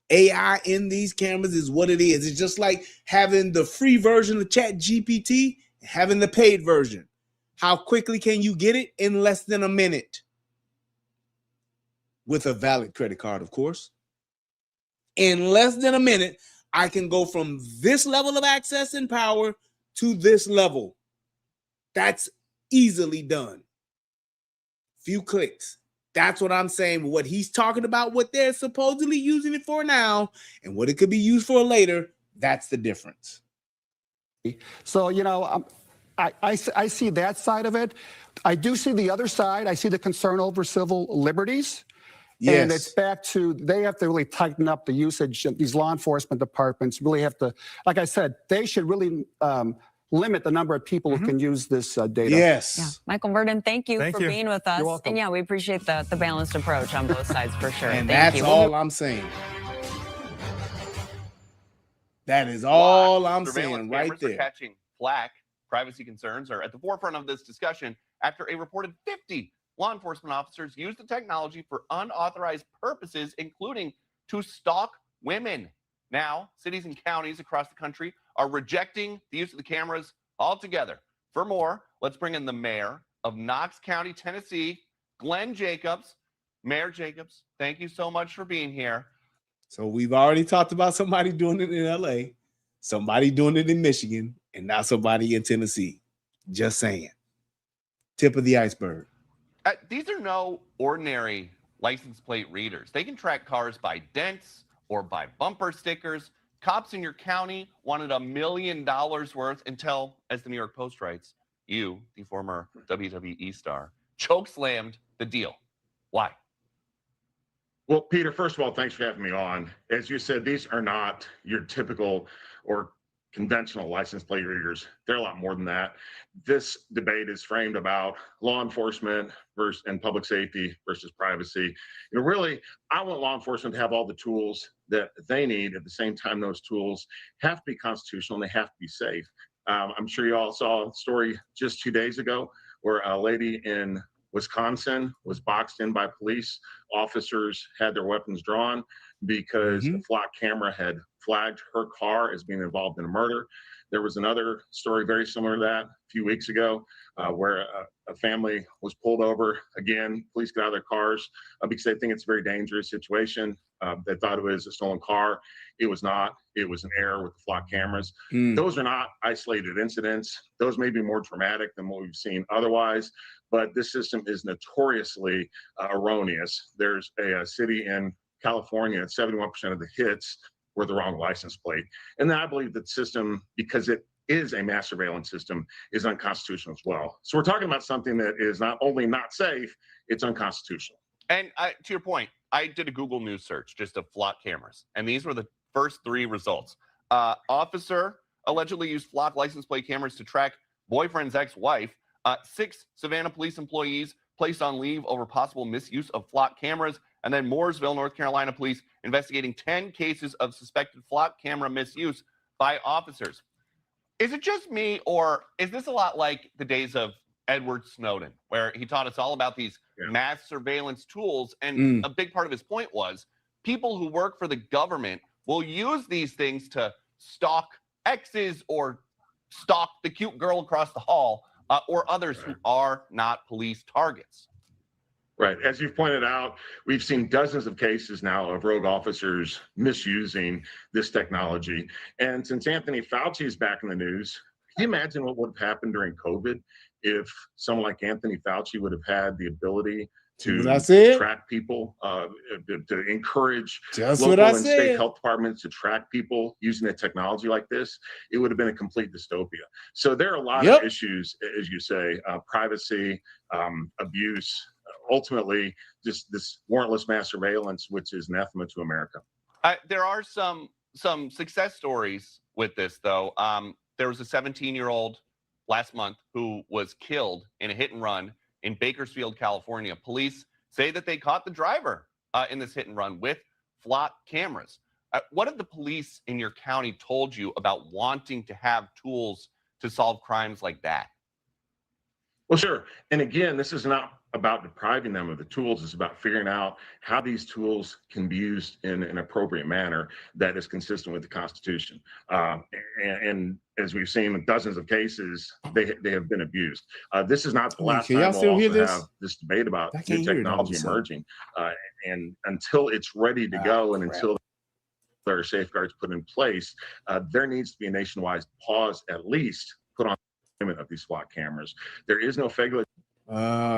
AI in these cameras is what it is. It's just like having the free version of ChatGPT, having the paid version. How quickly can you get it? In less than a minute. With a valid credit card, of course. In less than a minute, I can go from this level of access and power to this level. That's easily done. Few clicks. That's what I'm saying. What he's talking about, what they're supposedly using it for now, and what it could be used for later, that's the difference. So, you know, I see that side of it. I do see the other side. I see the concern over civil liberties. Yes. And it's back to, they have to really tighten up the usage. These law enforcement departments really have to, like I said, they should really limit the number of people who can use this data. Yes. Yeah. Michael Verdin, thank you for being with us. You're welcome. And yeah, we appreciate the balanced approach on both sides for sure. And Thank that's you. all I'm saying. That is all I'm Surveillance saying right cameras for there. catching flack. Privacy concerns are at the forefront of this discussion after a reported 50 law enforcement officers used the technology for unauthorized purposes, including to stalk women. Now, cities and counties across the country are rejecting the use of the cameras altogether. For more, let's bring in the mayor of Knox County, Tennessee, Glenn Jacobs. Mayor Jacobs, thank you so much for being here. So we've already talked about somebody doing it in LA, somebody doing it in Michigan, and now somebody in Tennessee. Just saying. Tip of the iceberg. These are no ordinary license plate readers. They can track cars by dents or by bumper stickers. Cops in your county wanted $1 million worth until, as the New York Post writes, you, the former WWE star, chokeslammed the deal. Why? Well, Peter, first of all, thanks for having me on. As you said, these are not your typical or conventional license plate readers. They're a lot more than that. This debate is framed about law enforcement versus and public safety versus privacy. You know, really, I want law enforcement to have all the tools that they need. At the same time, those tools have to be constitutional and they have to be safe. I'm sure you all saw a story just 2 days ago where a lady in Wisconsin was boxed in by police. Officers had their weapons drawn because the flock camera had flagged her car as being involved in a murder. There was another story very similar to that a few weeks ago where a family was pulled over. Again, police got out of their cars because they think it's a very dangerous situation. They thought it was a stolen car. It was not. It was an error with the flock cameras. Those are not isolated incidents. Those may be more dramatic than what we've seen otherwise, but this system is notoriously erroneous. There's a city in California, 71% of the hits were the wrong license plate. And then I believe that the system, because it is a mass surveillance system, is unconstitutional as well. So we're talking about something that is not only not safe, it's unconstitutional. And to your point, I did a Google News search just of flock cameras, and these were the first 3 results. Officer allegedly used flock license plate cameras to track boyfriend's ex-wife. 6 Savannah police employees placed on leave over possible misuse of flock cameras. And then Mooresville, North Carolina police investigating 10 cases of suspected flock camera misuse by officers. Is it just me, or is this a lot like the days of Edward Snowden, where he taught us all about these mass surveillance tools? And a big part of his point was people who work for the government will use these things to stalk exes or stalk the cute girl across the hall or others who are not police targets. Right. As you've pointed out, we've seen dozens of cases now of rogue officers misusing this technology. And since Anthony Fauci is back in the news, can you imagine what would have happened during COVID if someone like Anthony Fauci would have had the ability to track people, to encourage local and state health departments to track people using a technology like this? It would have been a complete dystopia. So there are a lot of issues, as you say, privacy, abuse, ultimately just this warrantless mass surveillance, which is anathema to America. There are some success stories with this, though. There was a 17-year-old last month who was killed in a hit and run in Bakersfield, California. Police say that they caught the driver in this hit and run with flock cameras. What have the police in your county told you about wanting to have tools to solve crimes like that? Well, sure. And again, this is not about depriving them of the tools. It's about figuring out how these tools can be used in an appropriate manner that is consistent with the Constitution. And as we've seen in dozens of cases, they have been abused. This is not the last Can time y'all we'll still also hear this? have this debate about I can't new hear it all technology of a sudden. emerging. And until it's ready to go and until there are safeguards put in place, there needs to be a nationwide pause, at least put on limit of these SWAT cameras. There is no federal.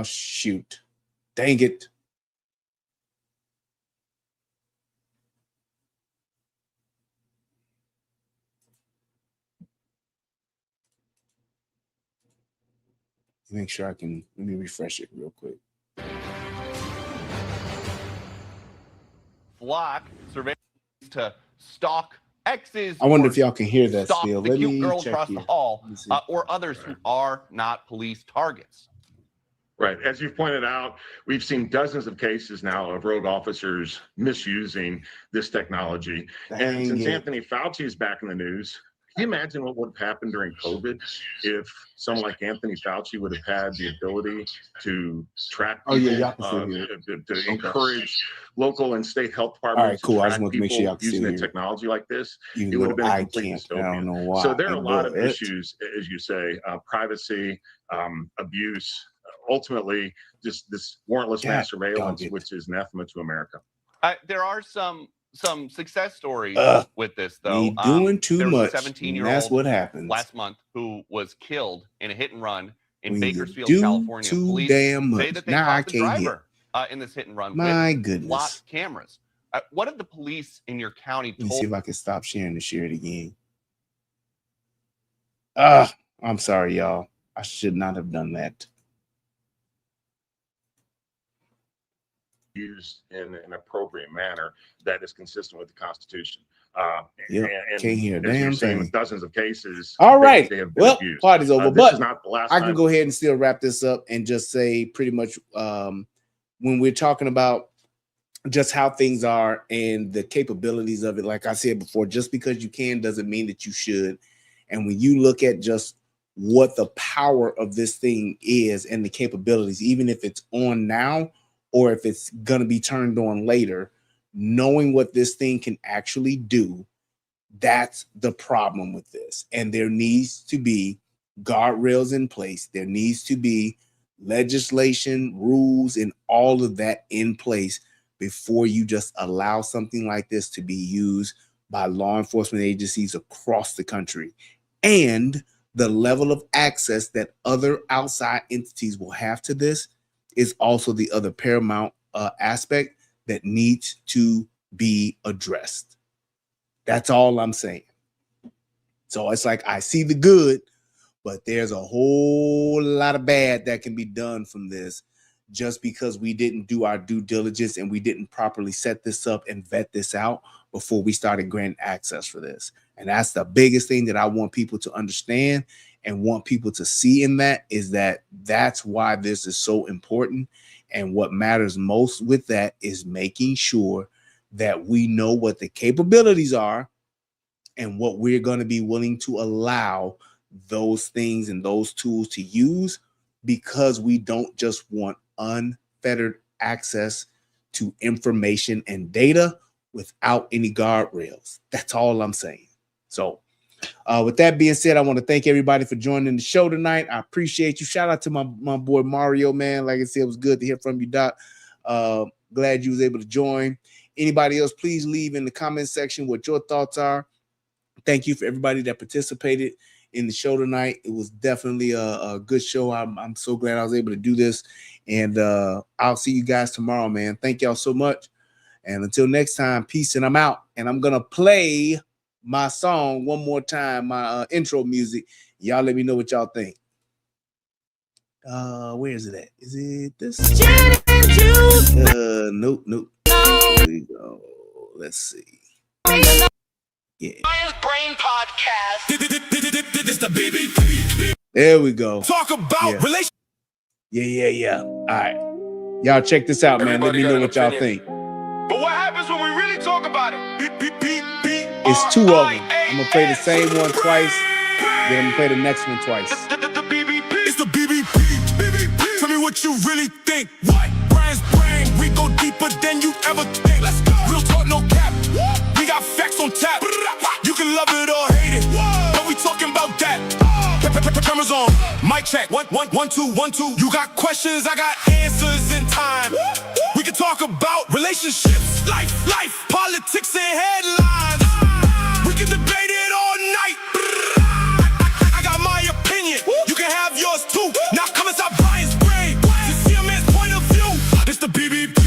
Shoot. Dang it. Make sure let me refresh it real quick. Flock surveillance to stalk exes. I wonder or if y'all can hear that stalk still. the Let cute me girl check across here. the hall, Let me see. or others who are not police targets. Right. As you've pointed out, we've seen dozens of cases now of rogue officers misusing this technology. Dang And since it. Anthony Fauci is back in the news, can you imagine what would have happened during COVID if someone like Anthony Fauci would have had the ability to track Oh, yeah, people, y'all can still hear it. to encourage local and state health All right, departments cool. to I track just want to make sure people y'all can using still a hear it. technology like this? Even It would have though been a I complete can't. I dystopia. don't know why. So there are a lot of But- issues, as you say, privacy, abuse, ultimately just this warrantless God mass surveillance, dog it. which is anathema to America. There are some success stories Ugh, with this, though. you doing too there was much, a and 17-year-old that's what happens. last month who was killed in a hit and run in When you Bakersfield, do California. too Police damn say much. that they Now I caught the can't hear. driver in this hit and run My with goodness. locked cameras. What have the police in your county Let me told see if I can stop sharing to share it again. I'm sorry, y'all. I should not have done that. Used in an appropriate manner that is consistent with the Constitution. Yep, can't hear a as damn you've seen with thing. dozens of cases. All they- right. they have been Well, abused. party's over, This but is not the last I time. can go ahead and still wrap this up and just say pretty much when we're talking about just how things are and the capabilities of it, like I said before, just because you can doesn't mean that you should. And when you look at just what the power of this thing is and the capabilities, even if it's on now or if it's going to be turned on later, knowing what this thing can actually do, that's the problem with this. And there needs to be guardrails in place. There needs to be legislation, rules, and all of that in place before you just allow something like this to be used by law enforcement agencies across the country. And the level of access that other outside entities will have to this is also the other paramount aspect that needs to be addressed. That's all I'm saying. So it's like I see the good, but there's a whole lot of bad that can be done from this just because we didn't do our due diligence and we didn't properly set this up and vet this out before we started granting access for this. And that's the biggest thing that I want people to understand and want people to see in that is that that's why this is so important. And what matters most with that is making sure that we know what the capabilities are and what we're going to be willing to allow those things and those tools to use, because we don't just want unfettered access to information and data without any guardrails. That's all I'm saying. So with that being said, I want to thank everybody for joining the show tonight. I appreciate you. Shout out to my boy Mario, man. Like I said, it was good to hear from you, Doc. Glad you was able to join. Anybody else, please leave in the comment section what your thoughts are. Thank you for everybody that participated in the show tonight. It was definitely a good show. I'm so glad I was able to do this. And I'll see you guys tomorrow, man. Thank y'all so much. And until next time, peace, and I'm out. And I'm going to play my song one more time, my intro music. Y'all let me know what y'all think. Where is it at? Is it this? Nope. Here we go. Let's see. Yeah. There we go. Talk about relation. Yeah. All right. Y'all check this out, man. Let me know what y'all think. But what happens when we really talk about it? It's two of them. I'm gonna play the same one twice, then I'm gonna play the next one twice. It's the BBP. you really think. What? Brian's brain, we go deeper than you ever think. Let's go. Real talk, no cap. We got facts on tap. You can love it or hate it, but we talking about that. Cameras on, mic check. 1, 1, 2, 1, 2. You got questions, I got answers in time. We can talk about relationships, life, politics, and headlines. We can debate it all night. I got my opinion, you can have yours too. Now come inside Brian's brain to see a man's point of view. It's the BBP.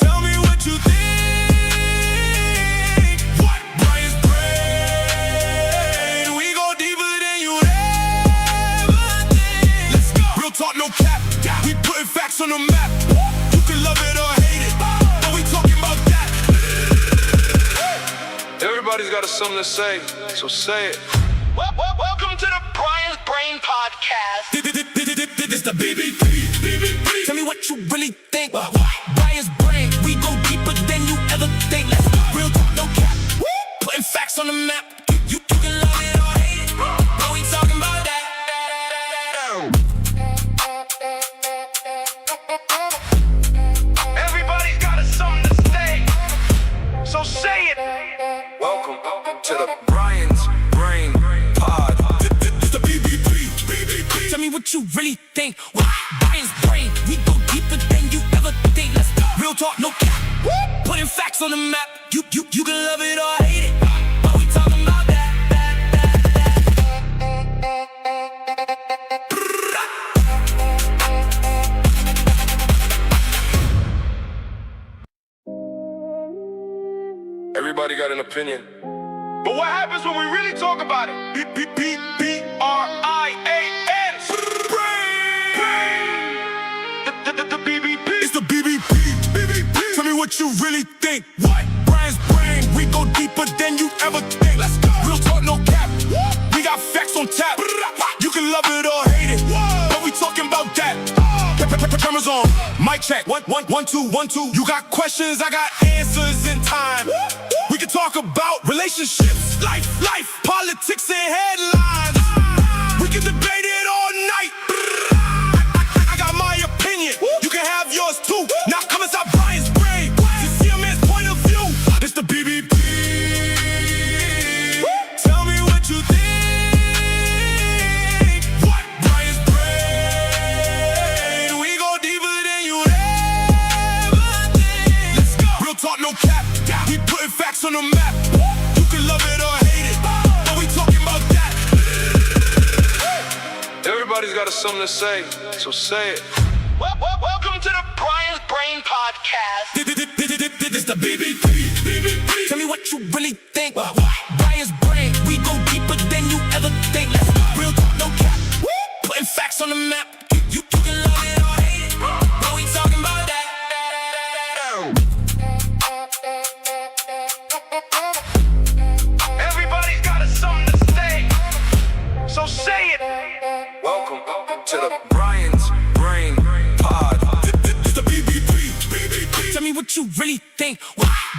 Tell me what you think. What? Brian's brain. We go deeper than you ever think. Let's go. Real talk, no cap. We putting facts on the map. You can love it or hate it, but we talking about that. Everybody's got something to say, so say it. Welcome to the Brian's Brain Podcast. This the BBP. Tell me what you really think. Brian's Brain, we go deeper than you ever think. Let's go. Real talk, no cap. Putting facts on the map. You can love it or hate it, but we talking about that. Everybody's got something to say, so say it. Welcome to the Brian's Brain Pod. This the BBP. Tell me what you really think. Brian's Brain, we go deeper than you ever think. Let's go. Real talk, no cap. Putting facts on the map. You can love it or hate it, but we talking about that. Everybody got an opinion. But what happens when we really talk about it? B-B-B-R-I-A-N. The BBP. It's the BBP. Tell me what you really think. What? Brian's brain, we go deeper than you ever think. Let's go. Real talk, no cap. We got facts on tap. You can love it or hate it, but we talking about that. Cameras on, mic check. 1, 1, 2, 1, 2. You got questions, I got answers in time. We can talk about relationships, life, politics, and headlines. We can debate it all night. I got my opinion, you can have yours too. Now come inside Brian's brain to see a man's point of view. It's the BBP. Tell me what you think. What? Brian's brain. We go deeper than you ever think. Let's go. Real talk, no cap. We putting facts on the map. You can love it or hate it, but we talking about that. Everybody's got something to say, so say it. Welcome to the Brian's Brain Podcast. This the BBP. Tell me what you really think. Brian's Brain, we go deeper than you ever think. Let's go. Real talk, no cap. Putting facts on the map. You can love it or hate it, but we talking about that. Everybody's got something to say, so say it. Welcome to the Brian's Brain Pod. This the BBP. Tell me what you really think.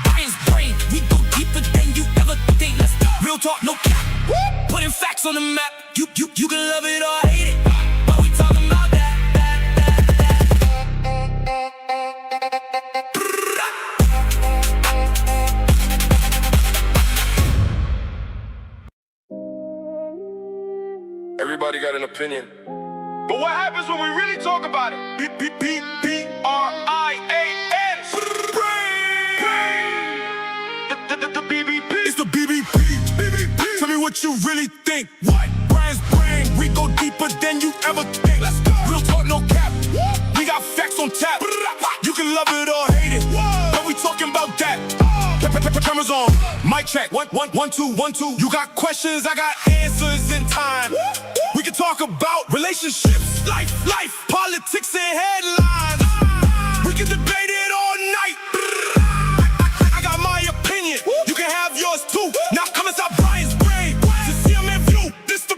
Brian's Brain, we go deeper than you ever think. Let's go. Real talk, no cap. Putting facts on the map. You can love it or hate it, but we talking about that. Everybody got an opinion. But what happens when we really talk about it? B-B-B-R-I-A-N. The BBP. It's the BBP. Tell me what you really think. What? Brian's Brain, we go deeper than you ever think. Let's go. Real talk, no cap. We got facts on tap. You can love it or hate it, but we talking about that. Cameras on, mic check. 1, 1, 2, 1, 2. You got questions, I got answers in time. We can talk about relationships, life, politics, and headlines. We can debate it all night. I got my opinion, you can have yours too. Now come inside Brian's brain to see a man view. This the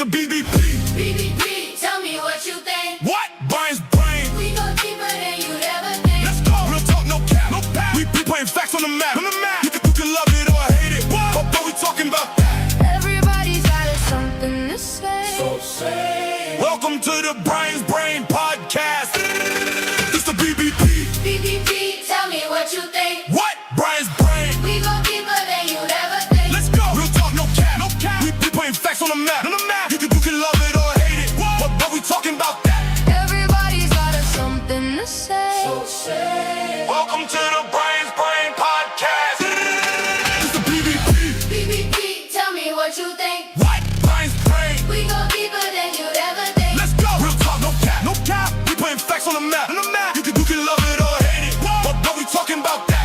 BBP. BBP, tell me what you think. What? Brian's brain. We go deeper than you'd ever think. Let's go. Real talk, no cap. We putting facts on the map. You can love it or hate it, but we talking about that. Everybody's got something to say. Welcome to the Brian's Brain Podcast. It's the BBP. BBP, tell me what you think. What? Brian's Brain. We go deeper than you'd ever think. Let's go. Real talk, no cap. No cap. We putting facts on the map. On the map. You can love it or hate it. But we talking about that. Everybody's got something to say. So say. Welcome to the Brian's Brain Podcast. It's the BBP. BBP, tell me what you think. What? Brian's Brain. We go deeper than you'd ever think. Let's go. Real talk, no cap. No cap. We putting facts on the map. On the map. You can love it or hate it. But we talking about that.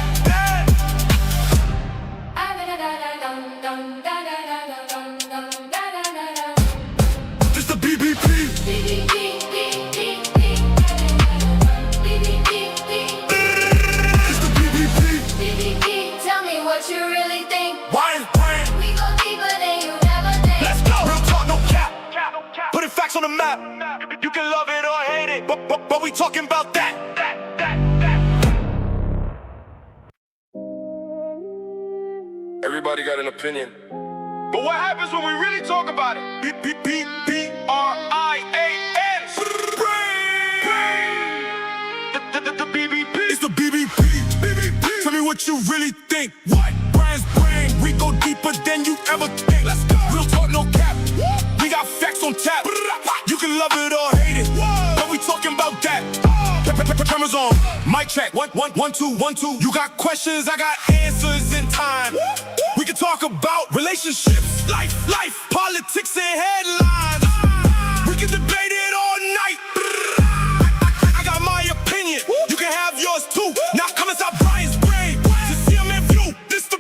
It's the BBP. It's the BBP. Tell me what you really think. Brian's Brain. We go deeper than you ever think. Let's go. Real talk, no cap. Putting facts on the map. You can love it or hate it. But we talking about that. Everybody got an opinion. But what happens when we really talk about it? B-B-B-B-R-I-A-N. The BBP. It's the BBP. Tell me what you really think. What? Brian's Brain. We go deeper than you ever think. Let's go. Real talk, no cap. We got facts on tap. You can love it or hate it. But we talking about that. Cameras on. Mic check. 1, 1, 2, 1, 2. You got questions, I got answers in time. We can talk about relationships, life, politics, and headlines. We can debate it all night. I got my opinion. You can have yours too. Now come inside Brian's Brain to see him in view. This the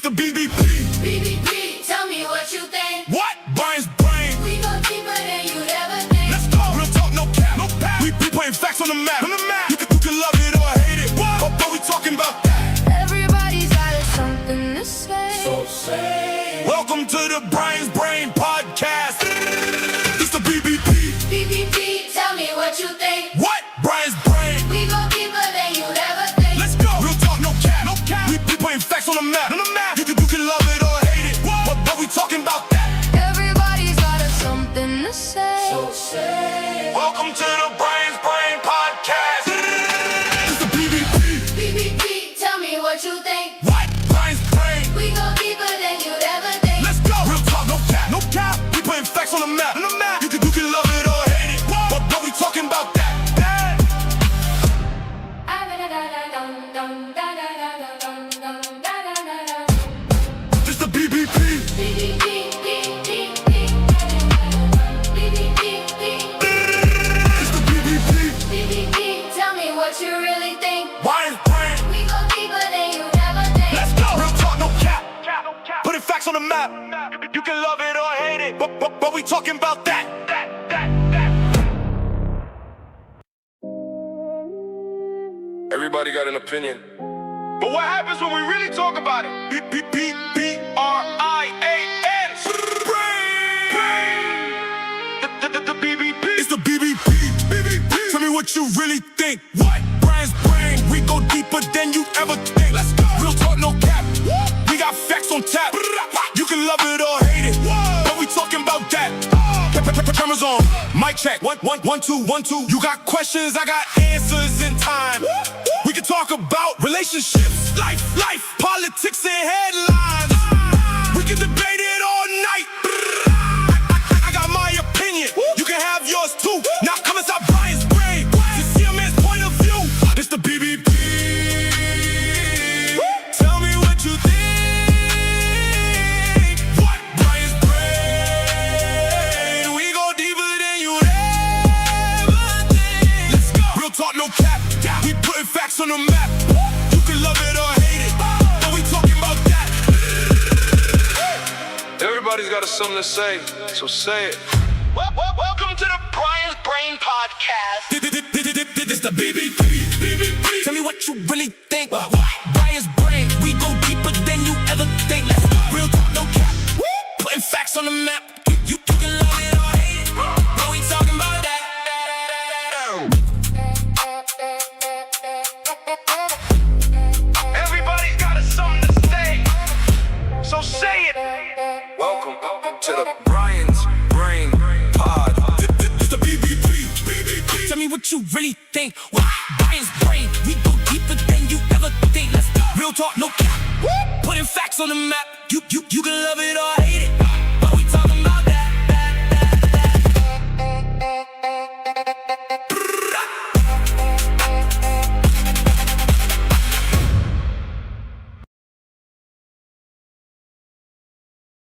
BBP. BBP, tell me what you think. What? Brian's Brain. We go deeper than you'd ever think. Let's go. Real talk, no cap. No cap. We putting facts on the map. On the map. You can love it or hate it. But we talking about that. Everybody's got something to say. So say. Welcome to the Brian's Brain Podcast. It's the BBP. BBP, tell me what you think. What? Brian's Brain. We go deeper than you'd ever think. Let's go. Real talk, no cap. No cap. We putting facts on the map. On the map. You can love it or hate it. But we talking about that. Everybody's got something to say. So say. Welcome to the Brian's Brain Podcast. It's the BBP. BBP, tell me what you think. What? Brian's Brain. We go deeper than you'd ever think. Let's go. Real talk, no cap. No cap. We putting facts on the map. On the map. You can love it or hate it. But we talking about that. It's the BBP. It's the BBP. BBP, tell me what you really think. Brian's Brain. We go deeper than you'd ever think. Let's go. Real talk, no cap. Putting facts on the map. You can love it or hate it. But we talking about that. Everybody got an opinion. But what happens when we really talk about it? B-B-B-B-R-I-A-N. The BBP. It's the BBP. Tell me what you really think. What? Brian's Brain. We go deeper than you ever think. Let's go. Real talk, no cap. We got facts on tap. You can love it or hate it. But we talking about that. Cameras on. Mic check. 1, 2, 1, 2. You got questions, I got answers in time. We can talk about relationships, life, politics, and headlines. We can debate it all night. I got my opinion. You can have yours too. Now come inside Brian's Brain to see a man's point of view. It's the BBP. Tell me what you think. What? Brian's Brain. We go deeper than you ever think. Let's go. Real talk, no cap. We putting facts on the map. You can love it or hate it. But we talking about that. Everybody's got something to say, so say it. Welcome to the Brian's Brain Podcast. This the BBP. Tell me what you really think. Brian's Brain. We go deeper than you ever think. Let's go. Real talk, no cap. Putting facts on the map. You can love it or hate it. But we talking about that. Everybody's got something to say, so say it. Welcome to the Brian's Brain Pod. It's the BBP. you really think. What? Brian's brain, we go deeper than you ever think. Let's go. Real talk, no cap. Putting facts on the map. You can love it or hate it.